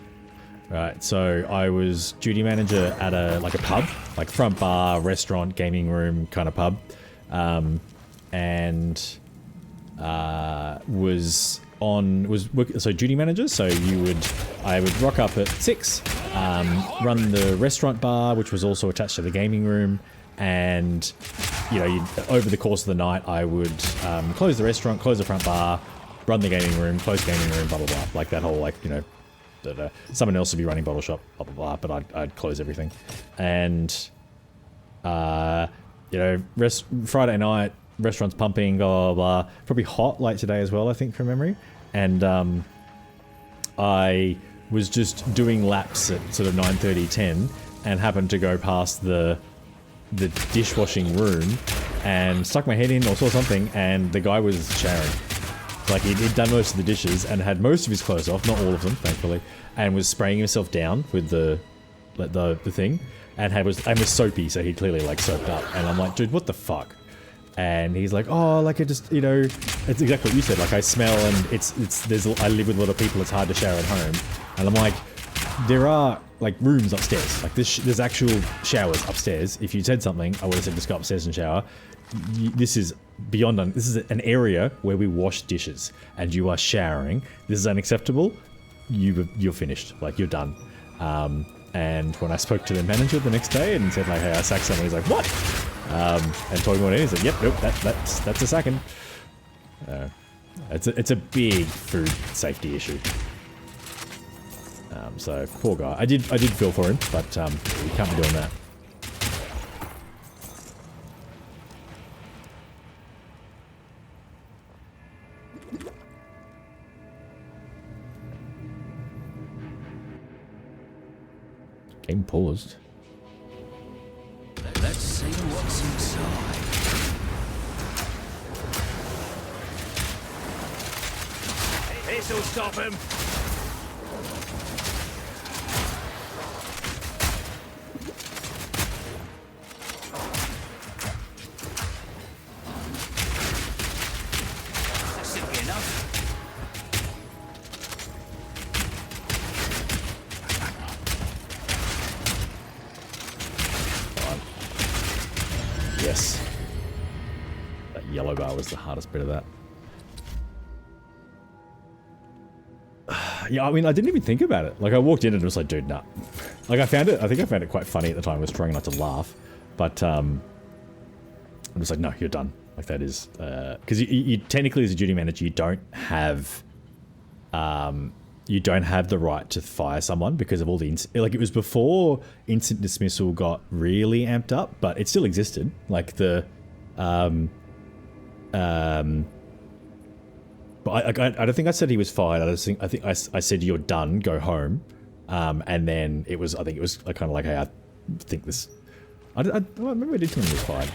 Right, so I was duty manager at a pub, like front bar, restaurant, gaming room kind of pub. So duty manager, so I would rock up at 6, run the restaurant bar, which was also attached to the gaming room, and over the course of the night I would close the restaurant, close the front bar, run the gaming room, close gaming room, blah blah blah, like that whole someone else would be running bottle shop, blah blah blah, but I'd close everything, and Friday night, restaurants pumping, blah, blah, blah. Probably hot like today as well, I think, from memory. And I was just doing laps at sort of 9:30, 10, and happened to go past the dishwashing room and stuck my head in or saw something, and the guy was showering. Like, he'd done most of the dishes and had most of his clothes off, not all of them, thankfully, and was spraying himself down with the thing. And was soapy, so he clearly like soaped up. And I'm like, dude, what the fuck? And he's like, oh, like I just, it's exactly what you said. Like I smell, and I live with a lot of people. It's hard to shower at home. And I'm like, there are like rooms upstairs. Like there's actual showers upstairs. If you said something, I would have said just go upstairs and shower. This is beyond. This is an area where we wash dishes, and you are showering. This is unacceptable. You're finished. Like you're done. And when I spoke to the manager the next day and said like, hey, I sacked someone, he's like, what? And told me what it is. He's like, yep, nope, that's a sacking. It's a big food safety issue. So poor guy. I did feel for him, but you can't be doing that. Game paused. Let's see what's inside. This'll stop him. That should be enough. bar was the hardest bit of that. Yeah, I mean, I didn't even think about it. Like, I walked in and it was like, dude, nah. Like, I think I found it quite funny at the time. I was trying not to laugh. But, I'm just like, no, you're done. Like, that is, because you technically, as a duty manager, you don't have the right to fire someone because of all the, like, it was before instant dismissal got really amped up, but it still existed. Like, the, but I don't think I said he was fired. I think I said you're done, go home, and then I think it was kind of like, hey, I think this. I remember I did tell him he was fired.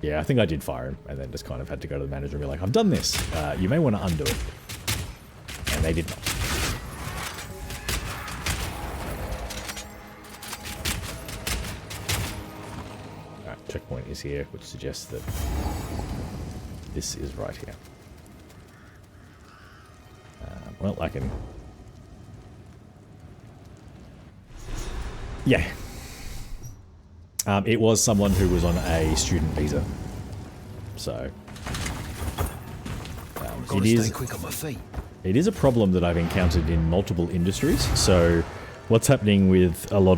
Yeah, I think I did fire him, and then just kind of had to go to the manager and be like, I've done this. You may want to undo it, and they did not. Checkpoint is here, which suggests that this is right here. Well, I can... Yeah. It was someone who was on a student visa. So... It is a problem that I've encountered in multiple industries. So, what's happening with a lot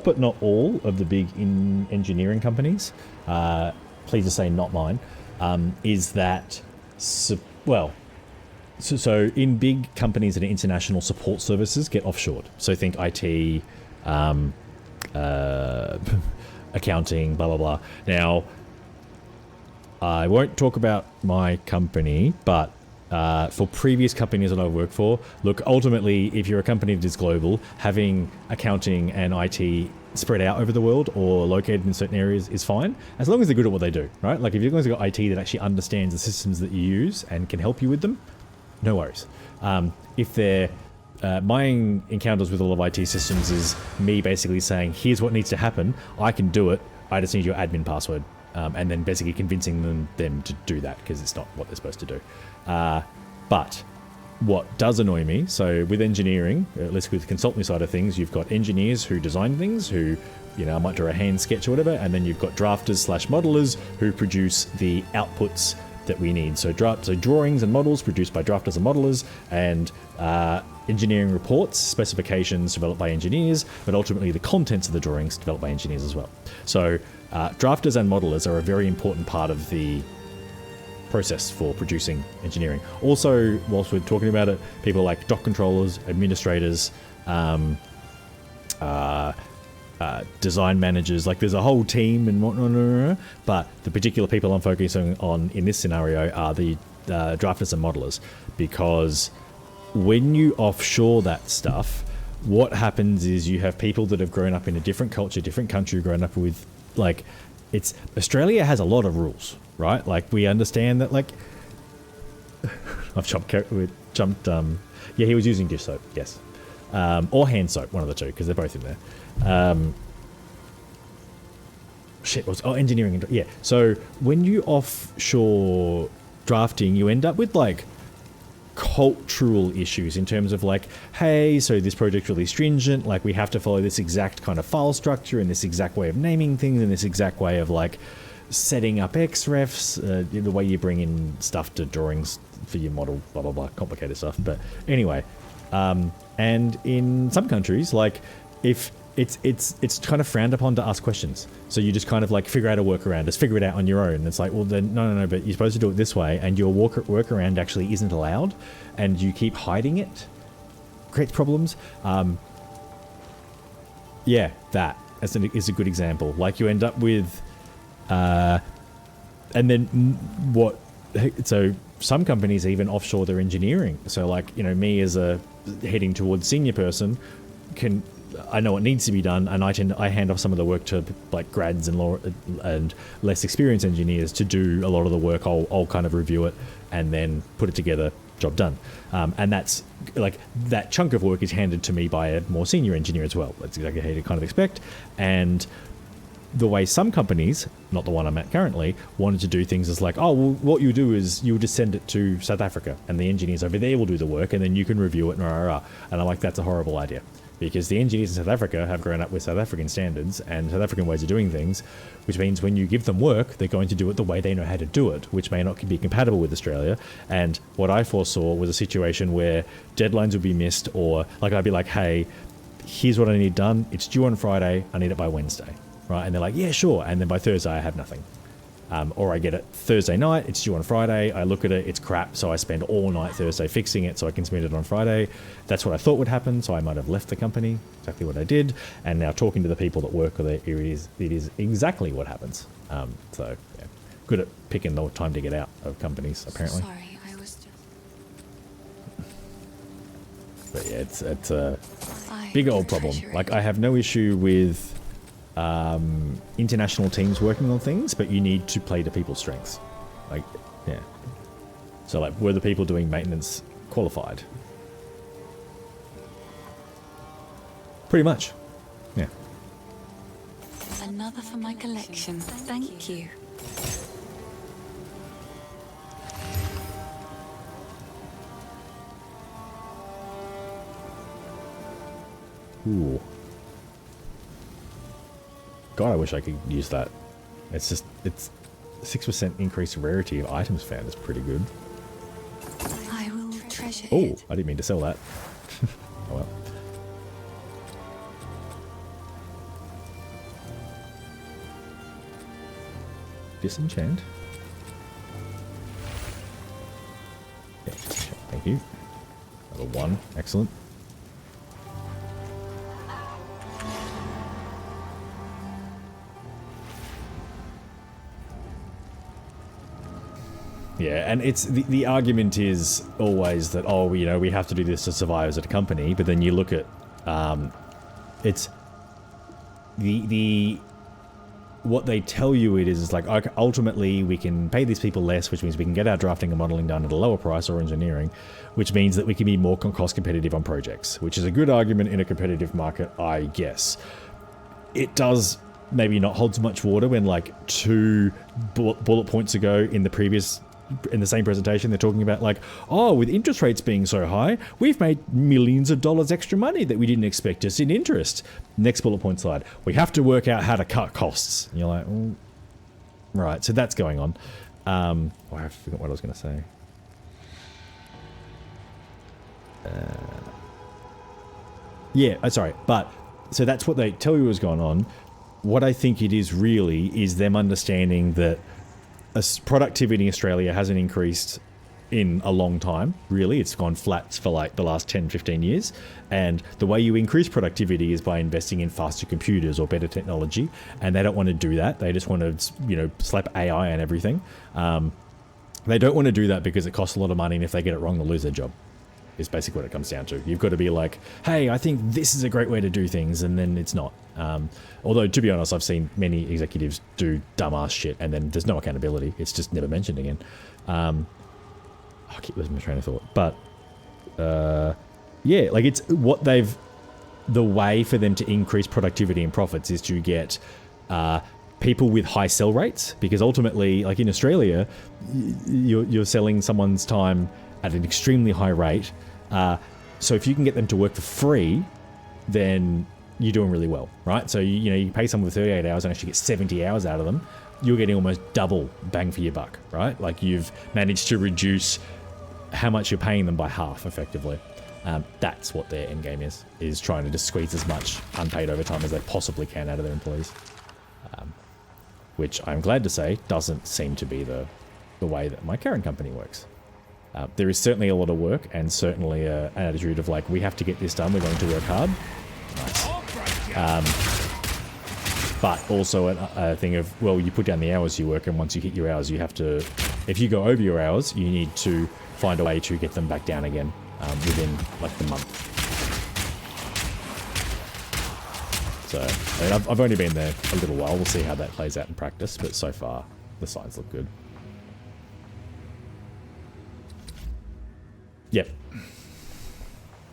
but not all of the big engineering companies, please to say not mine, is that, so in big companies that are international, support services get offshored. So think IT, accounting, blah, blah, blah. Now, I won't talk about my company, but for previous companies that I've worked for, look, ultimately, if you're a company that is global, having accounting and IT spread out over the world or located in certain areas is fine, as long as they're good at what they do, right? Like, if you've got IT that actually understands the systems that you use and can help you with them, no worries. If they're... my encounters with all of IT systems is me basically saying, here's what needs to happen, I can do it, I just need your admin password. And then basically convincing them to do that, because it's not what they're supposed to do. But what does annoy me, so with engineering, at least with the consultancy side of things, you've got engineers who design things, who, you know, might draw a hand sketch or whatever, and then you've got drafters / modelers who produce the outputs that we need. So drawings and models produced by drafters and modelers, and engineering reports, specifications developed by engineers, but ultimately the contents of the drawings developed by engineers as well. So drafters and modelers are a very important part of the process for producing engineering. Also, whilst we're talking about it, people like dock controllers, administrators, design managers, like there's a whole team and whatnot, but the particular people I'm focusing on in this scenario are the drafters and modelers, because when you offshore that stuff, what happens is you have people that have grown up in a different culture, different country, grown up with, like, Australia has a lot of rules, right? Like, we understand that, like, I've jumped, yeah, he was using dish soap, yes. Or hand soap, one of the two, because they're both in there. Engineering, yeah. So when you offshore drafting, you end up with, like, cultural issues in terms of, like, hey, so this project's really stringent, like, we have to follow this exact kind of file structure and this exact way of naming things and this exact way of, like, setting up XREFs, the way you bring in stuff to drawings for your model, blah, blah, blah, complicated stuff. But anyway, and in some countries, like, if it's kind of frowned upon to ask questions. So you just kind of, like, figure out a workaround, just figure it out on your own. It's like, well, then, no, but you're supposed to do it this way, and your workaround actually isn't allowed, and you keep hiding it. Creates problems. Yeah, that is a good example. Like, you end up with, and then so some companies even offshore their engineering. So, like, you know, me as a heading towards senior person I know what needs to be done, and I hand off some of the work to, like, grads and less experienced engineers to do a lot of the work. I'll kind of review it and then put it together, job done. And that's, like, that chunk of work is handed to me by a more senior engineer as well. That's exactly how you kind of expect. And the way some companies, not the one I'm at currently, wanted to do things is like, oh, well, what you do is you'll just send it to South Africa, and the engineers over there will do the work, and then you can review it, and I'm like, that's a horrible idea. because the engineers in South Africa have grown up with South African standards and South African ways of doing things, which means when you give them work, they're going to do it the way they know how to do it, which may not be compatible with Australia. And what I foresaw was a situation where deadlines would be missed, or like I'd be like, hey, here's what I need done. It's due on Friday. I need it by Wednesday, right? And they're like, yeah, sure. And then by Thursday, I have nothing. Or I get it Thursday night, it's due on Friday, I look at it, it's crap, so I spend all night Thursday fixing it so I can submit it on Friday. That's what I thought would happen, so I might have left the company, exactly what I did, and now talking to the people that work with it, it is exactly what happens. So, yeah, good at picking the time to get out of companies, apparently. Sorry, I was just... But yeah, it's a big old problem. Like, I have no issue with international teams working on things, but you need to play to people's strengths. Like, yeah. So, like, were the people doing maintenance qualified? Pretty much. Yeah. Another for my collection. Thank you. Ooh. God, I wish I could use that. It's just, it's 6% increased rarity of items found is pretty good. I will treasure Oh, it. I didn't mean to sell that. Oh well. Disenchant. Yeah, disenchant. Thank you. Another 1. Excellent. Yeah, and it's the argument is always that, oh, you know, we have to do this to survive as a company, but then you look at it's the what they tell you it is like, okay, ultimately we can pay these people less, which means we can get our drafting and modeling done at a lower price, or engineering, which means that we can be more cost competitive on projects, which is a good argument in a competitive market, I guess. It does maybe not hold so much water when, like, 2 bullet points ago in the same presentation, they're talking about, like, oh, with interest rates being so high, we've made millions of dollars extra money that we didn't expect just in interest. Next bullet point slide. We have to work out how to cut costs. And you're like, well, right, so that's going on. Oh, I forgot what I was going to say. Yeah, sorry, but so that's what they tell you is going on. What I think it is really is them understanding that productivity in Australia hasn't increased in a long time, really. It's gone flat for like the last 10, 15 years. And the way you increase productivity is by investing in faster computers or better technology. And they don't want to do that. They just want to, you know, slap AI on everything. They don't want to do that because it costs a lot of money, and if they get it wrong, they'll lose their job. Is basically what it comes down to. You've got to be like, hey, I think this is a great way to do things, and then it's not. Although, to be honest, I've seen many executives do dumbass shit, and then there's no accountability. It's just never mentioned again. I keep losing my train of thought. But, yeah, like, it's what they've... The way for them to increase productivity and profits is to get people with high sell rates, because ultimately, like in Australia, you're selling someone's time at an extremely high rate. So if you can get them to work for free, then you're doing really well, right? So, you know, you pay someone for 38 hours and actually get 70 hours out of them, you're getting almost double bang for your buck, right? Like, you've managed to reduce how much you're paying them by half, effectively. That's what their end game is trying to just squeeze as much unpaid overtime as they possibly can out of their employees. Which I'm glad to say doesn't seem to be the way that my current company works. There is certainly a lot of work, and certainly an attitude of like, we have to get this done, we're going to work hard. Nice. But also a thing of, well, you put down the hours you work, and once you hit your hours, you have to, if you go over your hours, you need to find a way to get them back down again within like the month. So, I mean, I've only been there a little while, we'll see how that plays out in practice, but so far the signs look good. Yep.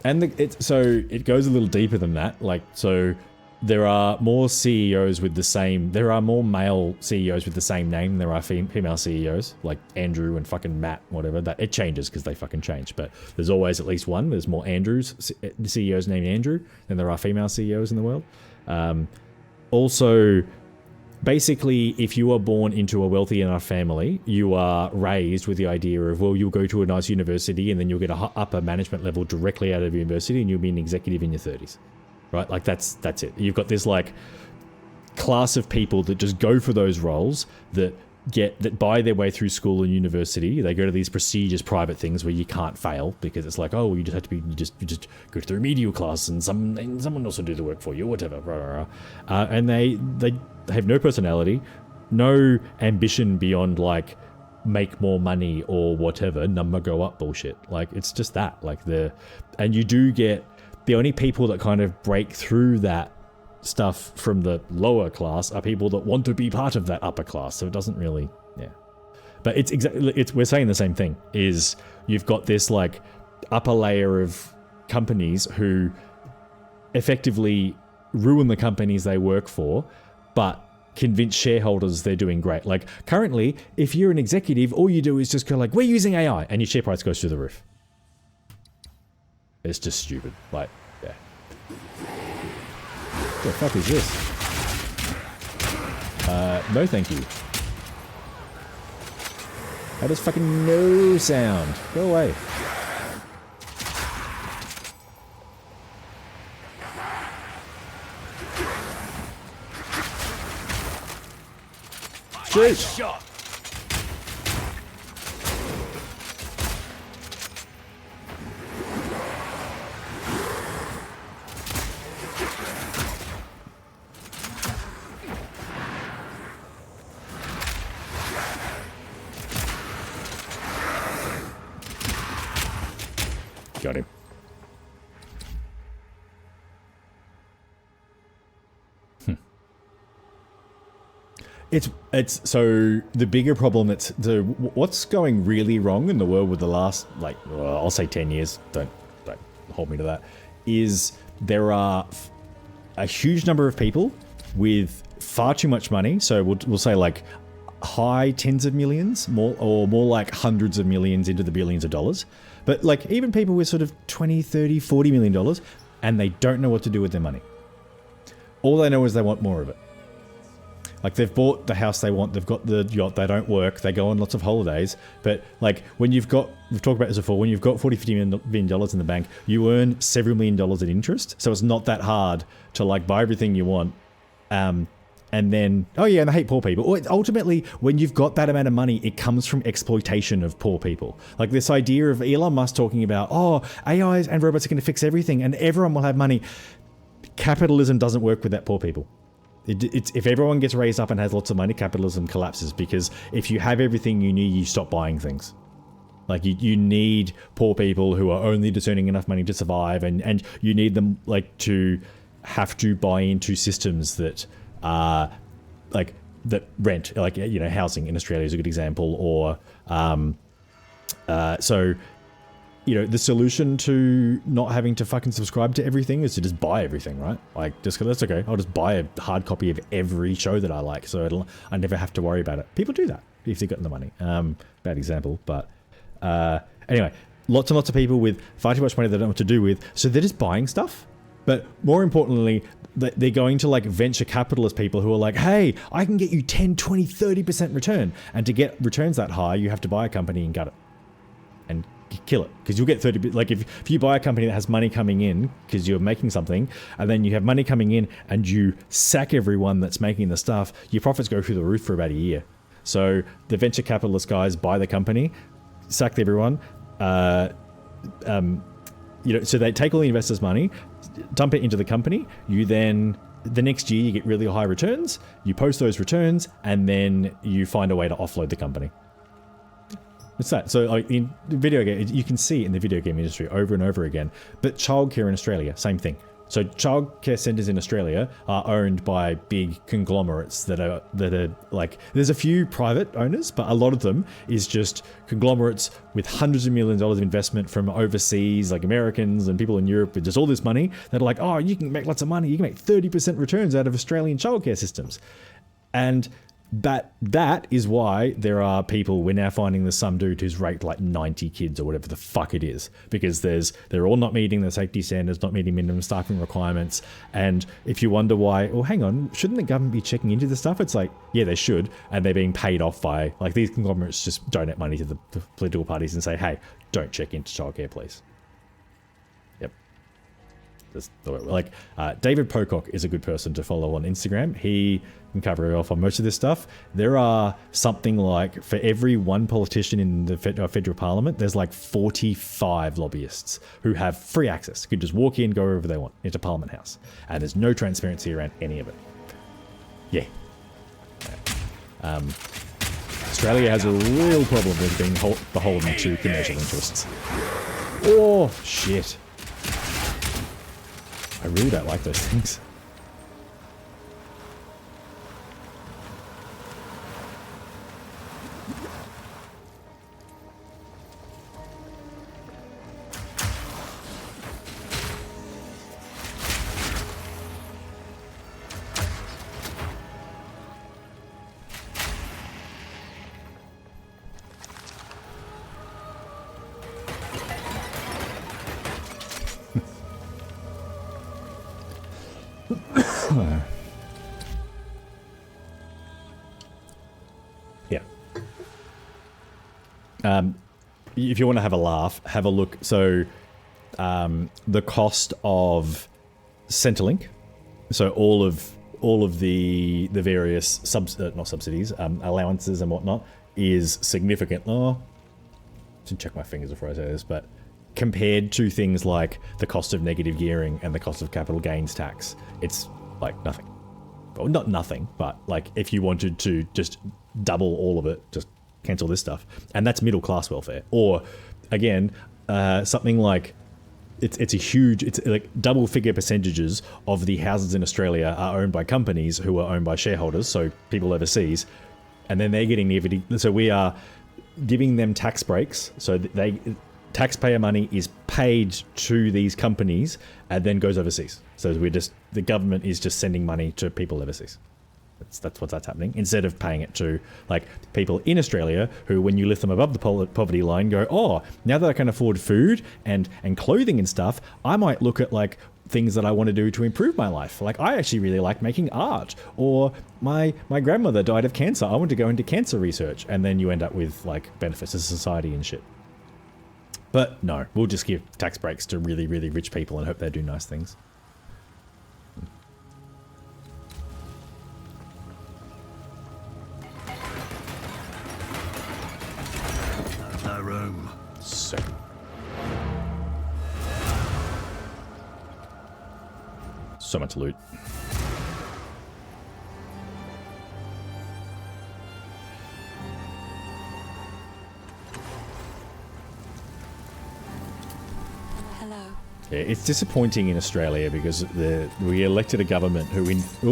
And so it goes a little deeper than that. Like, so there are more CEOs with the same. There are more male CEOs with the same name than there are female CEOs, like Andrew and fucking Matt, whatever. That it changes because they fucking change. But there's always at least one. There's more Andrews, CEOs named Andrew, than there are female CEOs in the world. Also, basically, if you are born into a wealthy enough family, you are raised with the idea of, well, you'll go to a nice university and then you'll get a upper management level directly out of university and you'll be an executive in your 30s. Right? Like, that's it. You've got this, like, class of people that just go for those roles that buy their way through school and university. They go to these prestigious private things where you can't fail because it's like, oh, you just have to be, you just go to the remedial class and someone else will do the work for you, whatever. And they have no personality, no ambition beyond, like, make more money or whatever, number go up bullshit. Like, it's just that. Like, and you do get the only people that kind of break through that stuff from the lower class are people that want to be part of that upper class. So it doesn't really, yeah. But it's exactly, we're saying the same thing, is you've got this, like, upper layer of companies who effectively ruin the companies they work for, but convince shareholders they're doing great. Like, currently, if you're an executive, all you do is just go like, we're using AI, and your share price goes through the roof. It's just stupid. Like, yeah. What the fuck is this? No thank you. That is fucking no sound. Go away. Shoot! Shot. Got him. It's so the bigger problem what's going really wrong in the world with the last, like, I'll say 10 years, don't hold me to that, is there are a huge number of people with far too much money. So we'll say, like, high tens of millions, more like hundreds of millions into the billions of dollars. But, like, even people with sort of 20, 30, 40 million dollars, and they don't know what to do with their money. All they know is they want more of it. Like, they've bought the house they want, they've got the yacht, they don't work, they go on lots of holidays. But, like, when we've talked about this before, when you've got $40, $50 million in the bank, you earn several $1 million in interest. So it's not that hard to, like, buy everything you want. And then, oh yeah, and I hate poor people. Ultimately, when you've got that amount of money, it comes from exploitation of poor people. Like, this idea of Elon Musk talking about, oh, AIs and robots are going to fix everything and everyone will have money. Capitalism doesn't work without poor people. If everyone gets raised up and has lots of money, capitalism collapses, because if you have everything you need, you stop buying things. Like, you need poor people who are only just earning enough money to survive, and you need them, like, to have to buy into systems that like, that rent, like, you know, housing in Australia is a good example, or so, you know, the solution to not having to fucking subscribe to everything is to just buy everything, right? Like, just that's okay. I'll just buy a hard copy of every show that I like, so I never have to worry about it. People do that if they've got the money. Bad example, but anyway, lots and lots of people with far too much money they don't know what to do with, so they're just buying stuff. But more importantly, they're going to, like, venture capitalist people who are like, hey, I can get you 10, 20, 30% return. And to get returns that high, you have to buy a company and gut it. And kill it. Because you'll get 30, like, if you buy a company that has money coming in because you're making something, and then you have money coming in and you sack everyone that's making the stuff, your profits go through the roof for about a year. So the venture capitalist guys buy the company, sack everyone, you know, so they take all the investors' money, dump it into the company. You then, the next year, you get really high returns. You post those returns, and then you find a way to offload the company. It's that. So, like, in the video game, you can see it in the video game industry over and over again. But childcare in Australia, same thing. So childcare centres in Australia are owned by big conglomerates that are like, there's a few private owners, but a lot of them is just conglomerates with hundreds of millions of dollars of investment from overseas, like Americans and people in Europe with just all this money that are like, oh, you can make lots of money. You can make 30% returns out of Australian childcare systems. And that is why there are people, we're now finding there's some dude who's raped like 90 kids or whatever the fuck it is, because they're all not meeting the safety standards, not meeting minimum staffing requirements. And if you wonder why, well, hang on, shouldn't the government be checking into this stuff? It's like, yeah, they should. And they're being paid off by, like, these conglomerates just donate money to the political parties and say, hey, don't check into childcare, please. Yep. Like, David Pocock is a good person to follow on Instagram. He can cover it off on most of this stuff. There are something like, for every one politician in the federal parliament, there's like 45 lobbyists who have free access, could just walk in, go wherever they want into Parliament House, and there's no transparency around any of it. Yeah. Australia has a real problem with being beholden to commercial interests. Oh shit. I really don't like those things. If you want to have a laugh, have a look. So the cost of Centrelink, so all of the various not subsidies, allowances and whatnot, is significant. Oh, to check my fingers before I say this, but compared to things like the cost of negative gearing and the cost of capital gains tax, it's like nothing. Well, not nothing, but like if you wanted to just double all of it, just cancel this stuff, and that's middle class welfare. Or again, something like it's like double figure percentages of the houses in Australia are owned by companies who are owned by shareholders, so people overseas, and then they're getting the, so we are giving them tax breaks, so they taxpayer money is paid to these companies and then goes overseas. So the government is just sending money to people overseas. That's happening, instead of paying it to like people in Australia who, when you lift them above the poverty line, go, oh, now that I can afford food and clothing and stuff, I might look at like things that I want to do to improve my life. Like, I actually really like making art, or my grandmother died of cancer, I want to go into cancer research, and then you end up with like benefits to society and shit. But no, we'll just give tax breaks to really, really rich people and hope they do nice things. No room. So. So much loot. Hello. Yeah, it's disappointing in Australia because we elected a government who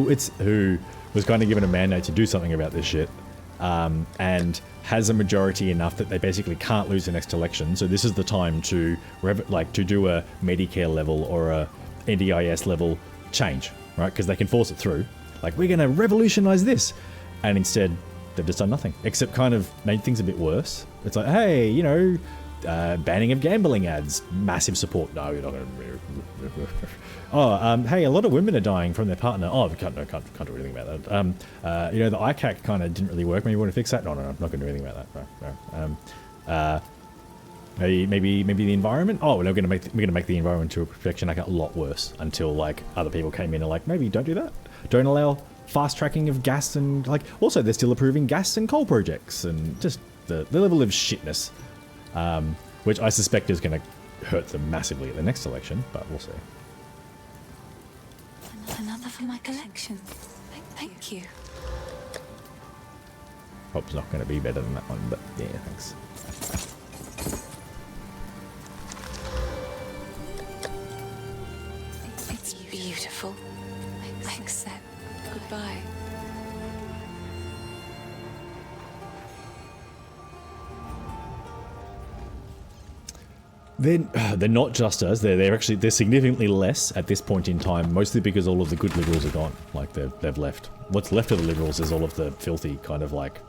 was kind of given a mandate to do something about this shit, and has a majority enough that they basically can't lose the next election. So this is the time to do a Medicare level or a NDIS level change, right? Because they can force it through. Like, we're going to revolutionize this, and instead they've just done nothing except kind of made things a bit worse. It's like, hey, you know, banning of gambling ads, massive support. No, you're not going to. Hey, a lot of women are dying from their partner. Oh, we can't do anything about that. You know, the ICAC kind of didn't really work. Maybe you want to fix that? No, I'm not going to do anything about that. No. Maybe the environment. Oh, we're going to make the Environmental Protection Act a lot worse until like other people came in and like, maybe don't do that. Don't allow fast tracking of gas, and like also they're still approving gas and coal projects, and just the level of shitness. Which I suspect is going to hurt them massively at the next election, but we'll see. Another for my collection. Thank you. Hope it's not going to be better than that one, but yeah, thanks. It's beautiful. I accept. Goodbye. They're not just us. They're significantly less at this point in time, mostly because all of the good liberals are gone. Like they've left. What's left of the liberals is all of the filthy kind of like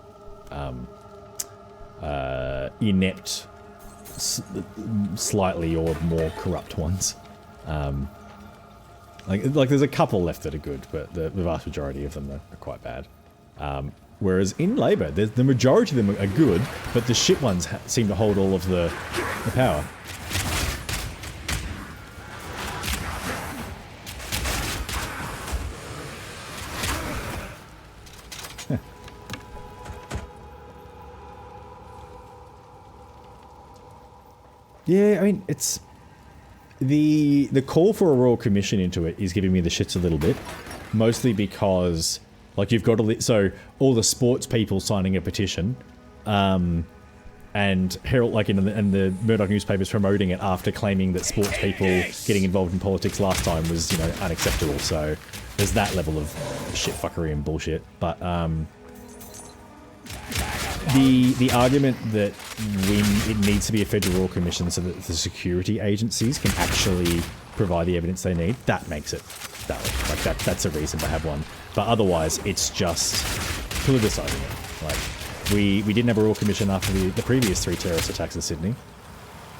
inept, slightly or more corrupt ones. Like there's a couple left that are good, but the vast majority of them are quite bad. Whereas in Labour, the majority of them are good, but the shit ones seem to hold all of the power. Yeah, I mean, it's the call for a royal commission into it is giving me the shits a little bit, mostly because like you've got so all the sports people signing a petition, and Herald and the Murdoch newspapers promoting it after claiming that sports people getting involved in politics last time was unacceptable. So there's that level of shit fuckery and bullshit, but the argument that it needs to be a federal royal commission so that the security agencies can actually provide the evidence they need, that makes it valid. Like that's a reason to have one. But otherwise, it's just politicising it. Like we didn't have a royal commission after the previous 3 terrorist attacks in Sydney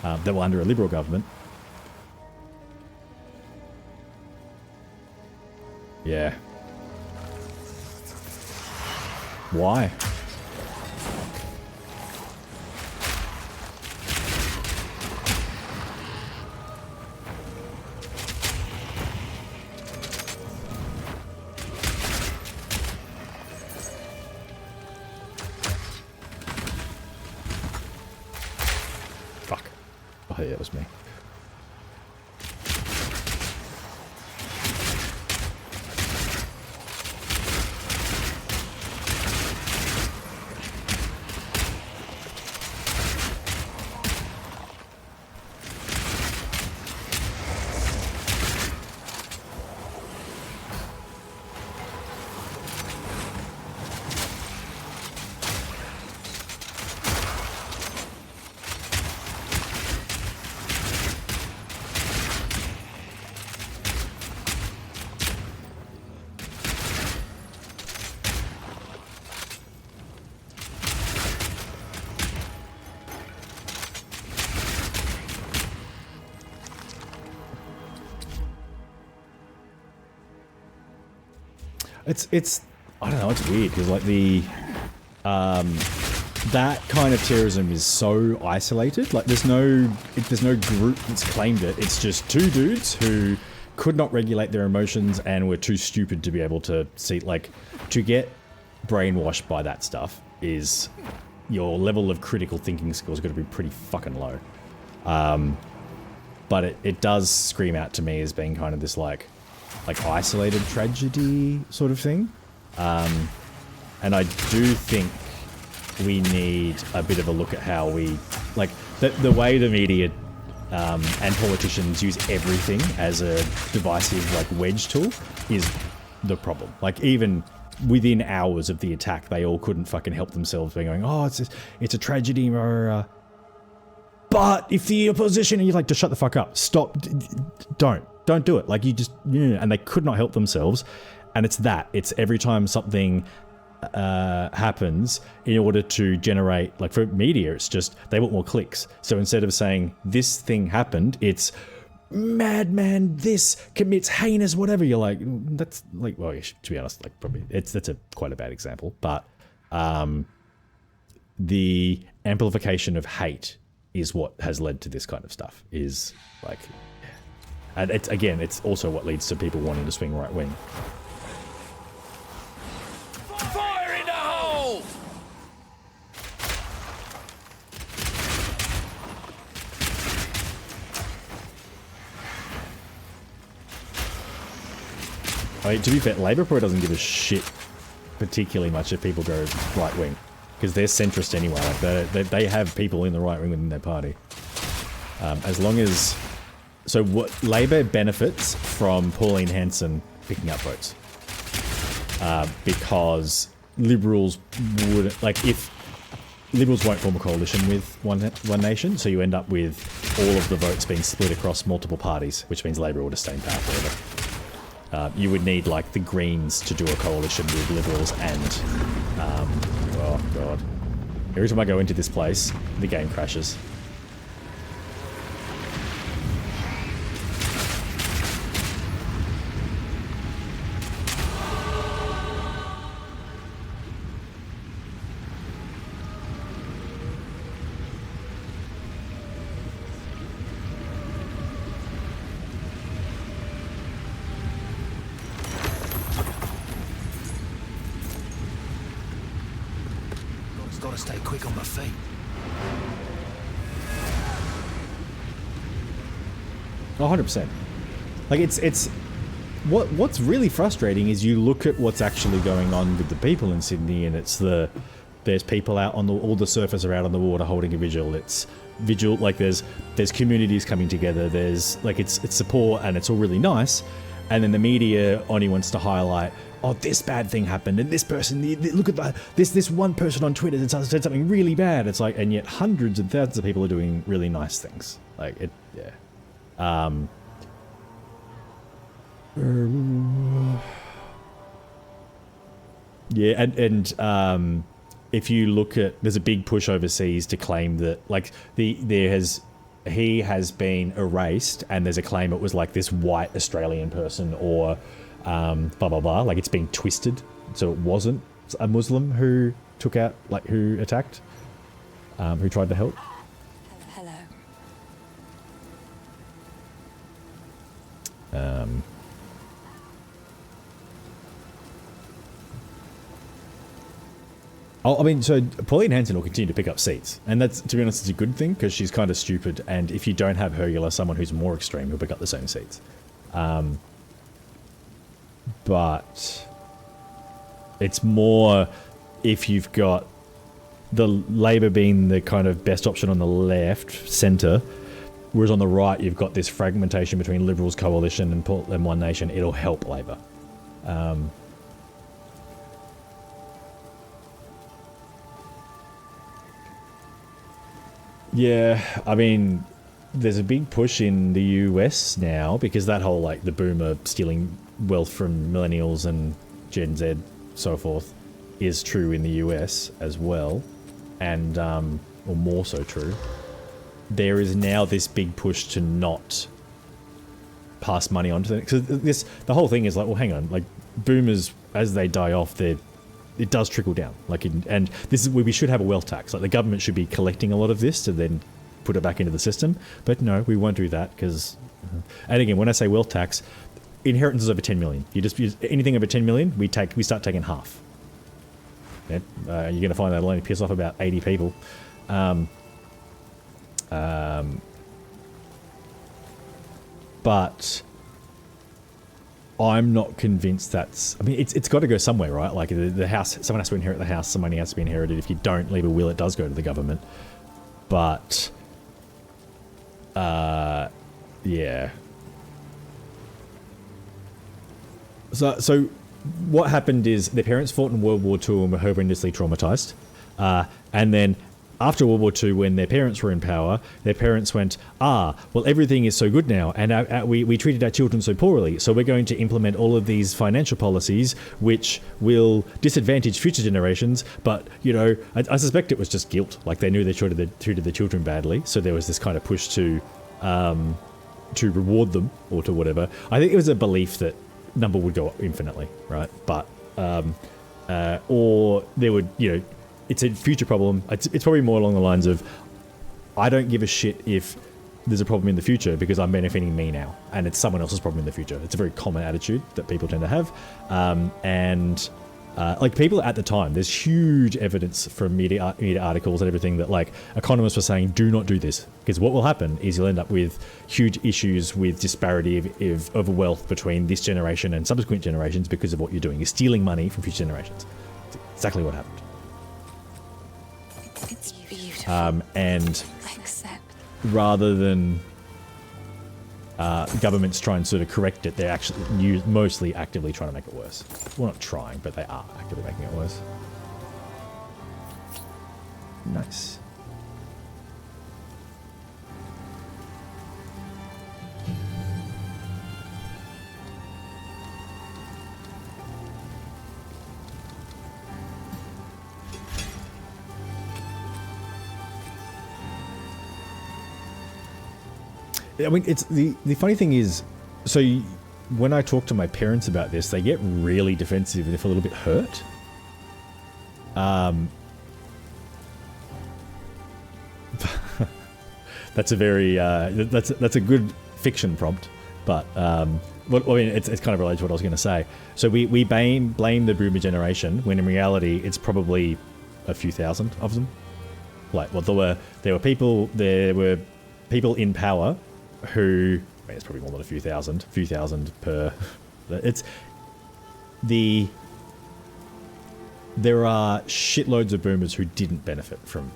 that were under a Liberal government. Yeah. Why? Oh, yeah, it was me. It's I don't know, it's weird because like that kind of terrorism is so isolated. Like there's no group that's claimed it. It's just 2 dudes who could not regulate their emotions and were too stupid to be able to see. Like to get brainwashed by that stuff is your level of critical thinking skills got to be pretty fucking low. But it does scream out to me as being kind of this like isolated tragedy sort of thing. And I do think we need a bit of a look at how we, like, the way the media and politicians use everything as a divisive, like, wedge tool is the problem. Like, even within hours of the attack, they all couldn't fucking help themselves by going, oh, it's a tragedy, but if the opposition, and you're like, just shut the fuck up, stop, don't do it. Like, you just, and they could not help themselves. And it's every time something happens, in order to generate, like for media, it's just, they want more clicks. So instead of saying this thing happened, it's madman, this commits heinous whatever. You're like, that's like, well, to be honest, like probably that's quite a bad example, but the amplification of hate is what has led to this kind of stuff, is like, and it's also what leads to people wanting to swing right wing. Fire in the hole! I mean, to be fair, Labour probably doesn't give a shit particularly much if people go right wing, because they're centrist anyway. Like they have people in the right wing within their party. As long as So what Labour benefits from Pauline Hanson picking up votes, because Liberals would, like, if Liberals won't form a coalition with One Nation, so you end up with all of the votes being split across multiple parties, which means Labour will just stay in power forever. You would need, like, the Greens to do a coalition with Liberals and, oh god. Every time I go into this place, the game crashes. Gotta stay quick on my feet. Oh, 100%. Like, it's what's really frustrating is you look at what's actually going on with the people in Sydney, and it's there's people out on all the surfers are out on the water holding a vigil. It's vigil, like there's communities coming together. There's, like, it's support, and it's all really nice. And then the media only wants to highlight, oh, this bad thing happened, and this person, look at this one person on Twitter that said something really bad. It's like, and yet hundreds and thousands of people are doing really nice things. Like, it, yeah. Yeah, and if you look at, there's a big push overseas to claim that, like, he has been erased, and there's a claim it was like this white Australian person or blah blah blah. Like, it's been twisted, so it wasn't a Muslim who took out, like, who attacked, who tried to help. Hello. I mean, so Pauline Hanson will continue to pick up seats, and that's, to be honest, it's a good thing, because she's kind of stupid, and if you don't have Hergula, someone who's more extreme, will pick up the same seats. But it's more if you've got the Labour being the kind of best option on the left, centre, whereas on the right you've got this fragmentation between Liberals, Coalition and One Nation, it'll help Labour. Yeah, I mean, there's a big push in the US now, because that whole, like, the boomer stealing wealth from millennials and Gen Z, so forth, is true in the US as well, and, or more so true. There is now this big push to not pass money on to them. Because the whole thing is like, well, hang on, like, boomers, as they die off, it does trickle down. Like, and this is where we should have a wealth tax. Like, the government should be collecting a lot of this to then put it back into the system. But no, we won't do that, because... And again, when I say wealth tax, inheritances over 10 million. You just use anything over 10 million, we start taking half. Yeah? You're going to find that'll only piss off about 80 people. But I'm not convinced that's... I mean, it's got to go somewhere, right? Like, the house... Someone has to inherit the house, some money has to be inherited. If you don't leave a will, it does go to the government. But... yeah. So what happened is their parents fought in World War II and were horrendously traumatized. And then after World War II, when their parents were in power, their parents went, well, everything is so good now, and we treated our children so poorly, so we're going to implement all of these financial policies which will disadvantage future generations. But, you know, I suspect it was just guilt. Like, they knew they treated the children badly, so there was this kind of push to reward them, or to whatever. I think it was a belief that number would go up infinitely, right? But, or there would, you know, it's a future problem. It's probably more along the lines of, I don't give a shit if there's a problem in the future, because I'm benefiting me now, and it's someone else's problem in the future. It's a very common attitude that people tend to have. Like, people at the time, there's huge evidence from media articles and everything that, like, economists were saying, do not do this, because what will happen is you'll end up with huge issues with disparity of wealth between this generation and subsequent generations because of what you're doing. You're stealing money from future generations. It's exactly what happened. It's beautiful. And I accept. rather than governments try and sort of correct it, they're actually mostly actively trying to make it worse. Well, not trying, but they are actively making it worse. Nice. I mean, it's the funny thing is, so when I talk to my parents about this, they get really defensive and if a little bit hurt. That's a very that's a good fiction prompt, but I mean, it's kind of related to what I was going to say. So we blame the boomer generation when in reality it's probably a few thousand of them. Like, well, there were people in power who, I mean, it's probably more than a few thousand per. There are shitloads of boomers who didn't benefit from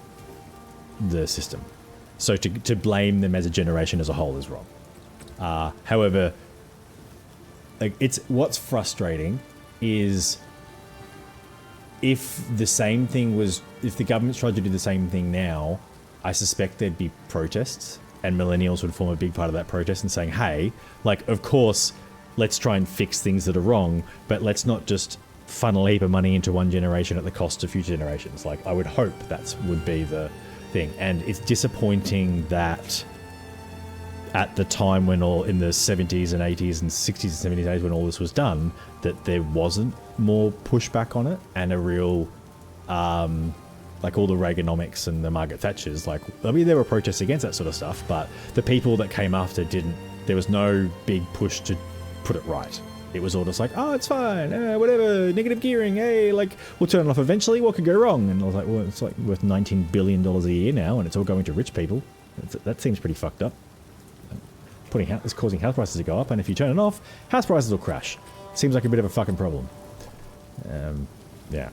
the system, so to blame them as a generation as a whole is wrong. However, like, what's frustrating is if the governments tried to do the same thing now, I suspect there'd be protests. And millennials would form a big part of that protest and saying, hey, like, of course, let's try and fix things that are wrong, but let's not just funnel a heap of money into one generation at the cost of future generations. Like, I would hope that would be the thing. And it's disappointing that at the time when in the 70s and 80s and 60s and 70s, 80s, when all this was done, that there wasn't more pushback on it and a real... like all the Reaganomics and the Margaret Thatchers, like, I mean, there were protests against that sort of stuff, but the people that came after there was no big push to put it right. It was all just like, oh, it's fine, whatever, negative gearing, hey, like, we'll turn it off eventually, what could go wrong? And I was like, well, it's like worth $19 billion a year now, and it's all going to rich people. That seems pretty fucked up. It's causing house prices to go up, and if you turn it off, house prices will crash. Seems like a bit of a fucking problem. Yeah.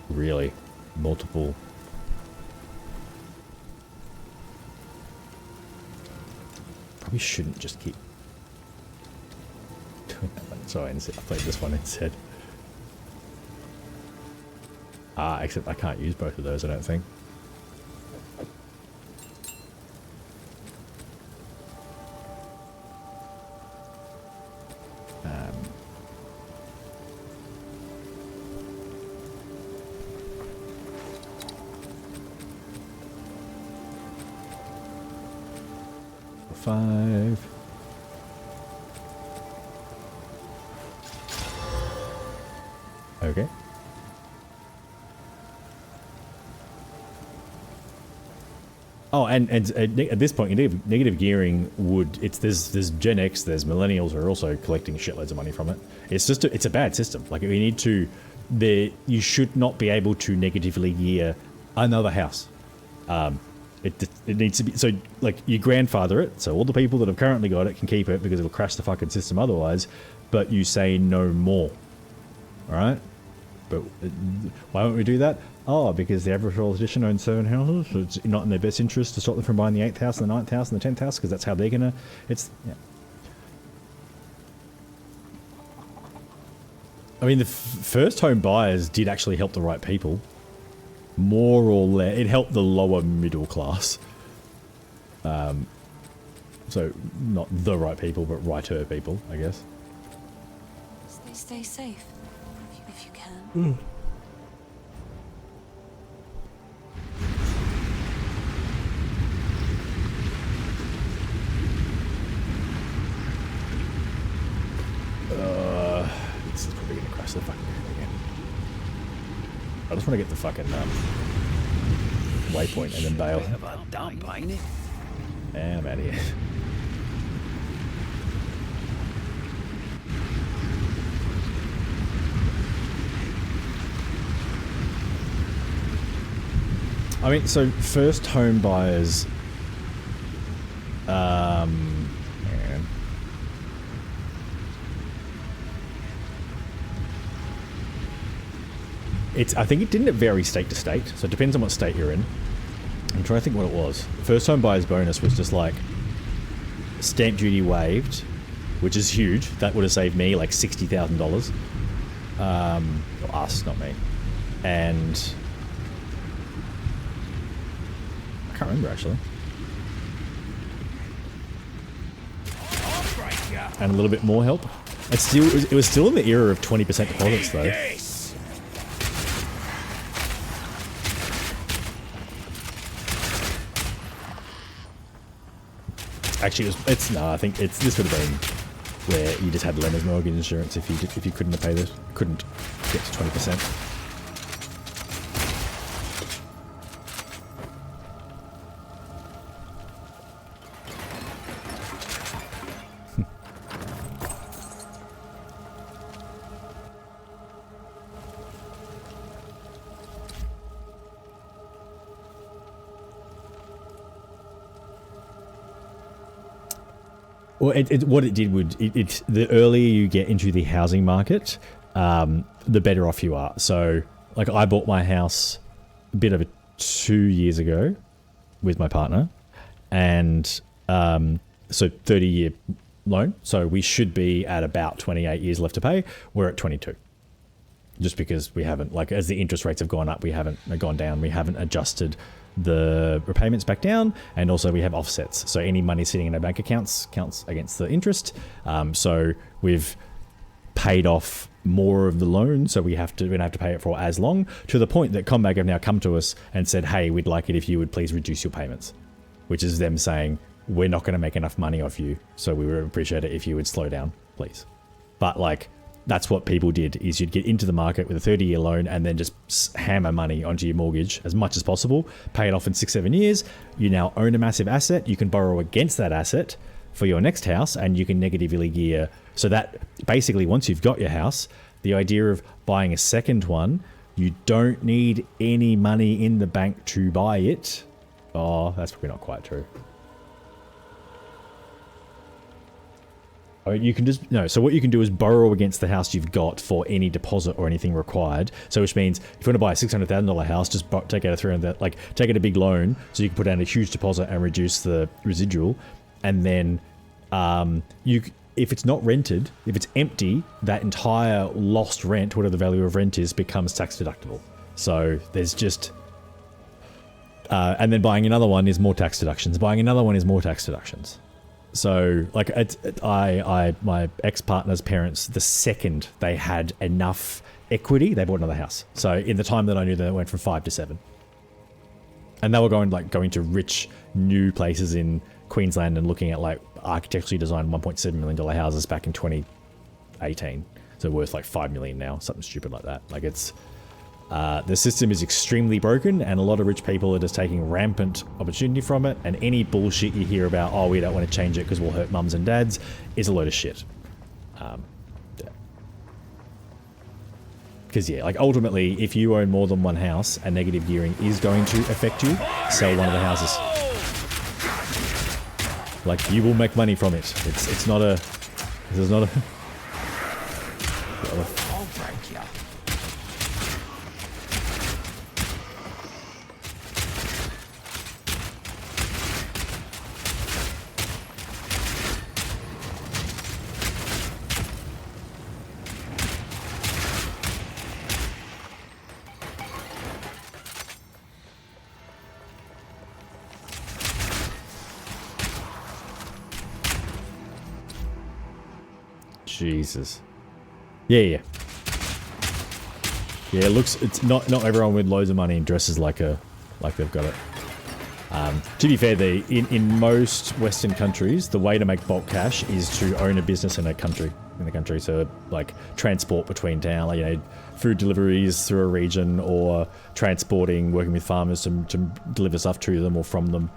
Really? Multiple? Probably shouldn't just keep doing that one. So I played this one instead. Except I can't use both of those, I don't think. Five. Okay. Oh, and at this point, negative gearing there's Gen X, there's millennials who are also collecting shitloads of money from it. It's just it's a bad system. Like, you should not be able to negatively gear another house. It needs to be, so, like, you grandfather it, so all the people that have currently got it can keep it because it'll crash the fucking system otherwise, but you say no more. Alright? But why won't we do that? Oh, because the average politician owns 7 houses, so it's not in their best interest to stop them from buying the 8th house and the 9th house and the 10th house, because that's how they're gonna, yeah. I mean, the first home buyers did actually help the right people. More or less, it helped the lower middle class. So not the right people, but righter people, I guess. Stay safe, if you can. This is probably gonna crash the fucking game again. I just want to get the fucking waypoint and then bail. Bit of a dump, ain't it? Yeah, I'm out of here. I mean, so first home buyers, man. I think it didn't vary state to state, so it depends on what state you're in. I'm trying to think what it was. First home buyer's bonus was just like stamp duty waived, which is huge. That would have saved me like $60,000. Us, not me. And I can't remember actually. And a little bit more help. It was still in the era of 20% deposits though. Actually, I think this would have been where you just had lender's mortgage insurance if you couldn't pay this, couldn't get to 20%. Well, what it did would the earlier you get into the housing market, the better off you are. So, like, I bought my house a bit over 2 years ago with my partner, and so 30-year loan. So we should be at about 28 years left to pay. We're at 22, just because we haven't, like, as the interest rates have gone up, we haven't gone down. We haven't adjusted the repayments back down, and also we have offsets, so any money sitting in our bank accounts counts against the interest. So we've paid off more of the loan, so we don't have to pay it for as long, to the point that CommBank have now come to us and said, hey, we'd like it if you would please reduce your payments, which is them saying, we're not going to make enough money off you, so we would appreciate it if you would slow down, please. But like, that's what people did, is you'd get into the market with a 30-year loan and then just hammer money onto your mortgage as much as possible, pay it off in 6-7 years. You now own a massive asset. You can borrow against that asset for your next house, and you can negatively gear. So that basically, once you've got your house, the idea of buying a second one, you don't need any money in the bank to buy it. Oh, that's probably not quite true. You can just, no, so what you can do is borrow against the house you've got for any deposit or anything required. So which means if you want to buy a $600,000 house, just take out a $300,000, like take out a big loan so you can put down a huge deposit and reduce the residual. And then if it's not rented, if it's empty, that entire lost rent, whatever the value of rent is, becomes tax deductible. So there's just, and then buying another one is more tax deductions. Buying another one is more tax deductions. So, like, my ex-partner's parents, the second they had enough equity, they bought another house. So, in the time that I knew, they went from 5 to 7. And they were going to rich, new places in Queensland and looking at, like, architecturally designed $1.7 million houses back in 2018. So, worth, like, $5 million now, something stupid like that. Like, it's... the system is extremely broken, and a lot of rich people are just taking rampant opportunity from it, and any bullshit you hear about, oh, we don't want to change it because we'll hurt mums and dads, is a load of shit. Because, yeah, like, ultimately, if you own more than one house and negative gearing is going to affect you, sell one of the houses. Like, you will make money from it. It's not a... This is not a... I'll break you. Jesus. Yeah. Yeah, it looks, it's not everyone with loads of money dresses like they've got it. To be fair, in most Western countries, the way to make bulk cash is to own a business in the country. So, like, transport between town, like, you know, food deliveries through a region, or transporting, working with farmers to deliver stuff to them or from them.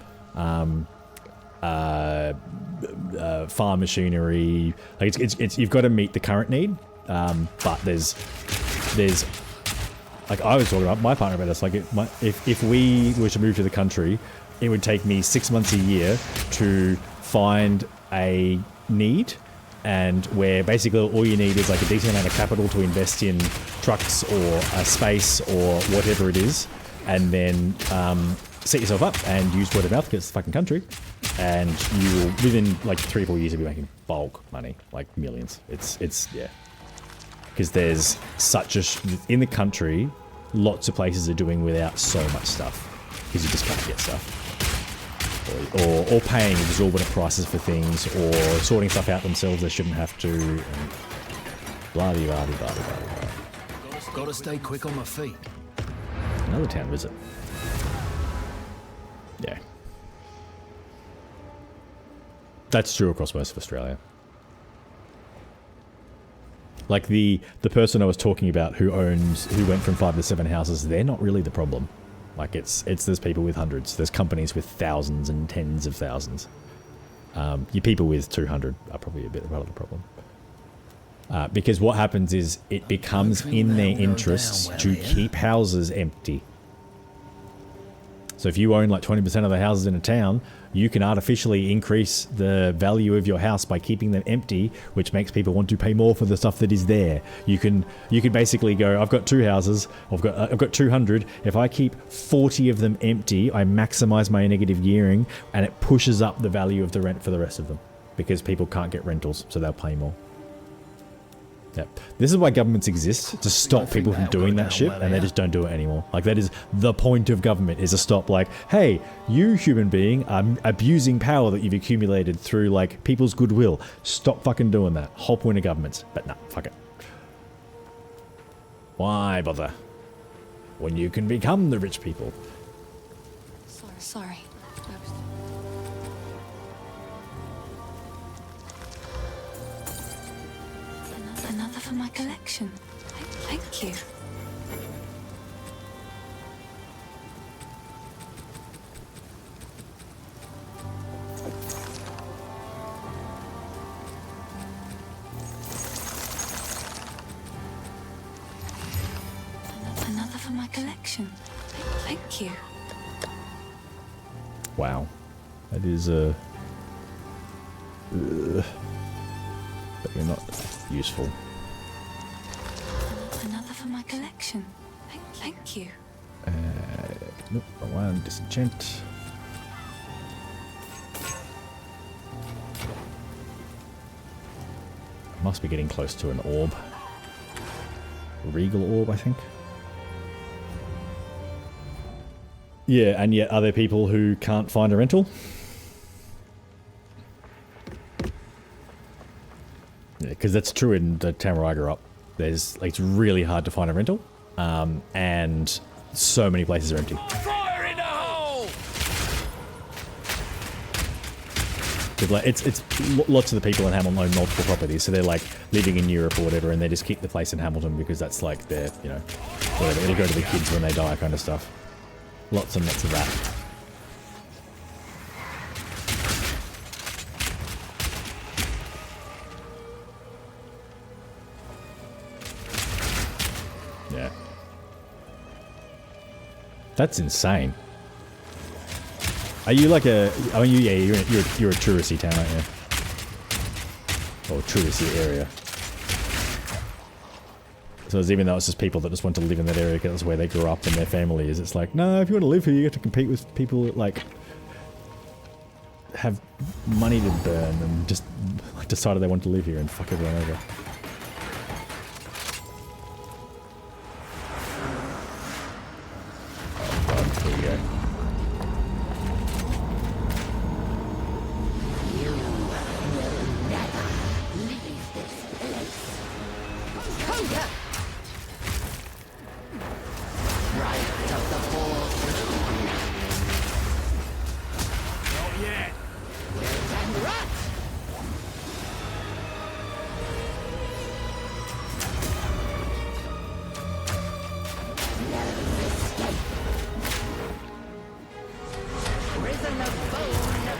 Farm machinery, like, it's you've got to meet the current need, but there's like I was talking about my partner about this, like if we were to move to the country, it would take me 6 months a year to find a need, and where basically all you need is like a decent amount of capital to invest in trucks or a space or whatever it is, and then set yourself up and use word of mouth because it's the fucking country, and you will, within like 3 or 4 years, you'll be making bulk money, like millions. It's yeah, because there's such a in the country, lots of places are doing without so much stuff because you just can't get stuff, or paying exorbitant prices for things, or sorting stuff out themselves they shouldn't have to, and blah blah blah blah blah. Gotta stay quick on my feet. Another town visit. Yeah. That's true across most of Australia. Like the person I was talking about who went from 5 to 7 houses, they're not really the problem. Like it's there's people with hundreds, there's companies with thousands and tens of thousands. Your people with 200 are probably a bit of the problem. Because what happens is it becomes in their interests to keep houses empty. So if you own like 20% of the houses in a town, you can artificially increase the value of your house by keeping them empty, which makes people want to pay more for the stuff that is there. You can basically go, I've got 2 houses, I've got 200. If I keep 40 of them empty, I maximize my negative gearing, and it pushes up the value of the rent for the rest of them because people can't get rentals, so they'll pay more. Yep. This is why governments exist, to stop people from doing that shit, and they just don't do it anymore. Like, that is the point of government, is to stop, like, hey, you human being are abusing power that you've accumulated through, like, people's goodwill. Stop fucking doing that. Whole point of governments. But nah, fuck it. Why bother? When you can become the rich people. Sorry. Another for my collection. Thank you. Another for my collection. Thank you. Wow. That is but you're not useful. Another for my collection. Thank you. Nope, wrong one. Disenchant. Must be getting close to an orb. Regal orb, I think. Yeah, and yet are there people who can't find a rental? Yeah, because that's true in the town where I grew up. There's, like, it's really hard to find a rental, and so many places are empty. Fire in the hole! Like, it's lots of the people in Hamilton own multiple properties, so they're like living in Europe or whatever, and they just keep the place in Hamilton because that's like their, you know, whatever. It'll go to the kids when they die, kind of stuff. Lots and lots of that. Yeah. That's insane. Are you like a? I mean, yeah, you're a touristy town, aren't you? Or touristy area. So even though it's just people that just want to live in that area because that's where they grew up and their family is, it's like, no, if you want to live here, you have to compete with people that, like, have money to burn and just, like, decided they want to live here and fuck everyone over. Oh god, here we go.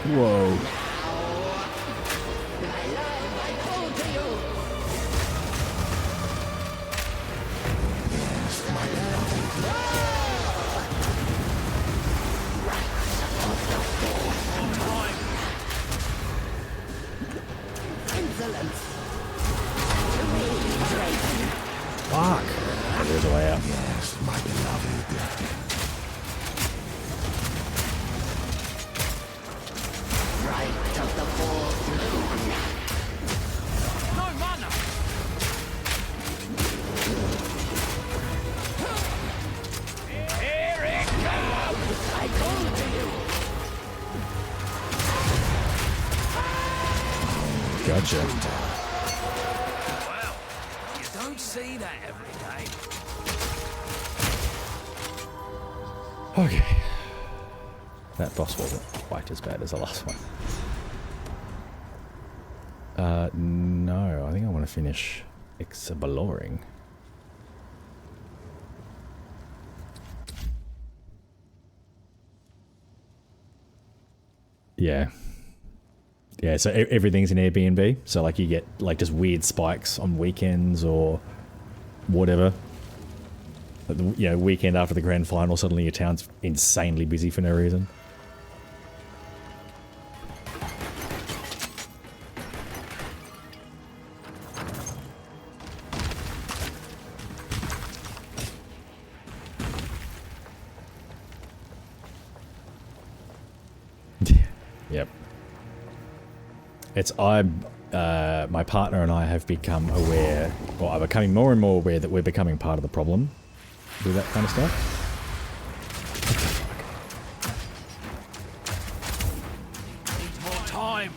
Whoa. Yes, my beloved. Right of the fourth moon. No mana! Here it comes! I call to you. Gotcha. Well, you don't see that every day. Okay. That boss wasn't quite as bad as the last one. No, I think I want to finish Exile. Yeah. Yeah, so everything's in Airbnb. So like you get like just weird spikes on weekends or whatever. Like the, weekend after the grand final, suddenly your town's insanely busy for no reason. Yep. It's my partner and I have become aware, or are becoming more and more aware that we're becoming part of the problem with that kind of stuff. Need more time.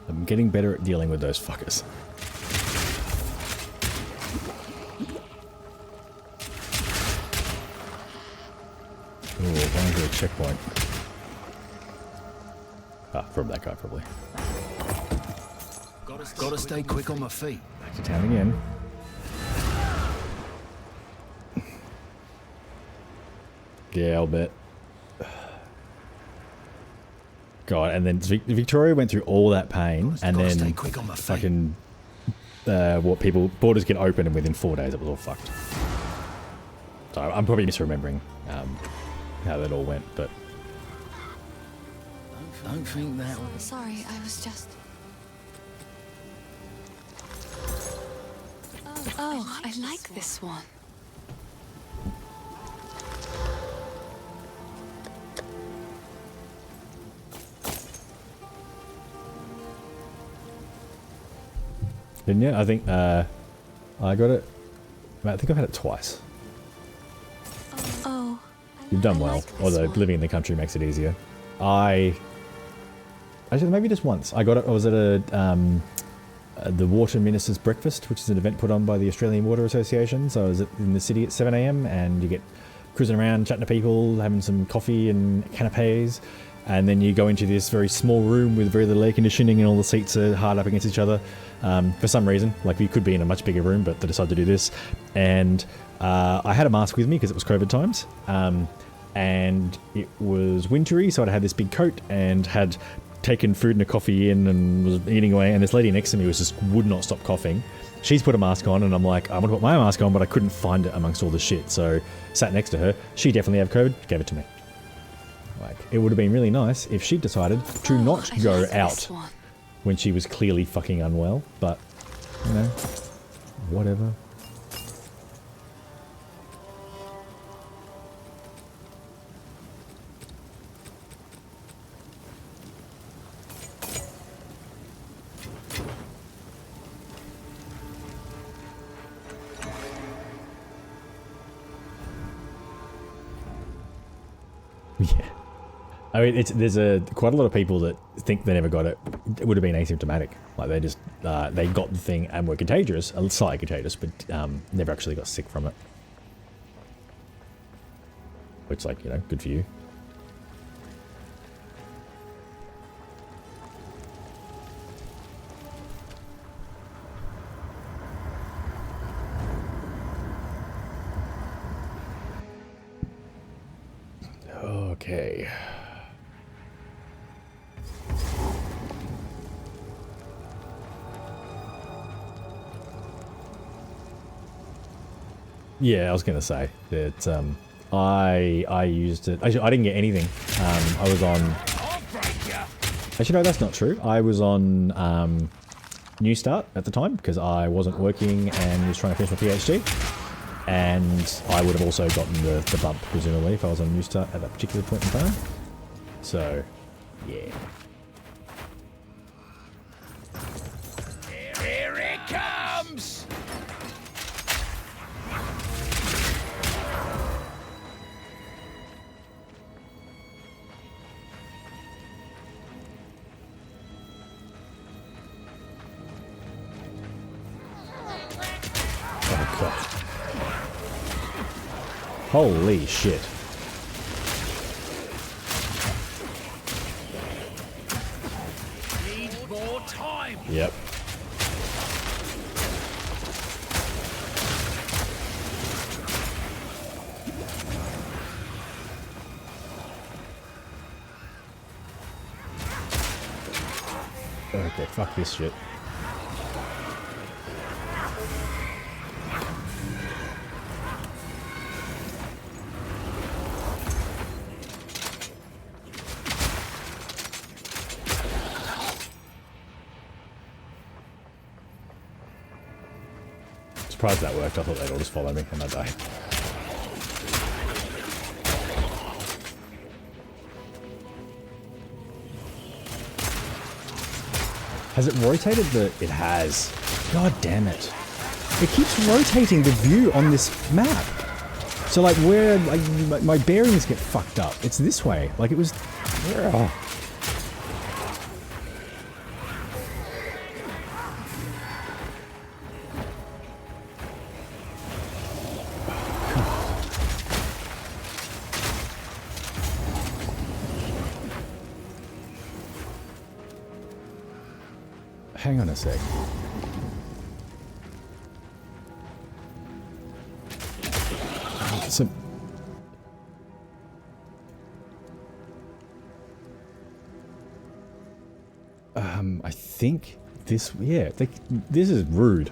I'm getting better at dealing with those fuckers. Ooh, why is there a checkpoint? Ah, from that guy probably. Gotta stay quick on my feet. Back to town again. Yeah, I'll bet. God, and then Victoria went through all that pain, and then fucking borders get open, and within 4 days it was all fucked. So I'm probably misremembering how that all went, but Don't think that was... Sorry, I was just... Oh, I like this one. didn't you? I think I got it. I think I've had it twice. Oh. You've done well, although living in the country makes it easier. Actually, maybe just once. I got it. I was at the Water Minister's Breakfast, which is an event put on by the Australian Water Association. So I was in the city at 7 AM, and you get cruising around, chatting to people, having some coffee and canapes. And then you go into this very small room with very little air conditioning, and all the seats are hard up against each other. For some reason, like we could be in a much bigger room, but they decided to do this. And I had a mask with me because it was COVID times. And it was wintry, so I had this big coat and had taken food and a coffee in and was eating away. And this lady next to me would not stop coughing. She's put a mask on, and I'm like, I want to put my mask on, but I couldn't find it amongst all the shit. So sat next to her. She definitely had COVID, gave it to me. Like, it would have been really nice if she decided to not go out when she was clearly fucking unwell, but, you know, whatever. Yeah. I mean, there's quite a lot of people that think they never got it. It would have been asymptomatic. Like they just they got the thing and were contagious, slightly contagious, but never actually got sick from it. Which, like, you know, good for you. Okay. Yeah, I was gonna say that I used it. Actually, I didn't get anything. I was on. Actually, no, that's not true. I was on New Start at the time because I wasn't working and was trying to finish my PhD, and I would have also gotten the bump presumably if I was on New Start at that particular point in time. So, yeah. Here it comes! Oh god. Holy shit. Need more time! Yep. Okay, fuck this shit. Surprised that worked. I thought they'd all just follow me and I'd die. Has it rotated the... It has. God damn it. It keeps rotating the view on this map. So like where like, my bearings get fucked up. It's this way. Like it was... Oh. Hang on a sec. So, I think this, yeah, this is rude.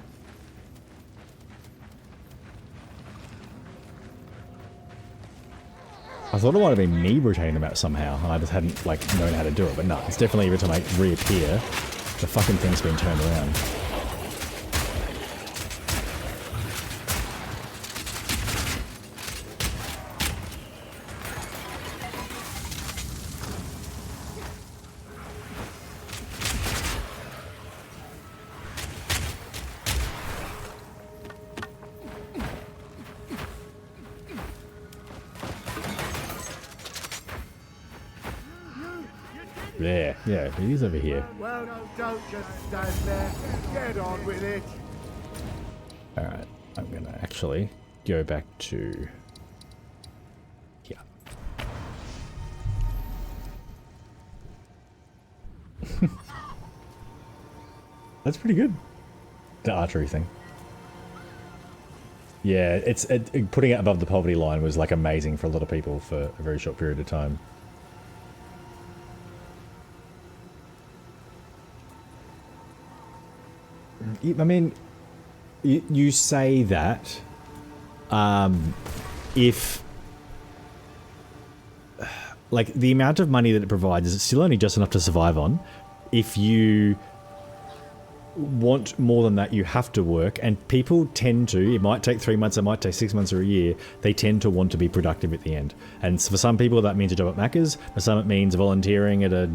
I thought it might have been me rotating them out somehow, and I just hadn't, like, known how to do it, but no, it's definitely every time I reappear, the fucking thing's been turned around. There, yeah, it is over here. Well, don't just stand there. Get on with it. Alright, I'm gonna actually go back to here. That's pretty good. The archery thing. Yeah, putting it above the poverty line was like amazing for a lot of people for a very short period of time. I mean, you say that if, like, the amount of money that it provides is still only just enough to survive on. If you want more than that, you have to work, and people tend to, it might take 3 months, it might take 6 months or a year, they tend to want to be productive at the end. And for some people that means a job at Macca's, for some it means volunteering at a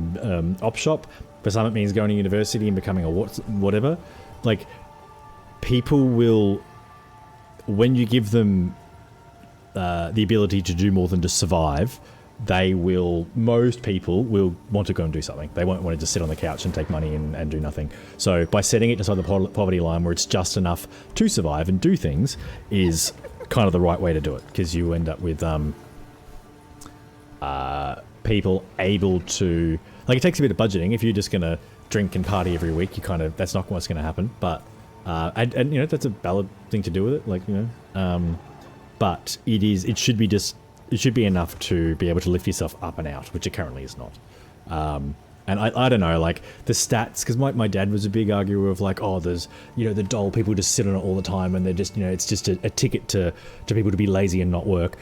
op shop, for some it means going to university and becoming a whatever. Like, people will, when you give them the ability to do more than just survive, most people will want to go and do something. They won't want to just sit on the couch and take money and do nothing. So by setting it beside the poverty line where it's just enough to survive and do things is kind of the right way to do it, because you end up with people able to, like, it takes a bit of budgeting. If you're just going to drink and party every week, you kind of, that's not what's going to happen. But and you know, that's a valid thing to do with it, like, you know, but it should be just it should be enough to be able to lift yourself up and out, which it currently is not. And I don't know, like the stats, because my dad was a big arguer of like, oh, there's, you know, the dole, people just sit on it all the time and they're just, you know, it's just a ticket to people to be lazy and not work.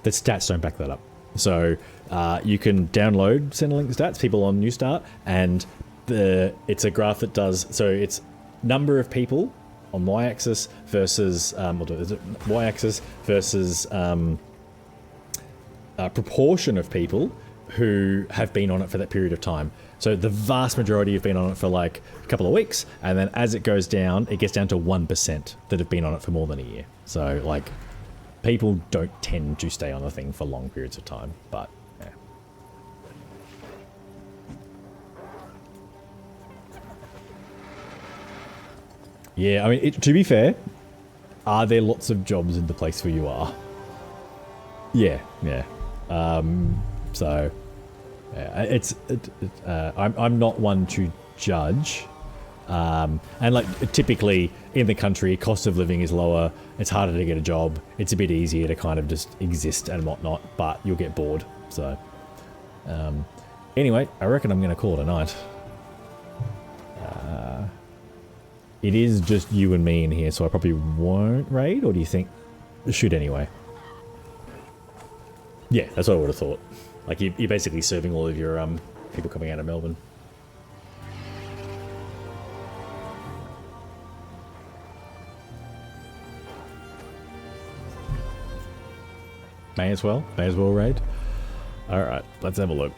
The stats don't back that up. So you can download Centrelink stats, people on New Start, and it's a graph that does, so it's number of people on y-axis versus, y-axis versus proportion of people who have been on it for that period of time. So the vast majority have been on it for like a couple of weeks, and then as it goes down, it gets down to 1% that have been on it for more than a year. So like, people don't tend to stay on the thing for long periods of time, but yeah. Yeah, I mean, to be fair, are there lots of jobs in the place where you are? Yeah, yeah. So, yeah, I'm not one to judge. And like typically in the country, cost of living is lower. It's harder to get a job. It's a bit easier to kind of just exist and whatnot, but you'll get bored. So, anyway, I reckon I'm going to call it a night. It is just you and me in here, so I probably won't raid, or do you think I should anyway? Yeah, that's what I would have thought. Like, you're basically serving all of your people coming out of Melbourne. May as well raid. Alright, let's have a look.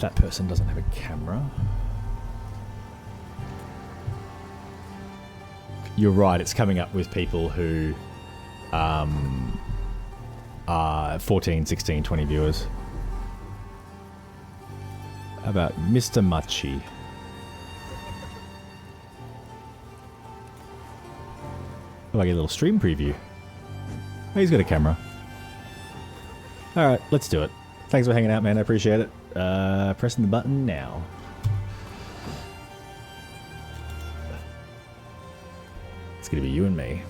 That person doesn't have a camera. You're right, it's coming up with people who are 14, 16, 20 viewers. How about Mr. Machi? Oh, I get a little stream preview. Oh, he's got a camera. Alright, let's do it. Thanks for hanging out, man. I appreciate it. Pressing the button now. It's gonna be you and me.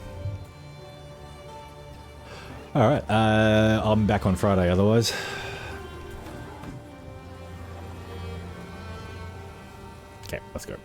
Alright, I'm back on Friday otherwise. Okay, let's go.